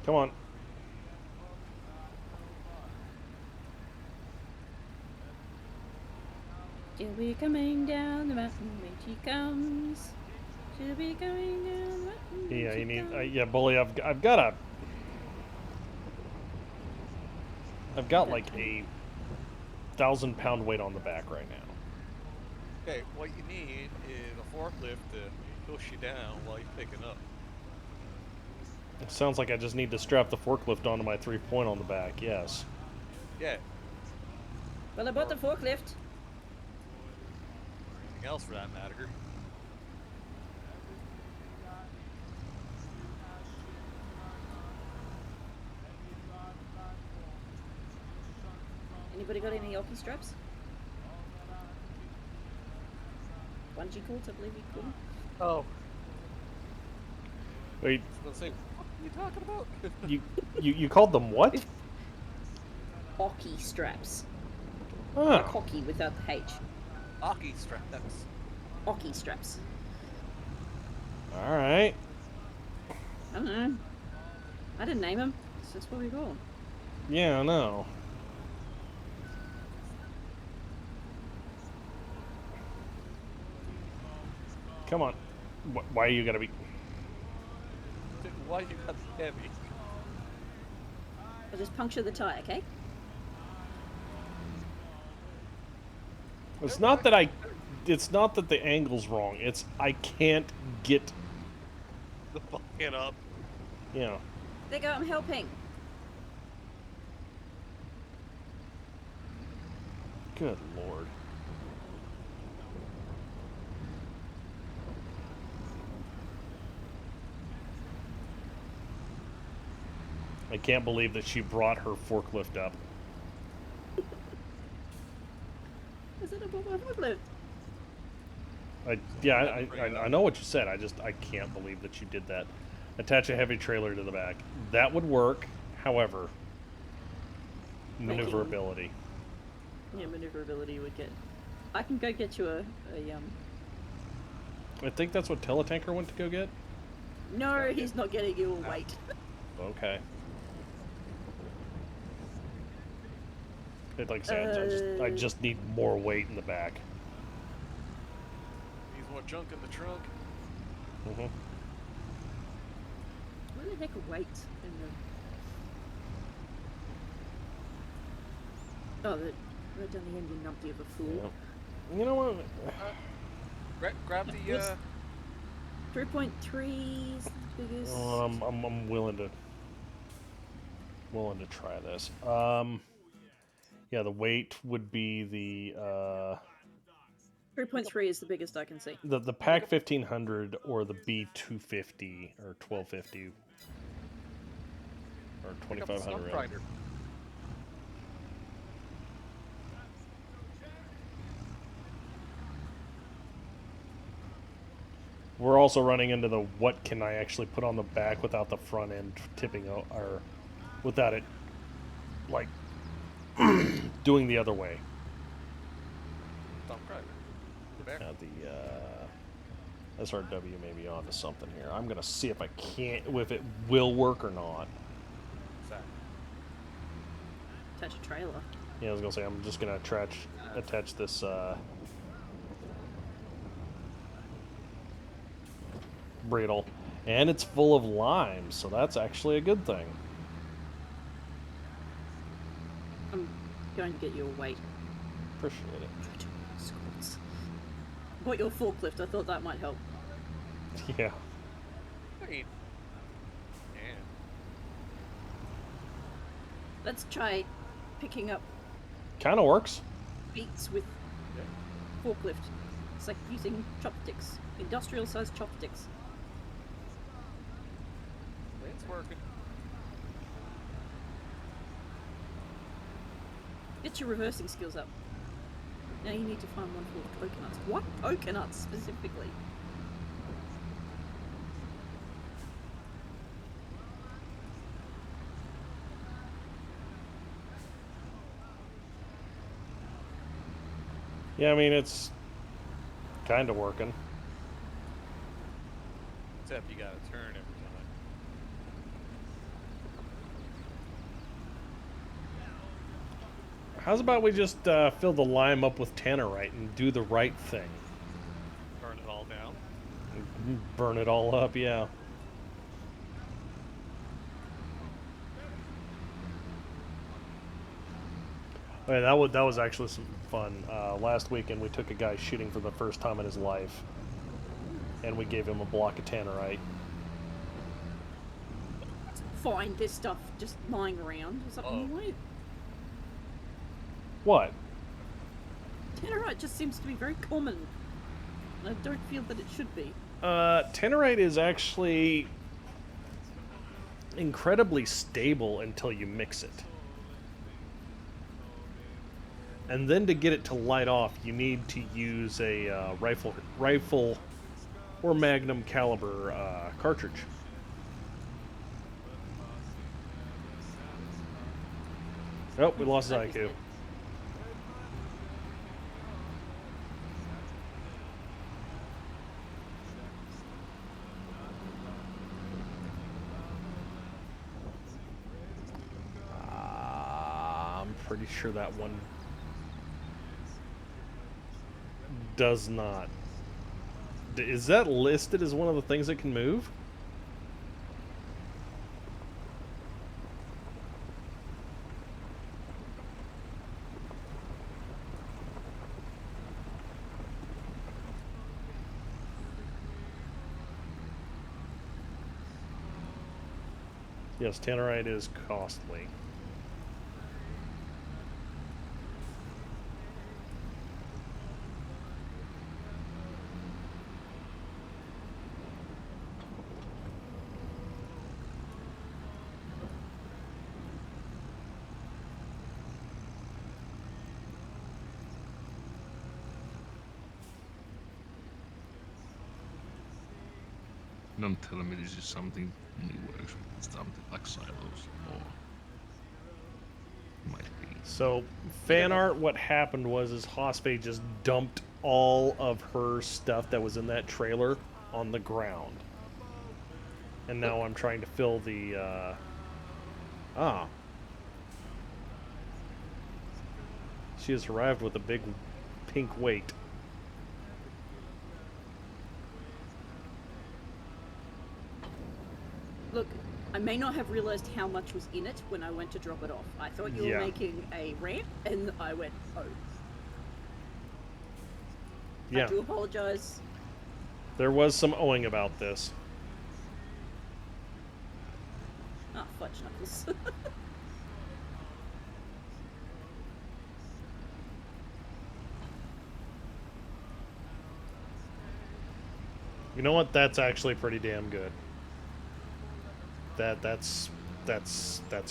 Come on. She'll be coming down the mountain when she comes. She'll be coming down the mountain. when Yeah, she you need. comes. Yeah, Bully. I've got like a 1,000-pound weight on the back right now. Okay, what you need is a forklift to push you down while you're picking up. It sounds like I just need to strap the forklift onto my 3-point on the back. Yes. Yeah, Well, I bought the forklift. anything else for that matter. Anybody got any hockey straps? Bungee cords, I believe you call them. Oh, Wait, I was gonna say, what are you talking about? you called them what? Hockey straps. Oh, Like hockey without the H. Hockey straps. Hockey straps. all right. I don't know. I didn't name them. That's what we call them. Yeah, I know. Come on. Why you gotta be? Why you got heavy? I'll just puncture the tire, okay? It's not that I. It's not that the angle's wrong. It's I can't get. The bucket up. You know. There you go, I'm helping. Good lord. I can't believe that she brought her forklift up. Is it a forklift? I know what you said. I can't believe that you did that. Attach a heavy trailer to the back. That would work. However, maneuverability. Yeah, maneuverability would get. I can go get you a I think that's what Teletanker went to go get. No, he's not getting you a weight. Okay. Like I said, I just need more weight in the back. more junk in the trunk. Mm-hmm. Where the heck are weights in the... Oh, right down the end, you numpty of a fool. You know what? Grab the, What's 3.3 is the biggest... Oh, I'm willing to try this. Yeah, the weight would be the 3.3 is the biggest I can see. the Pack 1500 or the B250 or 1250 or 2500. We're also running into the what can I actually put on the back without the front end tipping or without it like doing the other way. The SRW may be onto something here. I'm gonna see if I can't, if it will work or not. Attach a trailer. Yeah, I was gonna say I'm just gonna attach this bridle, and it's full of lime, so that's actually a good thing. I'm going to get you a weight. Appreciate it. Bought your forklift. I thought that might help. Yeah. I mean, yeah. Let's try picking up. Kind of works. Beats with forklift. It's like using chopsticks, industrial-sized chopsticks. It's working. Get your reversing skills up. Now you need to find one full of coconuts. What coconuts specifically? Yeah, I mean, it's kind of working. Except you gotta turn every time. How's about we just fill the lime up with tannerite and do the right thing? Burn it all down. Burn it all up, yeah. Okay, that was actually some fun. Last weekend we took a guy shooting for the first time in his life, and we gave him a block of tannerite. Find this stuff just lying around. Is that right? What? Tannerite just seems to be very common. I don't feel that it should be. Tannerite is actually incredibly stable until you mix it. And then to get it to light off, you need to use a rifle or magnum caliber cartridge. Oh, we lost his IQ. I'm pretty sure that one does not. Is that listed as one of the things that can move? Yes, tannerite is costly. Don't tell me this is something new, something like silos, or might be. So, fan art, what happened was Hospe just dumped all of her stuff that was in that trailer on the ground. And now I'm trying to fill the, She has arrived with a big pink weight. may not have realized how much was in it when I went to drop it off. I thought you Yeah. were making a ramp, and I went, oh. Yeah. I do apologize. There was some owing about this. Ah, fudge knuckles. You know what? That's actually pretty damn good. That's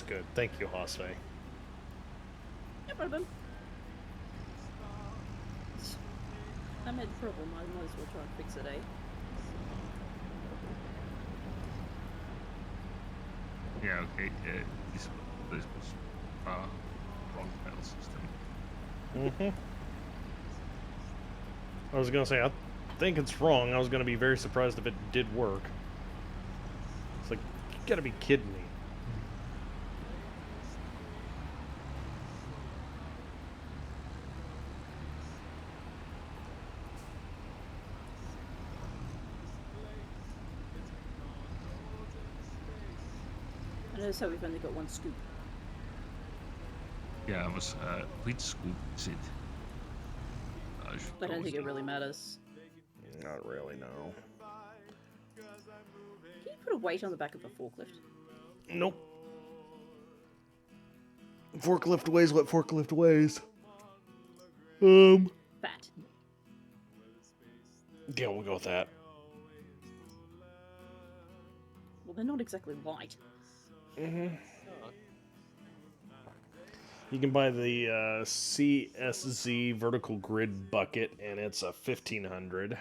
good. Thank you, Hosfe. No problem. I made the problem. I might as well try and fix it, eh? Yeah, okay. This was wrong file system. Mm-hmm. I was gonna say, I think it's wrong. I was gonna be very surprised if it did work. It's like, you gotta be kidding me. I notice how we've only got one scoop. Yeah, I was. Which scoop is it? I don't think it really matters. Not really, no. Can you put a weight on the back of a forklift? Nope. Forklift weighs what forklift weighs. Fat. Yeah, we'll go with that. Well, they're not exactly light. Mm-hmm. You can buy the CSZ vertical grid bucket, and it's a 1500.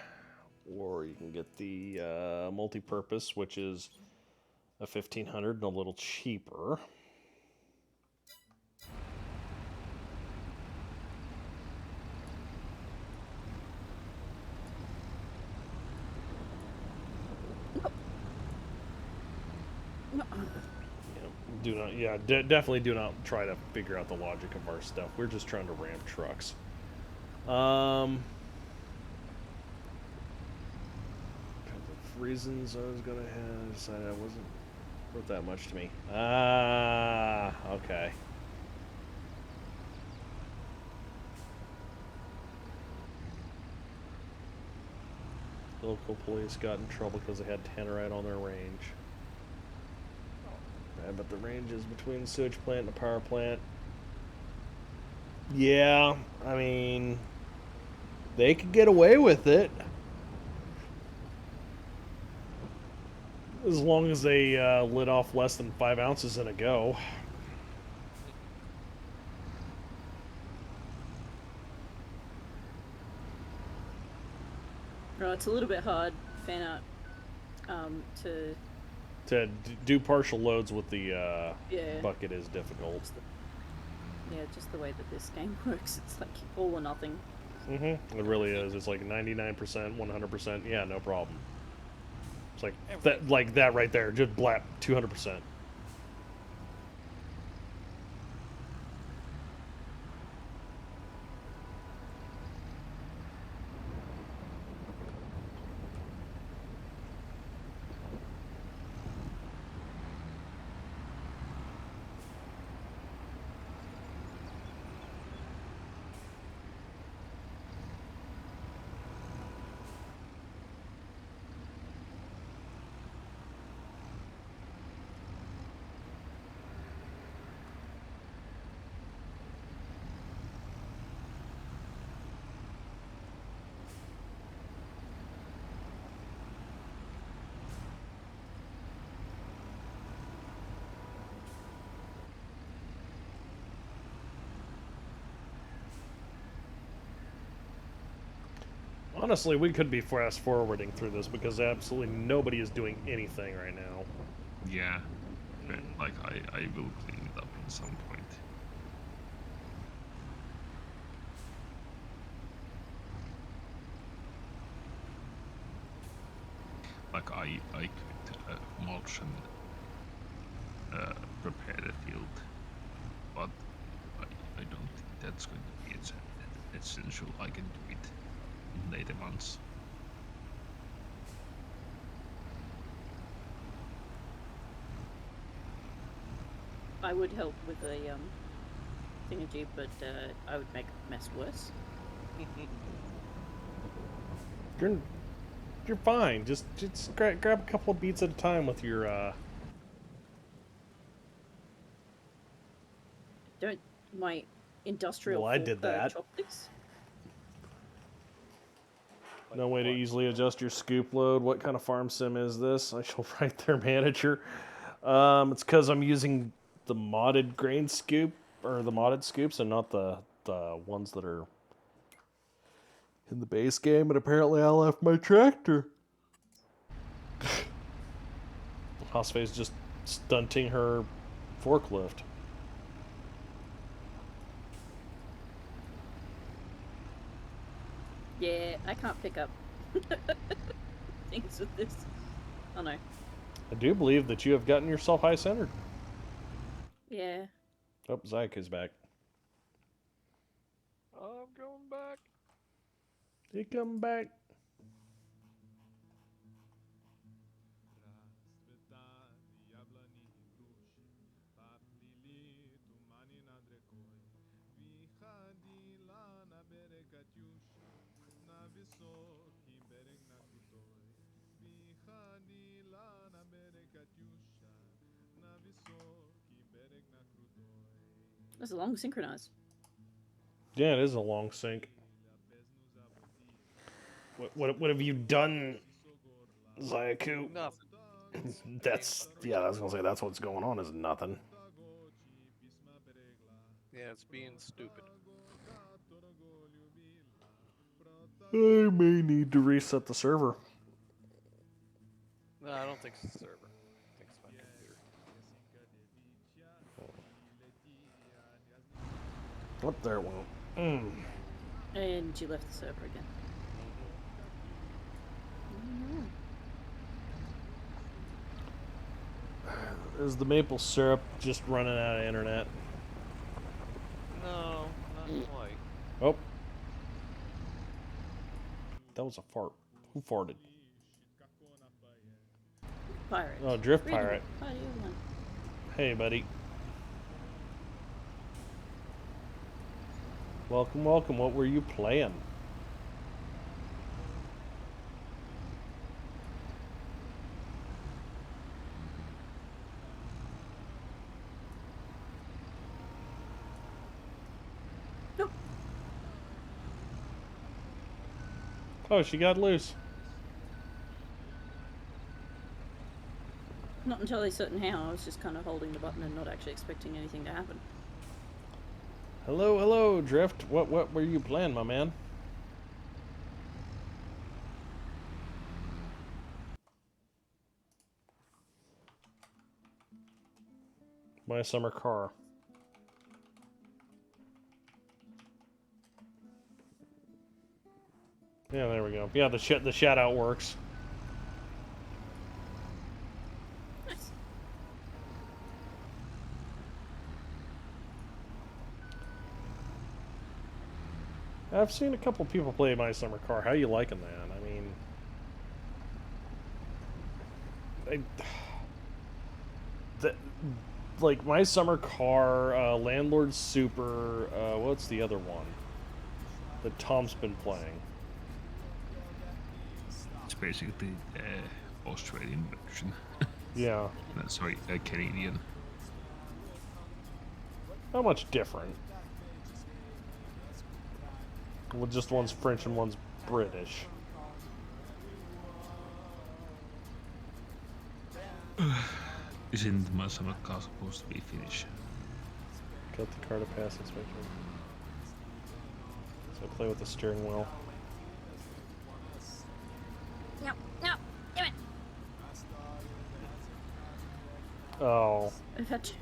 Or you can get the multi-purpose, which is a 1500 and a little cheaper. Definitely do not try to figure out the logic of our stuff. We're just trying to ramp trucks. Reasons I was gonna have decided I wasn't worth that much to me. Ah, okay. Local police got in trouble because they had tannerite on their range. Yeah, but the range is between the sewage plant and the power plant. Yeah, I mean, they could get away with it. As long as they lit off less than 5 ounces in a go. Right, it's a little bit hard, fan out, To do partial loads with the yeah. bucket is difficult. Yeah, just the way that this game works, it's like all or nothing. Mm-hmm. It really is. It's like 99%, 100%. Yeah, no problem. It's like that right there. Just blap, 200%. Honestly, we could be fast forwarding through this because absolutely nobody is doing anything right now. Yeah, but, like I will clean it up at some point. Like I could mulch and prepare the field, but I don't think that's going to be essential. I can do it in later months. I would help with a thingamajig, but I would make a mess worse. You're fine. Just grab a couple of beats at a time with your Don't my industrial Well, I did that. chopsticks. No way to easily adjust your scoop load. What kind of farm sim is this? I shall write their manager. It's because I'm using the modded grain scoop, or the modded scoops, and not the ones that are in the base game, and apparently I left my tractor. Hosfe's just stunting her forklift. Yeah, I can't pick up things with this. Oh no. I do believe that you have gotten yourself high-centered. Yeah. Oh, Zyke is back. I'm going back. He come back. That's a long synchronize. Yeah, it is a long sync. What have you done, Zayaku? Nothing. That's yeah. I was gonna say that's what's going on. Is nothing. Yeah, it's being stupid. I may need to reset the server. No, I don't think it's the server. I think it's my computer. What there won't. And you left the server again. Is the maple syrup just running out of internet? No, not quite. Oh. That was a fart. Who farted? Pirate. Oh, Drift Pirate. One. Hey, buddy. Welcome, welcome. What were you playing? Nope. Oh, she got loose. Not entirely certain how. I was just kind of holding the button and not actually expecting anything to happen. Hello, hello, Drift. What were you playing, my man? My summer car. Yeah, there we go. Yeah, the shout out works. Nice. I've seen a couple people play My Summer Car. How you liking that? I mean, like My Summer Car, Landlord Super. What's the other one that Tom's been playing? It's basically the Australian version. Yeah. No, sorry, Canadian. Not much different. Well, just one's French and one's British. Isn't my summer car supposed to be Finnish? Got the car to pass inspection. So play with the steering wheel. No, no, damn it. Oh, I've had to.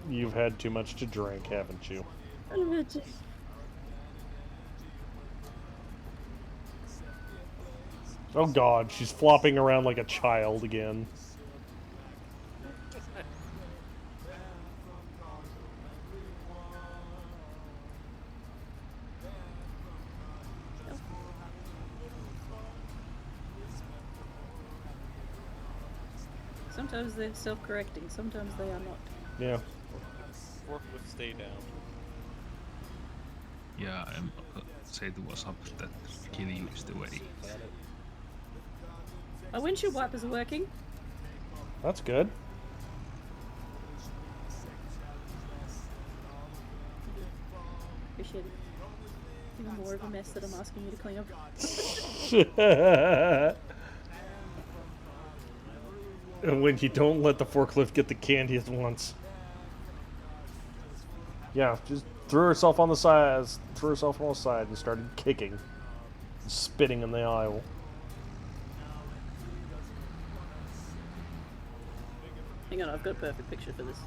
you've had too much to drink, haven't you? I've had to. Oh god, she's flopping around like a child again. Sometimes they're self-correcting, sometimes they are not. Yeah. Forklift stay down. Yeah, I'm say it was up that kill you is the way. My windshield wipers are working. That's good. Appreciate it. Even more of a mess that I'm asking you to clean up. And when you don't let the forklift get the candy at once. Yeah, just threw herself on the side, and started kicking, spitting in the aisle. Hang on, I've got a perfect picture for this.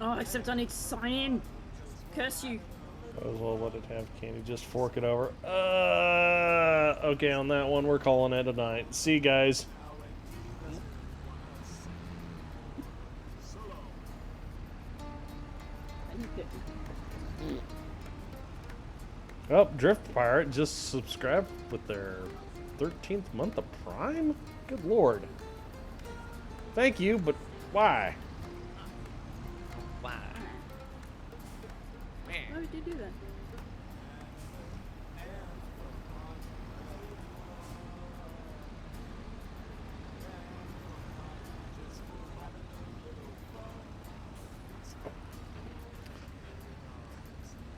Oh, except I need to sign in. Curse you. Might as well let it have candy. Just fork it over. Okay, on that one, we're calling it a night. See you guys. Oh, Drift Pirate just subscribed with their 13th month of Prime? Good lord. Thank you, but why? Why? Why would you do that?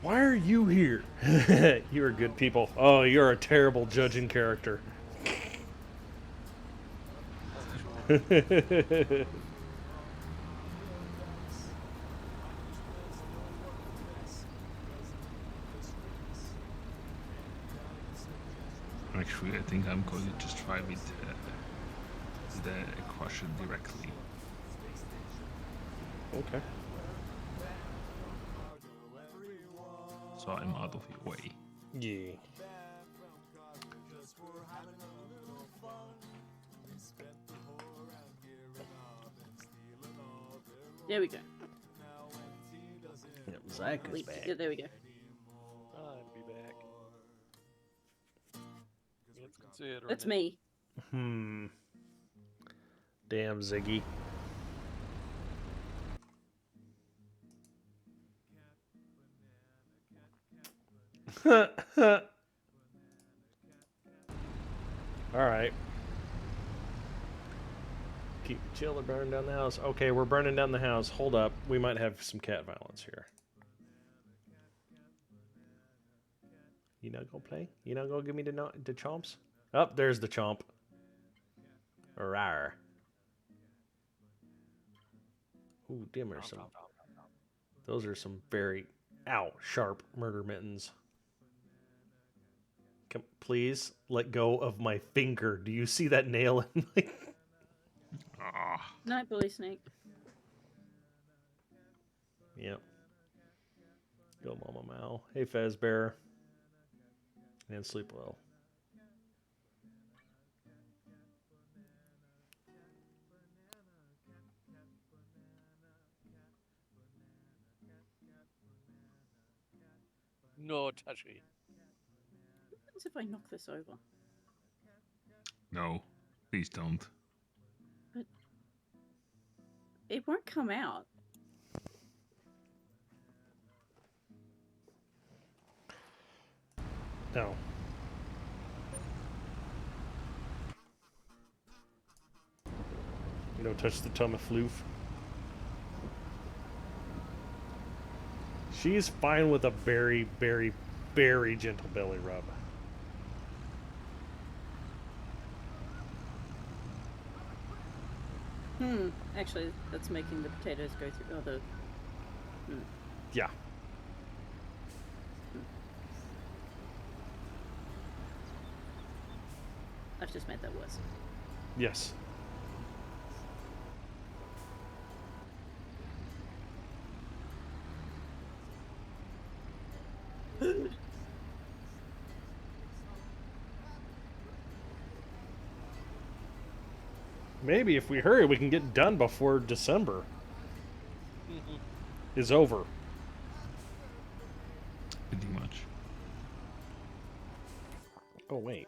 Why are you here? You are good people. Oh, you're a terrible judging character. Actually, I think I'm going to just try with the crusher directly. Okay. So I'm out of your way. Yeah. There we go. Yep, Zach is Wait, back. yeah, there we go. I'd be back. Let's consider. That's me. Damn, Ziggy. Alright. Keep it chill or burning down the house. Okay, we're burning down the house. Hold up. We might have some cat violence here. You not gonna play? You not gonna give me the chomps? Oh, there's the chomp. Rawr. Ooh, damn, there's some. Those are some very, sharp murder mittens. Come, please let go of my finger. Do you see that nail in my... Night, bully snake. Yep. Go, Mama Mal. Hey, Fazbear. And sleep well. No touchy. What happens if I knock this over? No, please don't. But it won't come out. No. You don't touch the Tamifloof. She's fine with a very, very, very gentle belly rub. Actually, that's making the potatoes go through. Oh, the. Yeah. I've just made that worse. Yes. Maybe if we hurry, we can get done before December is over. Pretty much. Oh, wait.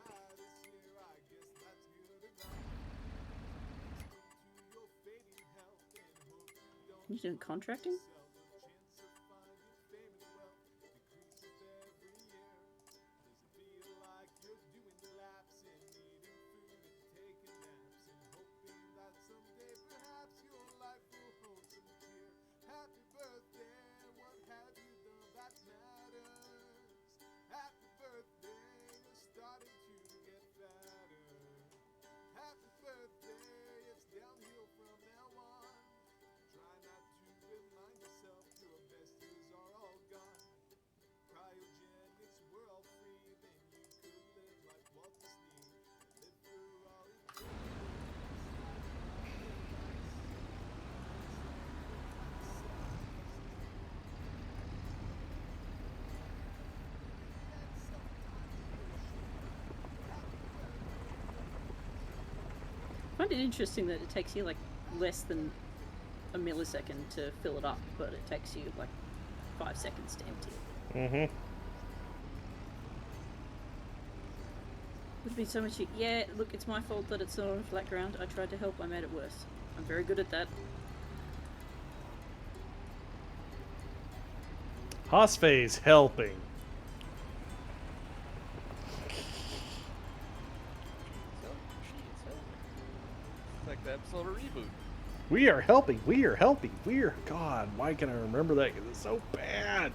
You doing contracting? I find it interesting that it takes you like less than a millisecond to fill it up, but it takes you like 5 seconds to empty it. Mm-hmm. Would be so much. Yeah, look, it's my fault that it's not on flat ground. I tried to help. I made it worse. I'm very good at that. Hosfei's helping. It's like the episode of Reboot. We are helping. We are helping. We are. God, why can I remember that? Because it's so bad.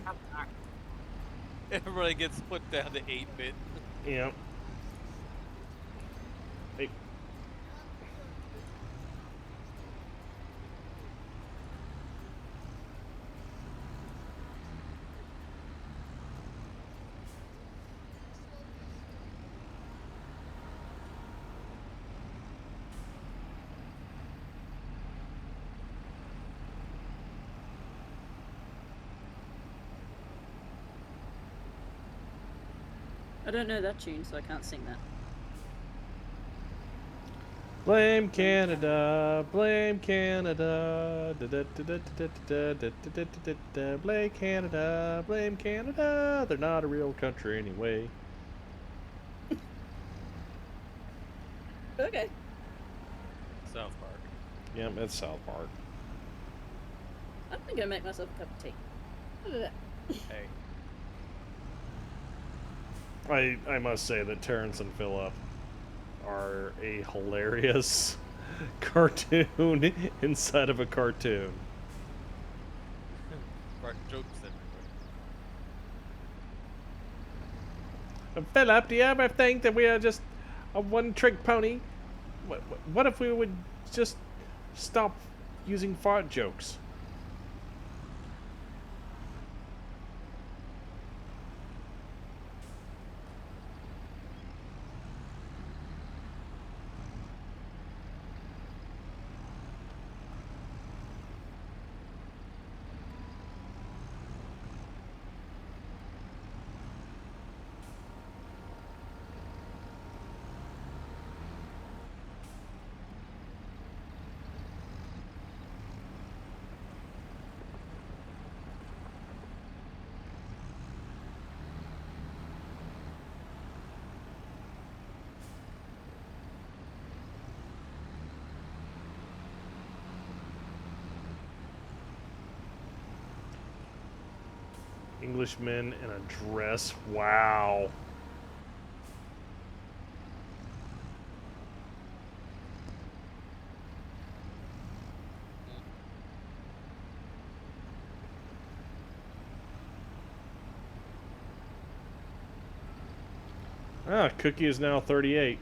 Everybody gets put down to 8-bit. Yeah. Hey. I don't know that tune, so I can't sing that. Blame Canada, blame Canada, blame Canada, blame Canada. They're not a real country anyway. Okay. South Park. Yeah, it's South Park. I'm gonna go make myself a cup of tea. Hey. I must say that Terrence and Phillip are a hilarious cartoon inside of a cartoon. Right, jokes everywhere. Phillip, do you ever think that we are just a one-trick pony? What if we would just stop using fart jokes? Englishmen in a dress. Wow. Ah, Cookie is now 38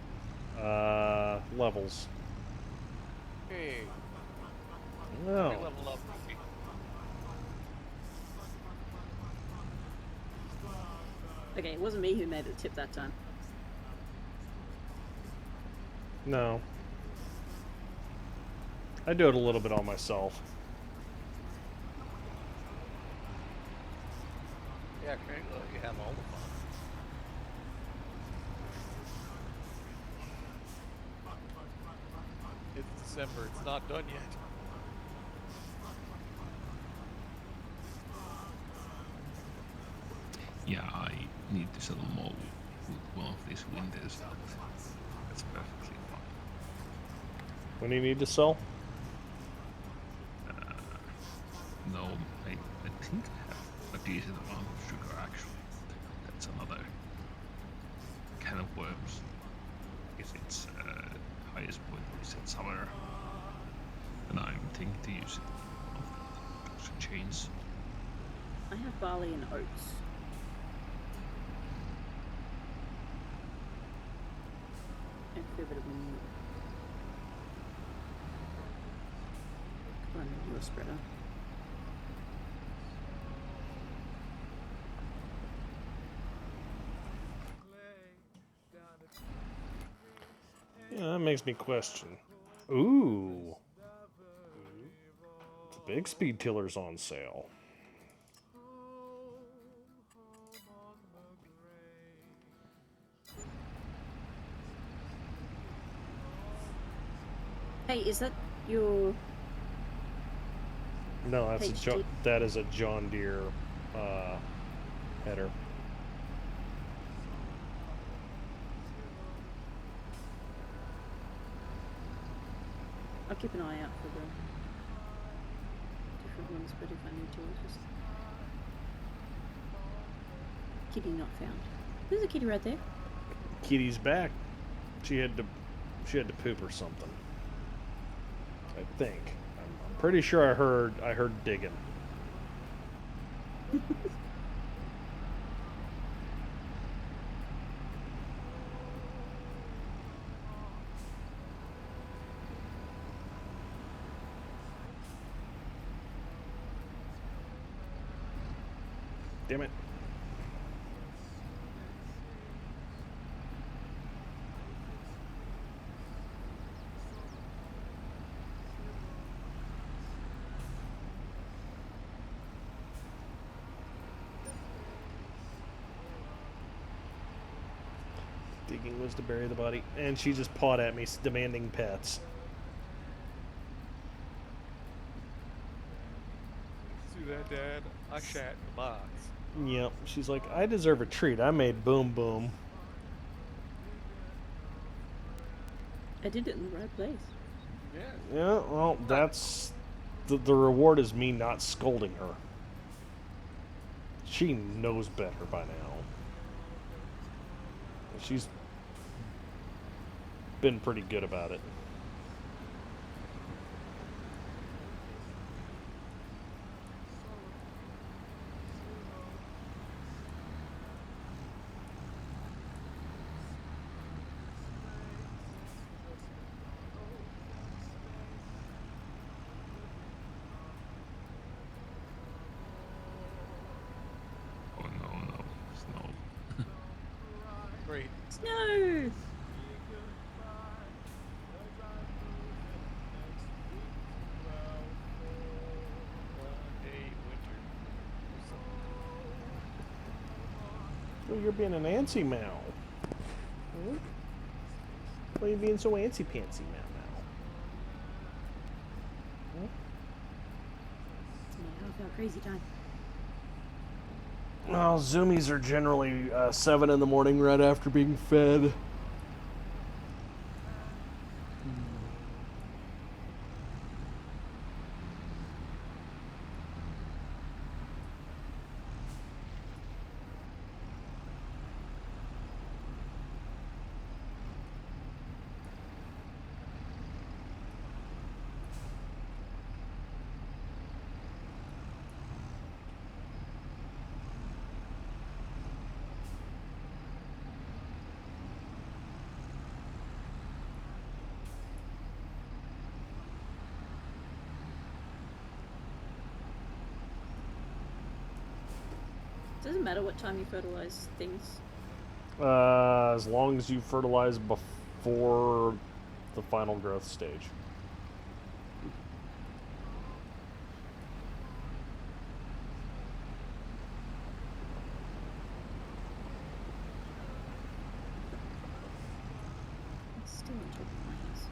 levels. Hey. Oh. Level up. Okay, it wasn't me who made the tip that time. No. I do it a little bit on myself. Yeah, great. Well, you have all the fun. It's the December. It's not done yet. Yeah, I need to sell more with one of these windows out. That's perfectly fine. When do you need to sell? No, I think I have a decent amount of sugar actually. That's another can of worms. If it's highest point is at summer, and I'm thinking to use it on production chains. I have barley and oats. And a fair bit of manure. Come on, manure spreader. Yeah, that makes me question. Ooh. The big speed tiller's on sale. Hey, is that your... No, that's HD? that is a John Deere header. I'll keep an eye out for the different ones, but if I need to, I'll just... Kitty not found. There's a kitty right there. Kitty's back. She had to poop or something. I think. I'm pretty sure I heard digging. Damn it. Digging was to bury the body, and she just pawed at me, demanding pets. See that, Dad? I shat in the box. Yep, she's like, I deserve a treat. I made boom boom. I did it in the right place. Yeah. Yeah, well, that's the reward is me not scolding her. She knows better by now. She's been pretty good about it. Oh no, snow. Great. No! Well, you're being an antsy mow. Hmm? Why are you being so antsy pantsy now? Hmm? It's my half-hour crazy time. Well, zoomies are generally 7 in the morning right after being fed. Doesn't matter what time you fertilize things. As long as you fertilize before the final growth stage. It's still on top of my house.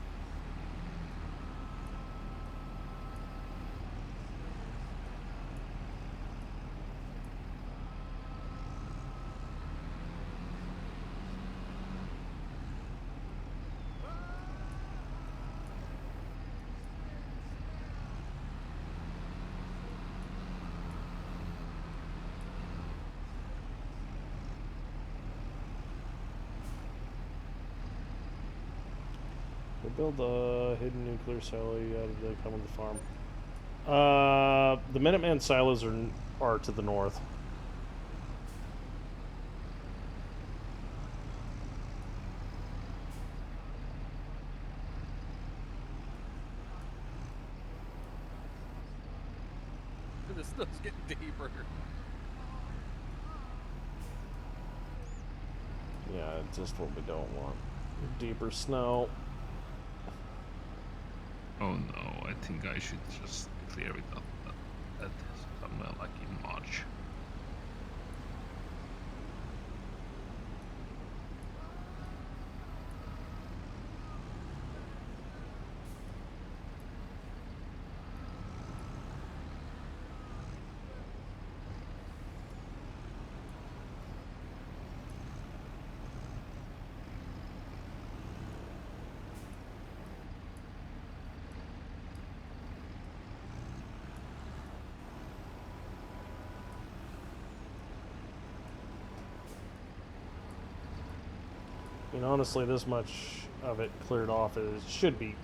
They build a hidden nuclear silo out of the come of the farm. The Minuteman silos are to the north. The snow's getting deeper. Yeah, it's just what we don't want. Deeper snow. Oh no, I think I should just clear it up at somewhere like in March. I mean, honestly, this much of it cleared off should be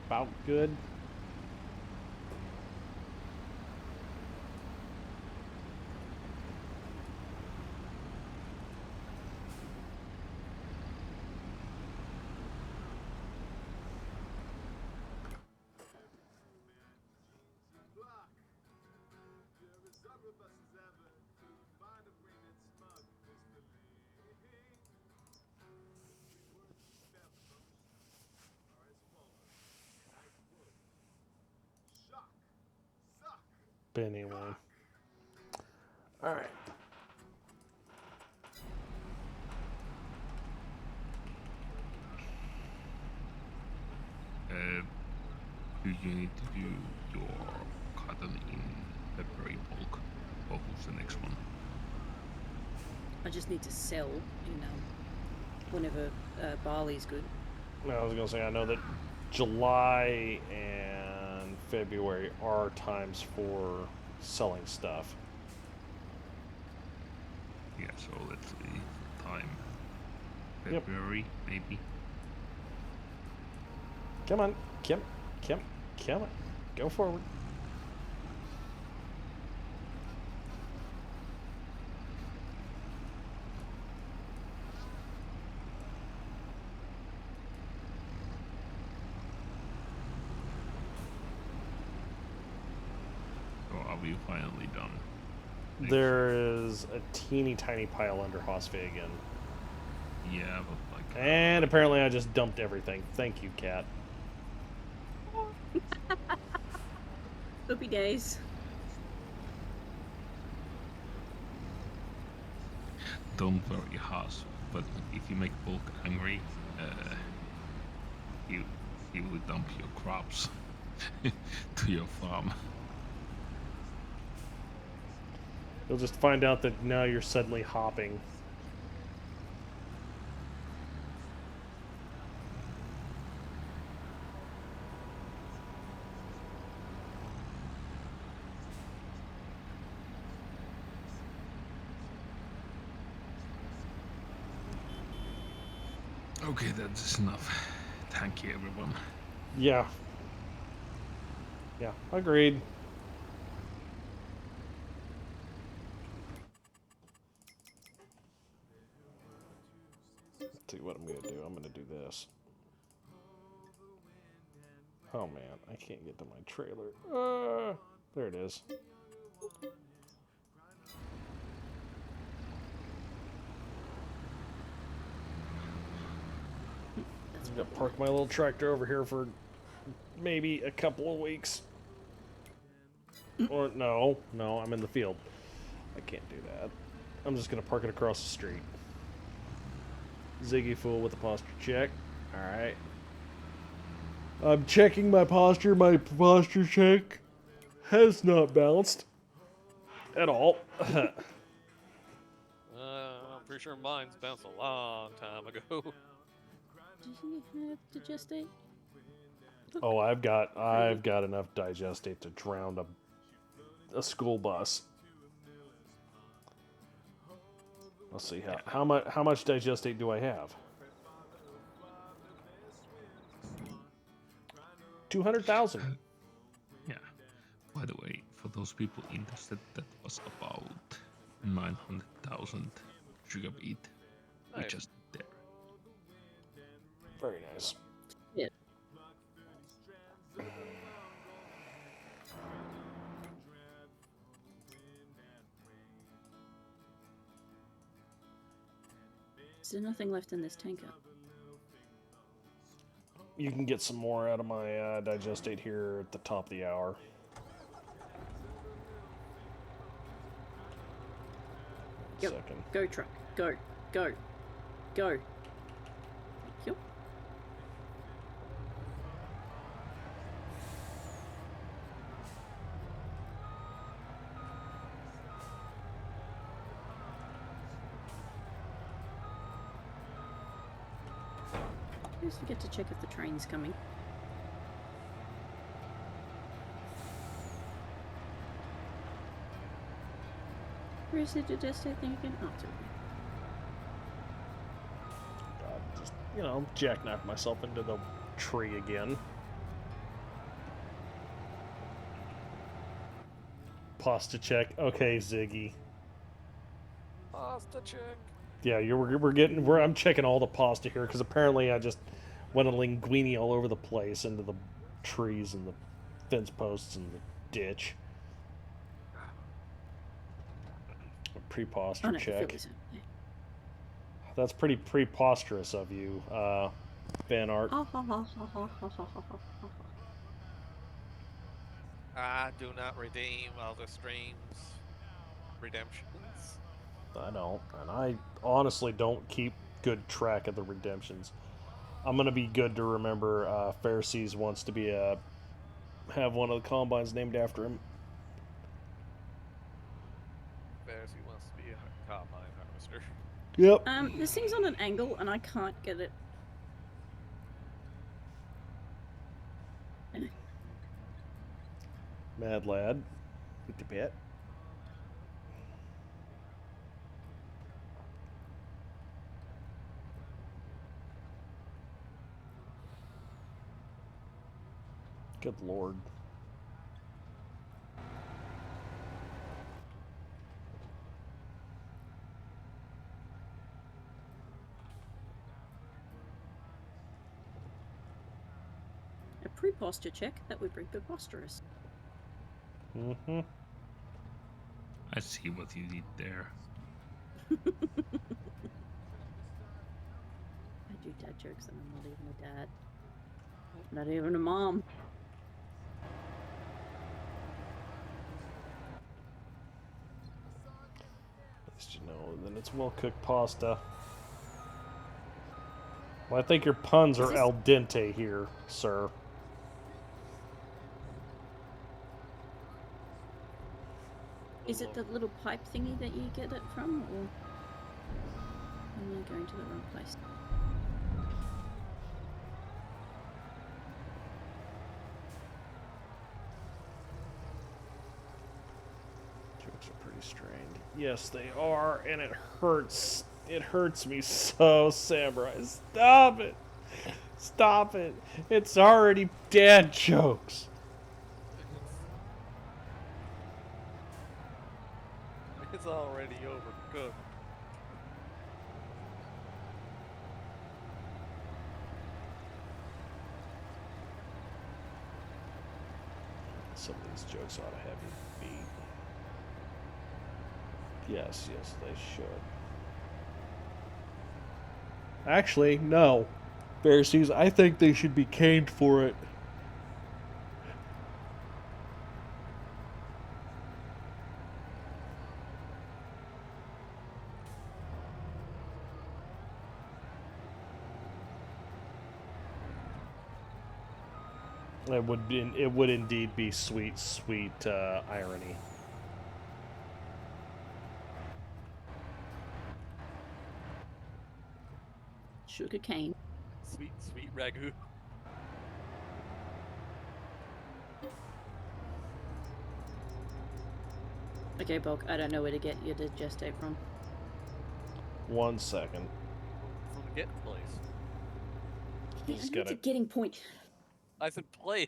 about good. But anyway. Alright. Do you need to do your cotton in February bulk, or who's the next one? I just need to sell, whenever barley's good. I was gonna say, I know that July and February are times for selling stuff. Yeah, so let's see, time. Yep. February, maybe. Come on, come on, go forward. So are we finally done? There is a teeny tiny pile under Hauswagen. Yeah, but like... And apparently I just dumped everything. Thank you, cat. Happy days. Don't worry, Haas, but if you make Bulk angry, he will dump your crops to your farm. You'll just find out that now you're suddenly hopping. Okay, that's enough. Thank you, everyone. Yeah. Yeah, agreed. Let's see what I'm gonna do. I'm gonna do this. Oh man, I can't get to my trailer. There it is. I'm gonna park my little tractor over here for maybe a couple of weeks. Or no, I'm in the field. I can't do that. I'm just gonna park it across the street. Ziggy fool with a posture check. Alright. I'm checking my posture. My posture check has not bounced. At all. I'm pretty sure mine's bounced a long time ago. Did you have digestate? Oh, I've got enough digestate to drown a school bus. Let's see how much digestate do I have? 200,000. Yeah. By the way, for those people interested, that was about 900,000 gigabit. We Nice. just there. Very nice. Yeah. Is there nothing left in this tanker? You can get some more out of my digestate here at the top of the hour. Yep. Second. Go truck. Go. Go. Go. Yep. I always forget to check if the train's coming. Where is the digestate thing again? Oh, it's over here. God, just, jackknife myself into the tree again. Pasta check. Okay, Ziggy. Pasta check. Yeah, I'm checking all the pasta here because apparently I just went a linguine all over the place into the trees and the fence posts and the ditch. A pre-posture Oh, no, check. yeah. That's pretty preposterous of you, Van Art. I do not redeem other streams' redemptions. I don't, and I honestly don't keep good track of the redemptions. I'm gonna be good to remember. Pharisees wants to be have one of the combines named after him. Pharisee wants to be a combine harvester. Yep. This thing's on an angle and I can't get it. Mad lad, with the pet. Good lord. A pre-posture check? That would be preposterous. Mm-hmm. I see what you did there. I do dad jokes and I'm not even a dad. Not even a mom. At least you know then it's well-cooked pasta. Well, I think your puns are al dente here, sir. Is it the little pipe thingy that you get it from, or am I going to the wrong place? Jokes are pretty strained. Yes, they are, and it hurts. It hurts me so, Samurai. Stop it. Stop it. It's already dad jokes. It's already overcooked. Some of these jokes ought to have you beat. Yes, they should. Actually, no. Pharisees, I think they should be caned for it. It would indeed be sweet, sweet irony. Sugar cane. Sweet, sweet ragu. Okay, Bulk, I don't know where to get your digestate from. 1 second. From the getting place. Yeah, Just I know it's gotta- a getting point. I said please.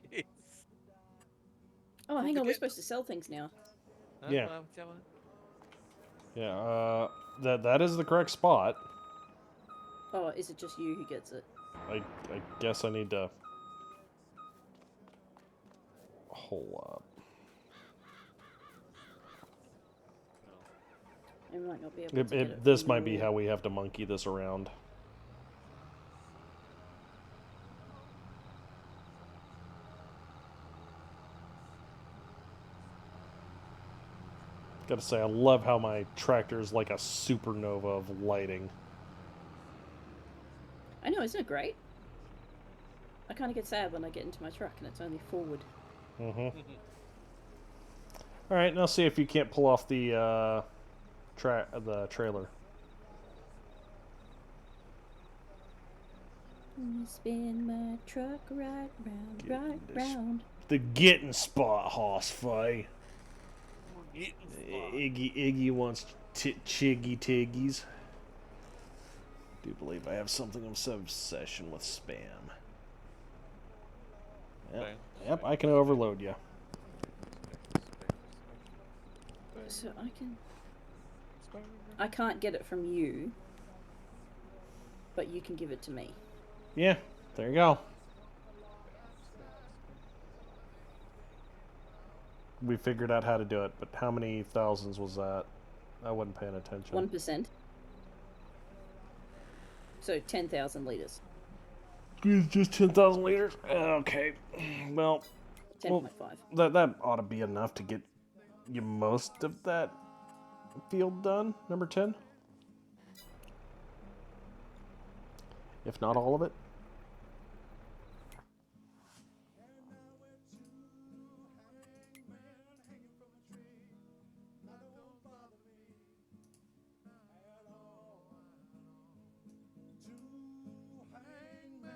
Oh, hang on, we're supposed to sell things now. Yeah. Well, Yeah, that is the correct spot. Oh, is it just you who gets it? I guess I need to hold up. I might not be able to get it. This from might be your- how we have to monkey this around. Gotta say, I love how my tractor is like a supernova of lighting. I know, isn't it great? I kind of get sad when I get into my truck and it's only forward. Mm-hmm. All right, now see if you can't pull off the trailer. Spin my truck right round, right round. The getting spot, Hossfay. Iggy wants chiggy tiggies. I do believe I have something of some obsession with spam. Yep, I can overload you. So I can't get it from you, but you can give it to me. Yeah, there you go. We figured out how to do it, but how many thousands was that? I wasn't paying attention. 1%. So 10,000 liters. Just 10,000 liters? Okay. Well, 10.5. That ought to be enough to get you most of that field done, number 10. If not all of it.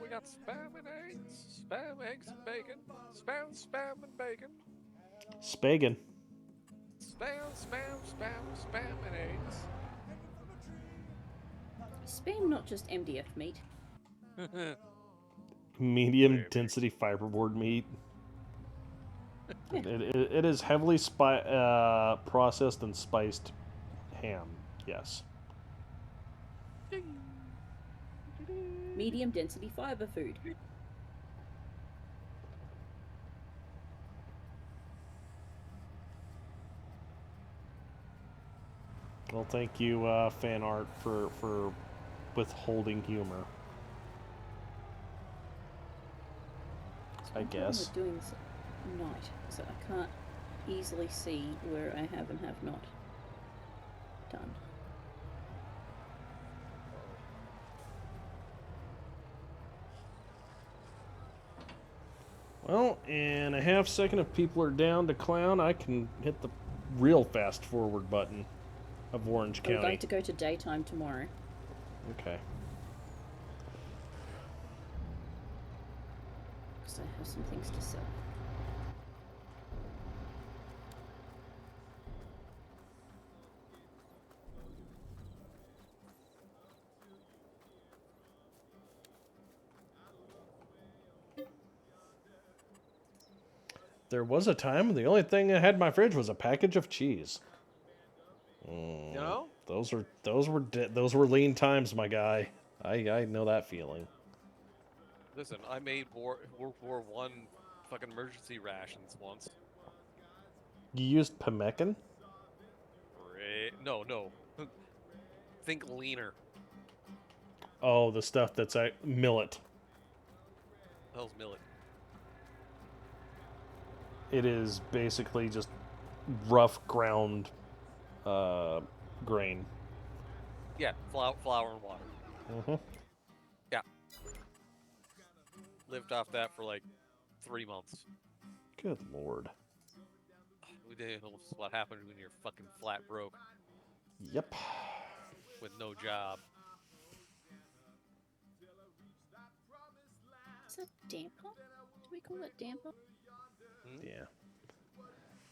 we got spam and eggs, spam, eggs, and bacon, spam, and bacon, Spagan. spam, and eggs. Spam, not just MDF meat. Medium density fiberboard meat. It is heavily processed and spiced ham. Yes. Medium density fiber food. Well, thank you, fan art, for withholding humor. I guess. We're doing this at night, so I can't easily see where I have and have not done. Well, in a half second, if people are down to clown, I can hit the real fast forward button of Orange We're County. going to go to daytime tomorrow. Okay. Because I have some things to sell. There was a time the only thing I had in my fridge was a package of cheese. You know? Those were lean times, my guy. I know that feeling. Listen, I made World War I fucking emergency rations once. You used pemmican? No. Think leaner. Oh, the stuff that's millet. The hell's millet? It is basically just rough ground grain. Yeah, flour and water. Mm-hmm. Yeah. Lived off that for like 3 months. Good lord. We did what happens when you're fucking flat broke. Yep. With no job. Is that damper? Do we call it damper? Yeah.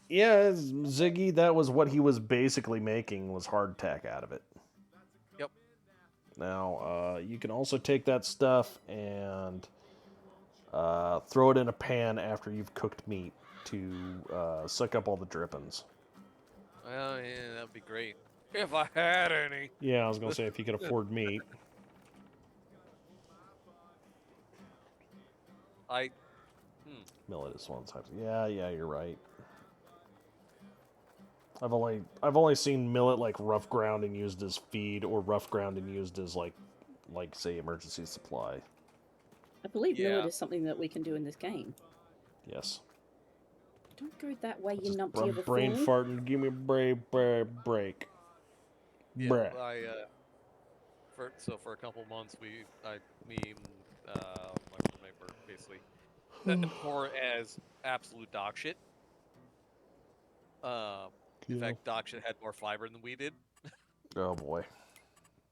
Yeah, Ziggy, that was what he was basically making, was hardtack out of it. Yep. Now, you can also take that stuff and Throw it in a pan after you've cooked meat to suck up all the drippings. Well, yeah, that'd be great if I had any. Yeah, I was gonna say if you could afford meat. I. Millet is one of the types. Yeah, you're right. I've only seen millet like rough ground and used as feed, or rough ground and used as like say emergency supply. I believe Yeah. millet is something that we can do in this game. Yes. Don't go that way, you Just numpty of a brain fool. farting. Give me a break. Yeah, Bruh. for a couple months me and my roommate were basically poor as absolute dog shit. In fact, dog shit had more fiber than we did. Oh boy.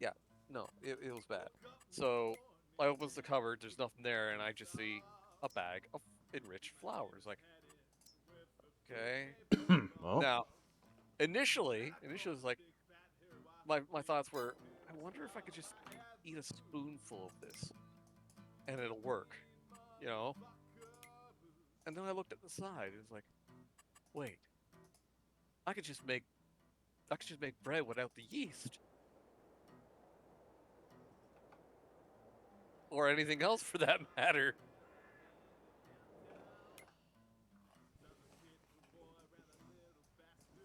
Yeah, no, it was bad. So I opens the cupboard, there's nothing there, and I just see a bag of enriched flours. Like, okay. Oh. Now, initially it was like my thoughts were, I wonder if I could just eat a spoonful of this and it'll work, you know? And then I looked at the side, it was like, wait, I could just make bread without the yeast. Or anything else for that matter.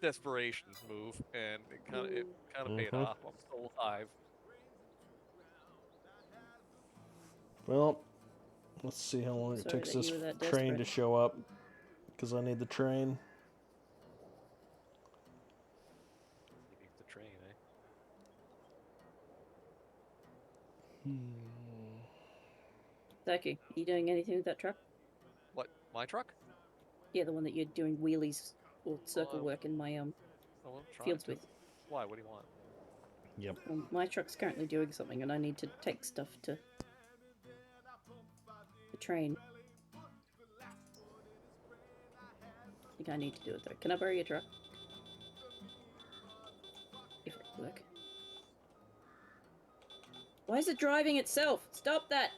Desperation move, and it kind of paid off. I'm still alive. Well, let's see how long it Sorry takes that this you were that train to desperate. show up, because I need the train. You need the train, eh? Zaki, are you doing anything with that truck? What, my truck? Yeah, the one that you're doing wheelies or circle work in my I'm trying fields to. with. Why? What do you want? Yep. Well, my truck's currently doing something, and I need to take stuff to the train. I think I need to do it though. Can I borrow your truck? If it will work. Why is it driving itself? Stop that!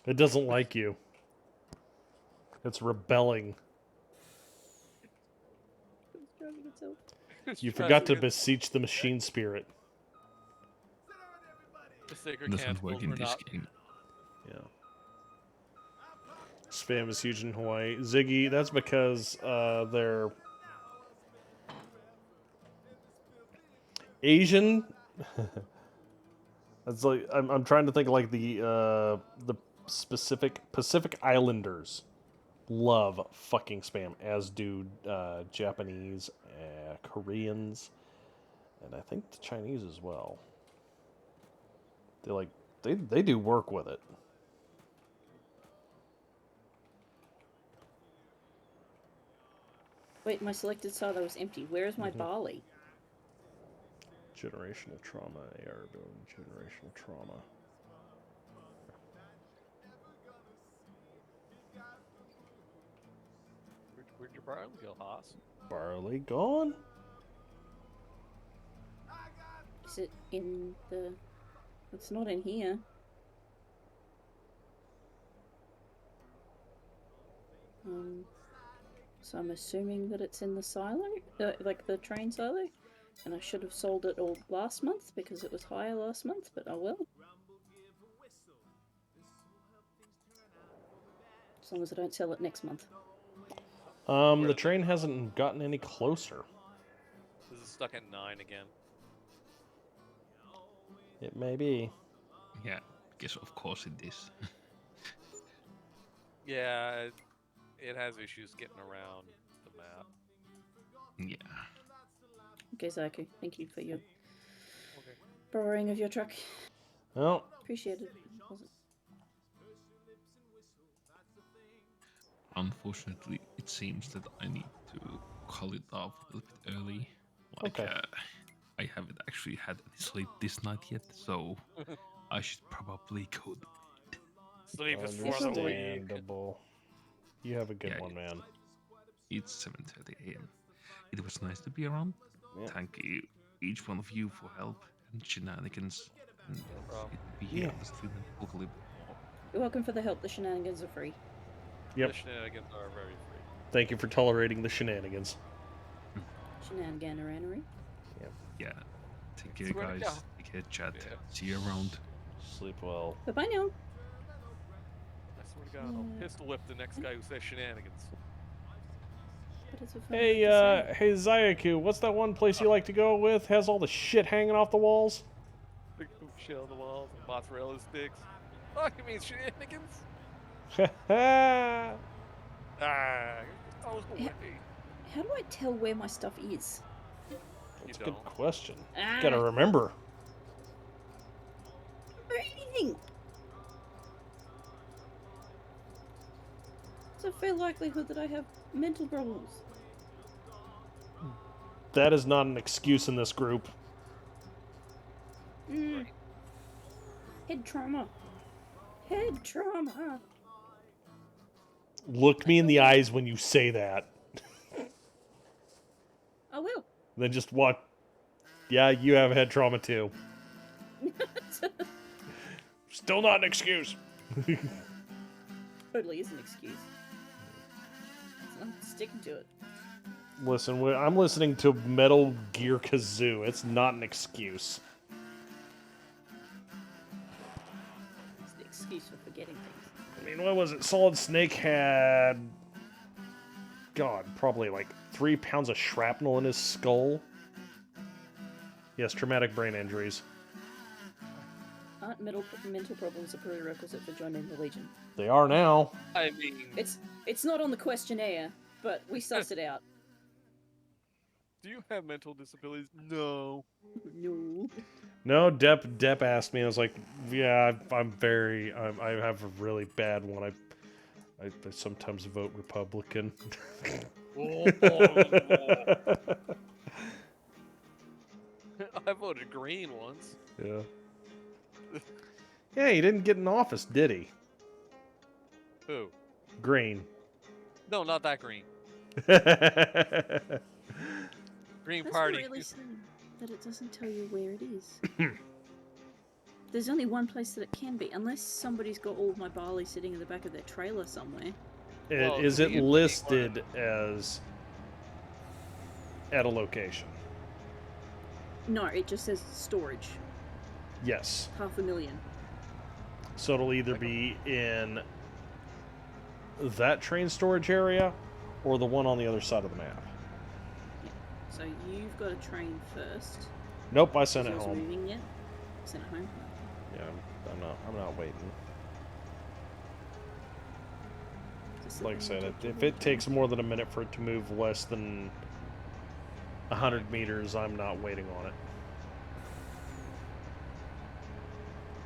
It doesn't like you. It's rebelling. It's driving itself. You forgot to beseech the machine spirit. The sacred Doesn't canticle work in for this not. game. Yeah. Spam is huge in Hawaii. Ziggy, that's because they're Asian. That's like I'm trying to think like the specific Pacific Islanders love fucking spam, as do Japanese, Koreans, and I think the Chinese as well. They do work with it. Wait, my selected silo was empty. Where is my barley? Generational trauma, AR building generational trauma. Where'd your barley go, Haas? Barley gone? Is it in the... It's not in here. So I'm assuming that it's in the silo? Like the train silo? And I should have sold it all last month because it was higher last month, but oh well. As long as I don't sell it next month. The train hasn't gotten any closer. This is stuck at 9 again. It may be. Yeah, guess of course it is. Yeah, it has issues getting around the map. Yeah. Okay, Zaku, thank you for your borrowing of your truck. Well, Appreciate it. Unfortunately, it seems that I need to call it off a little bit early. Like, okay. I haven't actually had any sleep this night yet, so I should probably go to bed. Sleep is for the weak. Understandable. You have a good one, man. It's 7:30 a.m. It was nice to be around. Yeah. Thank you, each one of you, for help and shenanigans. And problem. it be here on the stream and hopefully more. You're welcome for the help. The shenanigans are free. Yep. The shenanigans are very free. Thank you for tolerating the shenanigans. Shenaniganery. Yeah. Take care, Swear to guys. God. Take care, chat. Yeah. See you around. Sleep well. Bye bye now. I swear to God, I'll pistol whip the next guy who says shenanigans. But it's a fun Hey, word to say. hey Zayaku, what's that one place you like to go with? Has all the shit hanging off the walls? Big poop shit on the walls and mozzarella sticks. Oh, you mean shenanigans? Ha Ah, always the way. How do I tell where my stuff is? That's a don't. good question. Ah. Gotta remember. Or anything. There's a fair likelihood that I have mental problems. That is not an excuse in this group. Head trauma. Head trauma. Look me in the eyes when you say that. I will. Then just watch. Yeah, you have head trauma too. Still not an excuse. Totally is an excuse. I'm sticking to it. Listen, I'm listening to Metal Gear Kazoo. It's not an excuse. It's the excuse for forgetting things. I mean, what was it? Solid Snake had... God, probably like 3 pounds of shrapnel in his skull. Yes, traumatic brain injuries. Aren't mental problems a prerequisite for joining the Legion? They are now. I mean, It's not on the questionnaire, but we suss it out. do you have mental disabilities? No. No. No, Depp asked me. I was like, yeah, I have a really bad one. I sometimes vote Republican. I voted green once. Yeah. Yeah, he didn't get in office, did he? Who? Green. No, not that green. Green That's Party. really sad that it doesn't tell you where it is. There's only one place that it can be, unless somebody's got all of my barley sitting in the back of their trailer somewhere. Well, Is it the listed as at a location? No, it just says storage. Yes. 500,000. So it'll either be in that train storage area or the one on the other side of the map. So you've got a train first. Nope, I sent it Yours home. moving yet? Sent it home. Yeah, I'm not waiting. Just Like I sit there said, and take if your it takes more than a minute for it to move less than 100 meters, I'm not waiting on it.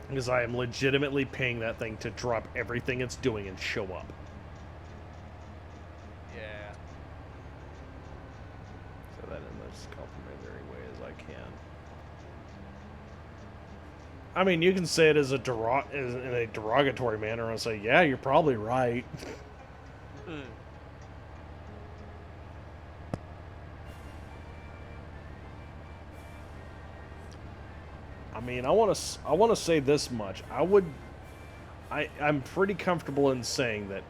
Because I am legitimately paying that thing to drop everything it's doing and show up. Yeah. So that in as complimentary way as I can. I mean, you can say it as in a derogatory manner and say, yeah, you're probably right. I mean, I want to say this much. I'm pretty comfortable in saying that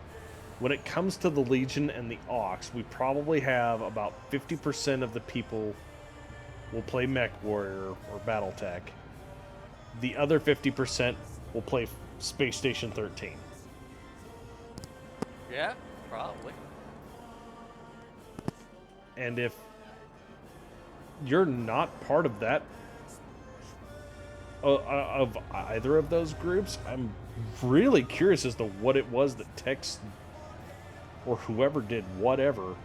when it comes to the Legion and the Aux, we probably have about 50% of the people will play Mech Warrior or Battletech. The other 50% will play Space Station 13. Yeah, probably. And if you're not part of that, of either of those groups, I'm really curious as to what it was that Tex or whoever did whatever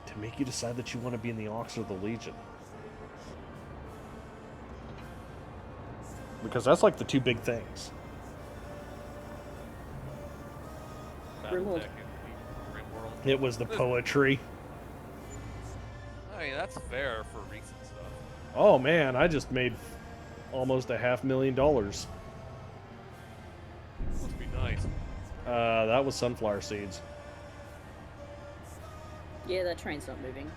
to make you decide that you want to be in the Aux or the Legion. Because that's like the two big things. Grimworld. Battletech and Grimworld. It was the poetry. I mean, that's fair for recent stuff. Oh man, I just made almost $500,000. Must be nice. That was sunflower seeds. Yeah, that train's not moving.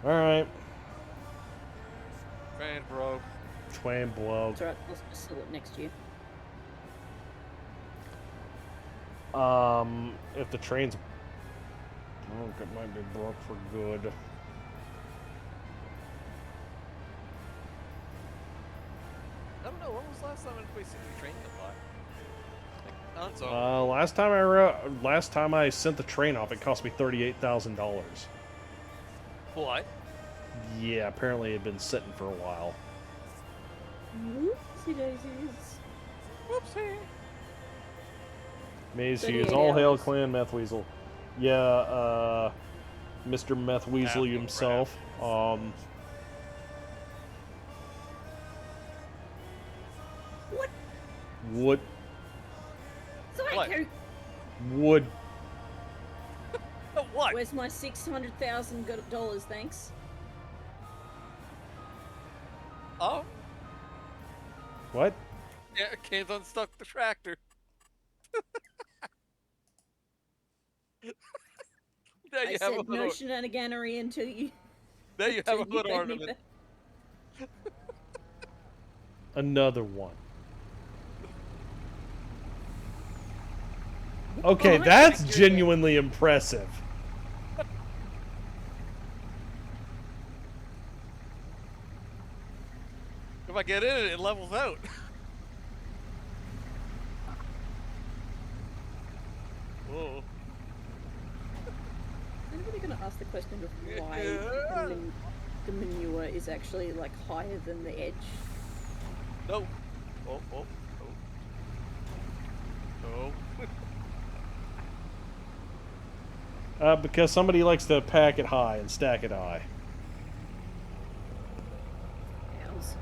All right, Train broke. Twain blow. It's alright, I'll just sell it next year. If the train's broke, it might be broke for good. I don't know. When was the last time anybody seen the train come by? Like, on Last time I sent the train off, it cost me $38,000. What? Yeah, apparently it had been sitting for a while. Whoopsie daisies. Whoopsie. Maze 38 Hughes, all hail hours. Clan Meth Weasel. Yeah, Mr. Meth Weasel Apple himself. What? Wood. Sorry, What? Kerry. Wood. What? Where's my $600,000, thanks? Oh, What? yeah, can't unstuck the tractor. There you I have said a no little. shenaniganery until you... There you have a until you little paid me ornament. back. Another one. Okay, Oh, I that's think you're dead. genuinely impressive. If I get in it, it levels out. Whoa. Is anybody going to ask the question of why Yeah. the manure is actually like higher than the edge? No. Oh, oh, oh. No. Because somebody likes to pack it high and stack it high. Cows.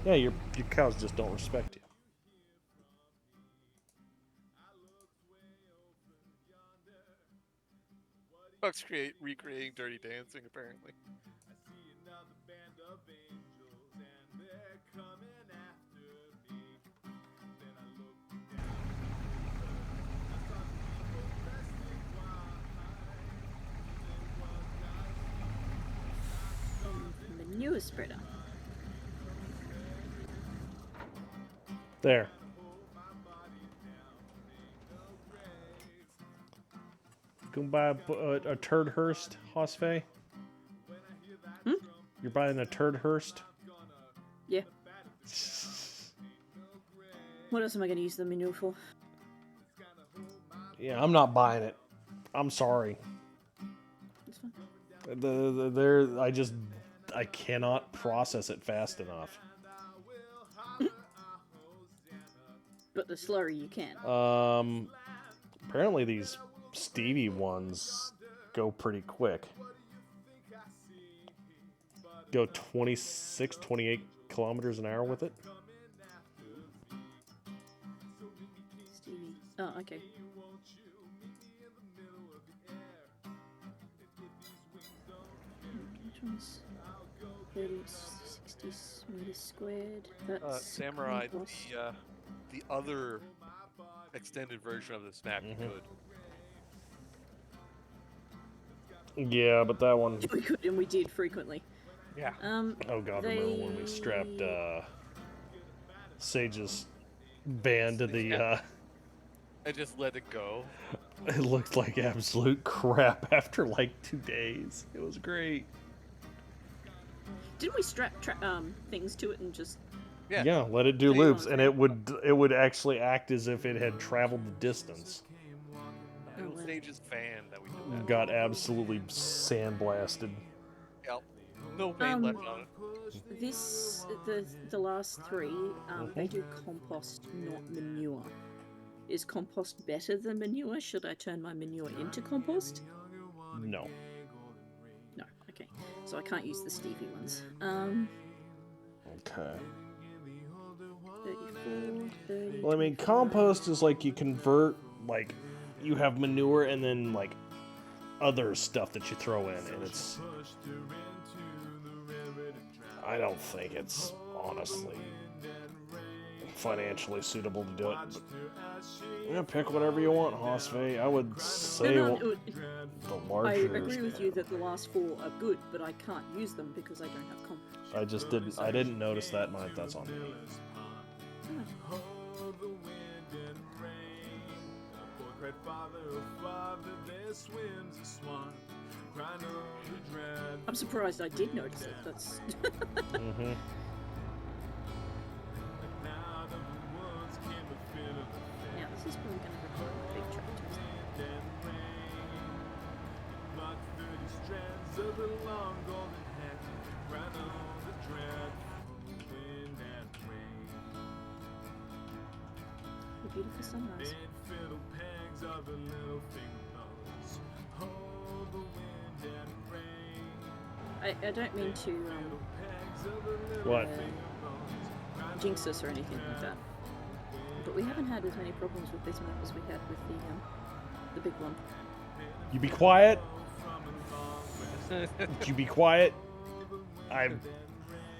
Yeah, your cows just don't respect you. Buck's recreating Dirty Dancing, apparently. Manure spreader. There. Go buy a turd hearst, Hosfey? Hmm? You're buying a turd hearst? Yeah. What else am I going to use the manure for? Yeah, I'm not buying it. I'm sorry. That's fine. I cannot process it fast enough. But the slurry you can. Apparently these Stevie ones go pretty quick. Go 26, 28 kilometers an hour with it. Stevie. Oh, okay. Which one's 30, 60 meters squared? That's Samurai, compost. the other extended version of the snack is good. Yeah, but that one... We could, and we did frequently. Yeah. Oh god, remember when we strapped Sage's band to the... I just let it go. It looked like absolute crap after like 2 days. It was great. Didn't we strap things to it and just... Yeah, let it do Leave loops, on and it would actually act as if it had traveled the distance. It was Sage's fan that we did that. Got absolutely sandblasted. Yep. No pain left on it. The last three, they do compost, not manure. Is compost better than manure? Should I turn my manure into compost? No. No, okay. So I can't use the Stevie ones. Okay. 34, 30... Well, I mean, compost is like you convert, like, you have manure and then, like, other stuff that you throw in, and it's... I don't think it's, honestly, financially suitable to do it. But, yeah, pick whatever you want, Hosfey. I would say the larger... I agree with you that the last four are good, but I can't use them because I don't have compost. I didn't notice that, that's on me. I'm surprised I did notice it. That's. Mm-hmm. Now this is probably going to require a big truck test. A beautiful sunrise. I don't mean to What? jinx us or anything like that, but we haven't had as many problems with this map as we had with the big one. You be quiet. Would you be quiet? I've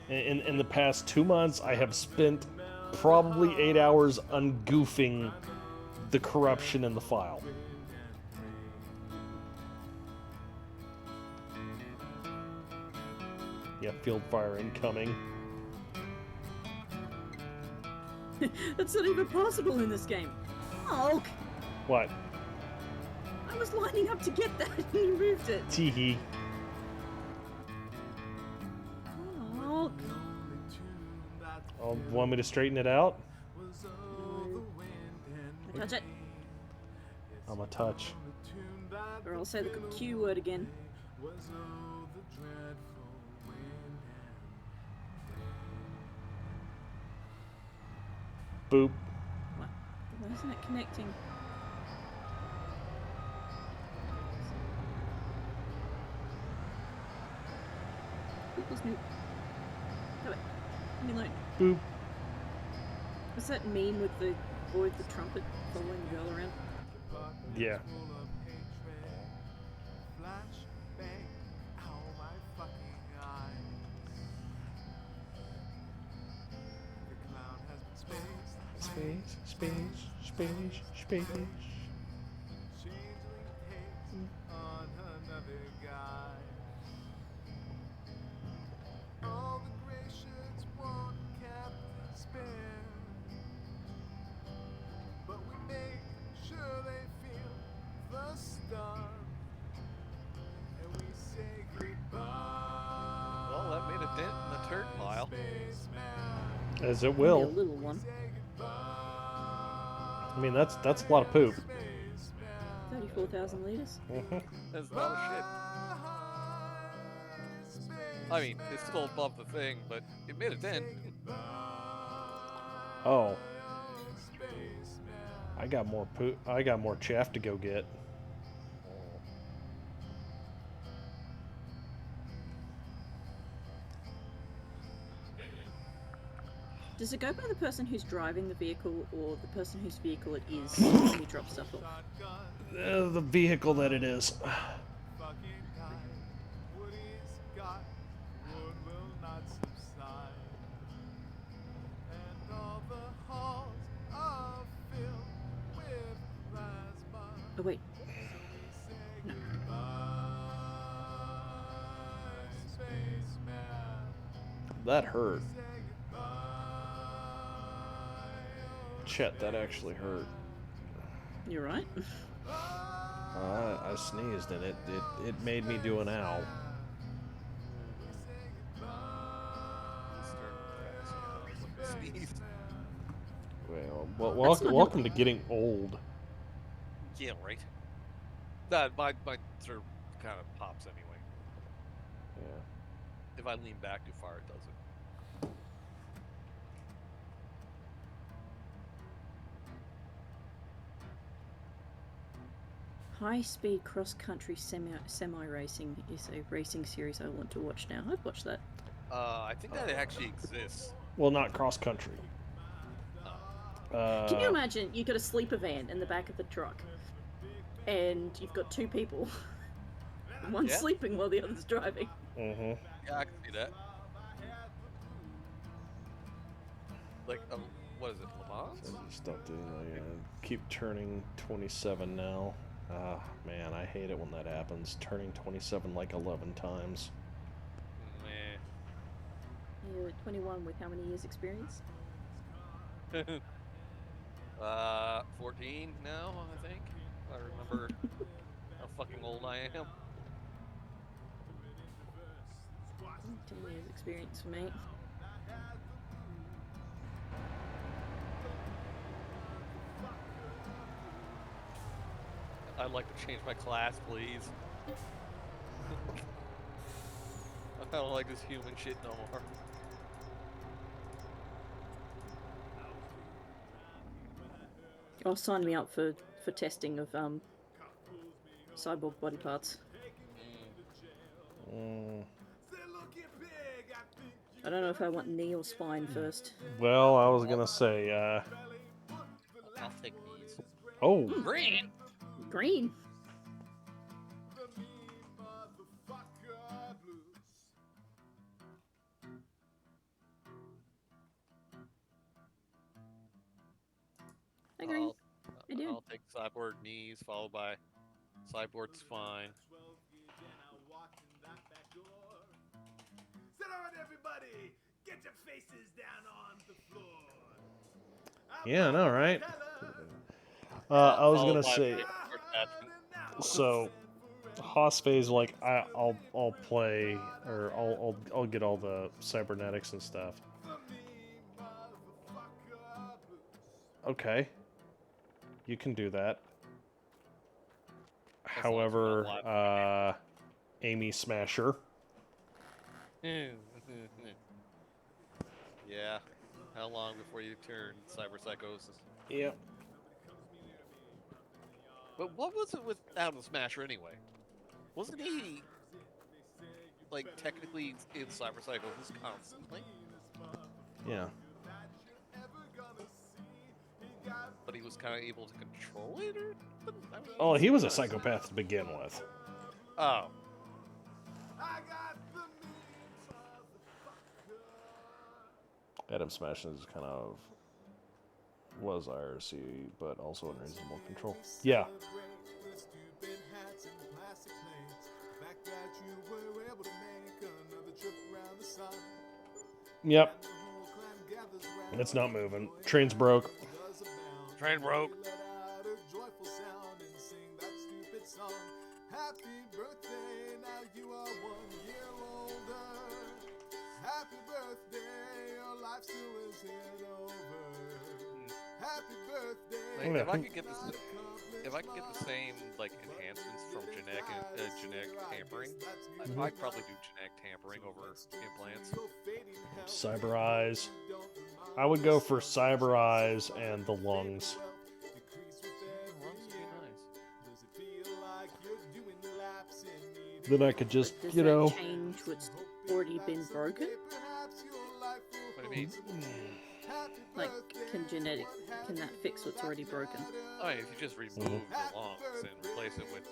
in the past 2 months I have spent probably 8 hours ungoofing the corruption in the file. Yeah, field fire incoming. That's not even possible in this game. Oh, What? I was lining up to get that and you moved it. Teehee. Oh, Oh, want me to straighten it out? touch it. I'm a touch. Or I'll say the Q word again. Boop. What? Why isn't it connecting? People's new. Have it. Leave me alone. Boop. What's that meme with the boy with the trumpet following the girl around? Yeah. Space, space, space, space. Well, that made a dent in the turd pile. As it Only will. a little one. I mean, that's a lot of poop. 34,000 liters. That's a lot of shit. I mean, it's still above the thing, but it made a dent. Oh. I got more poop. I got more chaff to go get. Does it go by the person who's driving the vehicle or the person whose vehicle it is when you drop stuff off? The vehicle that it is. Oh wait. No. That hurt. Chet, that actually hurt. You're right. I sneezed and it made me do an ow. Well, welcome to getting old. Yeah, right. My sort of kind of pops anyway. Yeah. If I lean back too far, it does it. High-speed cross-country semi-racing is a racing series I want to watch now. I'd watch that. I think that it actually exists. Well, not cross country. Can you imagine you've got a sleeper van in the back of the truck and you've got two people, one Yeah. sleeping while the other's driving? Mm-hmm. Yeah, I can see that. Like, what is it, Le Mans? Stop doing that. Keep turning 27 now. Ah, man, I hate it when that happens. Turning 27 like 11 times. Meh. You're 21 with how many years experience? 14 now, I think. I remember how fucking old I am. 10 years experience for me. I'd like to change my class, please. I don't like this human shit no more. Oh, sign me up for testing of cyborg body parts. I don't know if I want knee or spine first. Well, I was gonna say, I'll take these. oh, Green! Green. Hi, Green. I do. I'll take cyborg knees, followed by cyborg spine. yeah, I know, right? I was Followed gonna by say, attachment. so Hoss phase, like I'll play, or I'll get all the cybernetics and stuff. Okay, you can do that. However, Amy Smasher. Yeah. How long before you turn cyberpsychosis? Yep. But what was it with Adam Smasher anyway? Wasn't he like technically in cyberpsychosis constantly? Yeah. But he was kind of able to control it, or? I mean, Oh, he was a psychopath to begin with. Oh. Adam Smash is kind of was IRC, but also in reasonable control. Yeah. Yep. It's not moving. Train's broke. Train broke. Happy birthday, now you are 1 year older. Happy birthday, your life still isn't over. Happy birthday. Like, if I could get the same like enhancements from genetic tampering, I'd probably do genetic tampering over implants. Cyber Eyes. I would go for Cyber Eyes and the lungs. Then I could just, Does you that know. change what's already been broken? What do you mean? Like, can that fix what's already broken? I mean, if you just remove the lungs and replace it with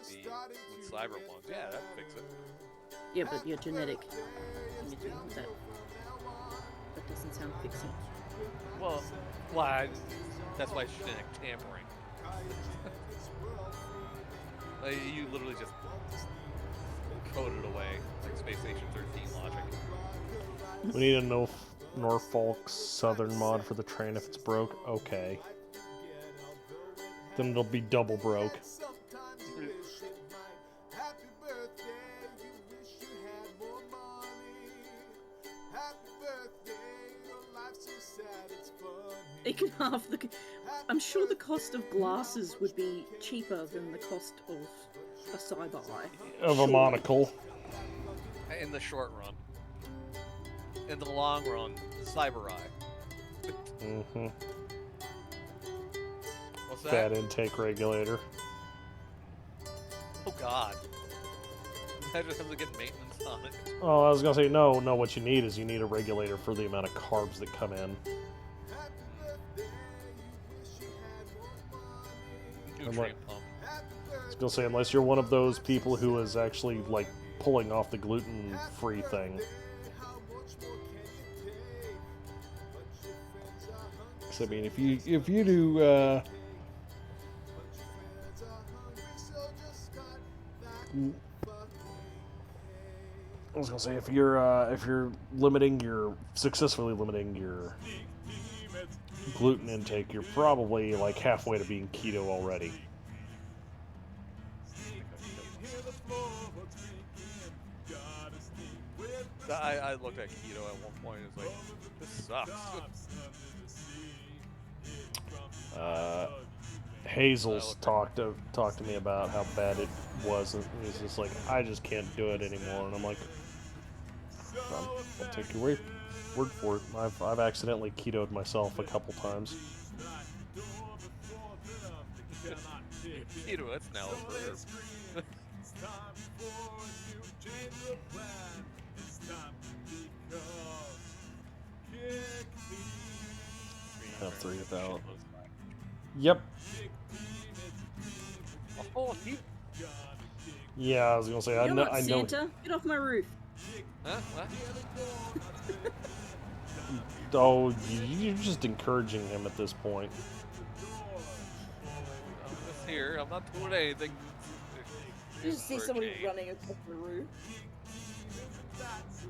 cyber ones, yeah, that'd fix it. Yeah, but your genetic imaging, that doesn't sound fixy. Well, that's why it's genetic tampering. Like, you literally just code it away, like Space Station 13 logic. We need a Norfolk Southern mod for the train if it's broke. Okay. Then it'll be double broke. It can half the. I'm sure the cost of glasses would be cheaper than the cost of a cyber eye. Of a monocle. In the short run. In the long run, cyber eye. Mm-hmm. What's that? Fat intake regulator. Oh god. Imagine having to get maintenance on it. Oh, I was gonna say no. What you need is you need a regulator for the amount of carbs that come in. Nutrient pump. I was gonna say unless you're one of those people who is actually like pulling off the gluten-free thing. So, I mean, if you do. I was gonna say if you're successfully limiting your gluten intake, you're probably like halfway to being keto already. I looked at keto at one point and was like, this sucks. Hazel's talked to me about how bad it was, and he's just like, I just can't do it anymore. And I'm like, I'll take your word for it. I've accidentally ketoed myself a couple times. Keto, that's now a verb. Have 3,000. Yep. Oh, he... Yeah, I was gonna say, You're not Santa. Get off my roof. Huh? What? Oh, you're just encouraging him at this point. I'm just here. I'm not doing anything. You just see somebody running across the roof. Just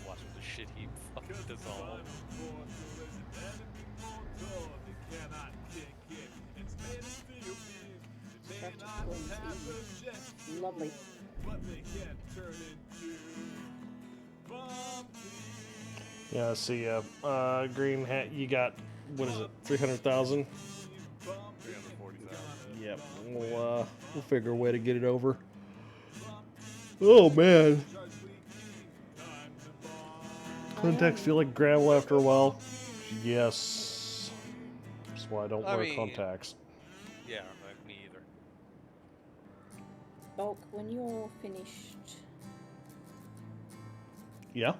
watching the shit heap fucking dissolve. Lovely. Yeah, see, Green Hat, you got, what is it, 300,000? 340,000. Yep, we'll figure a way to get it over. Oh, man. Contacts feel like gravel after a while. Yes. That's why I don't wear contacts. Yeah, me either. Bulk, when you're finished... Yeah?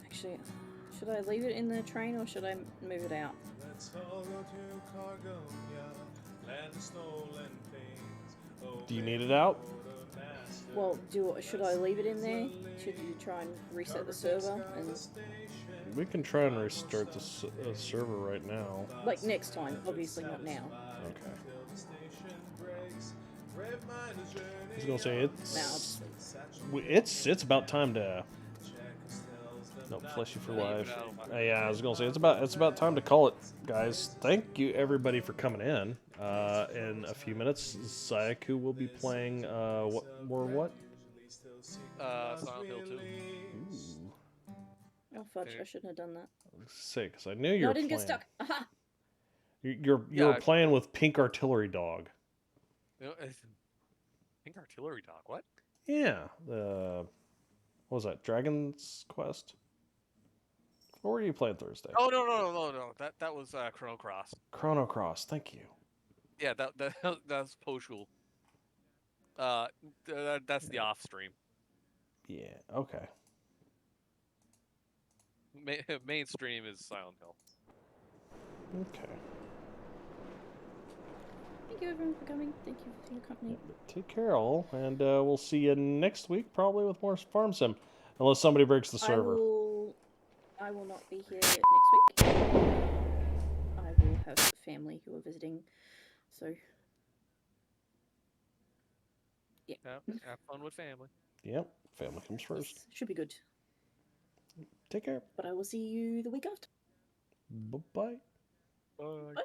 Actually, should I leave it in the train or should I move it out? Do you need it out? Well, should I leave it in there? Should you try and reset the server? And We can try and restart the server right now. like next time, obviously not now. Okay. I was gonna say it's about time to. No, fleshy for life. Yeah, I was gonna say it's about time to call it, guys. Thank you everybody for coming in. In a few minutes, Sayaku will be playing what? Silent Hill 2. Ooh. Oh fudge! I shouldn't have done that. Say, because I knew you No, were I didn't playing. get stuck. Aha! You're playing with Pink Artillery Dog. You know, Pink Artillery Dog. What? Yeah. What was that? Dragon's Quest. What were you playing Thursday? Oh no! That was Chrono Cross. Chrono Cross. Thank you. Yeah, that's Poshul. That's the off stream. Yeah. Okay. Mainstream is Silent Hill. Okay. Thank you everyone for coming. Thank you for your company. Take care, all, and we'll see you next week, probably with more Farm Sim, unless somebody breaks the server. I will not be here next week. I will have family who are visiting, so yeah. Have fun with family. Yep, family comes first. Should be good. Take care. But I will see you the week after. Bye-bye. Bye. Bye.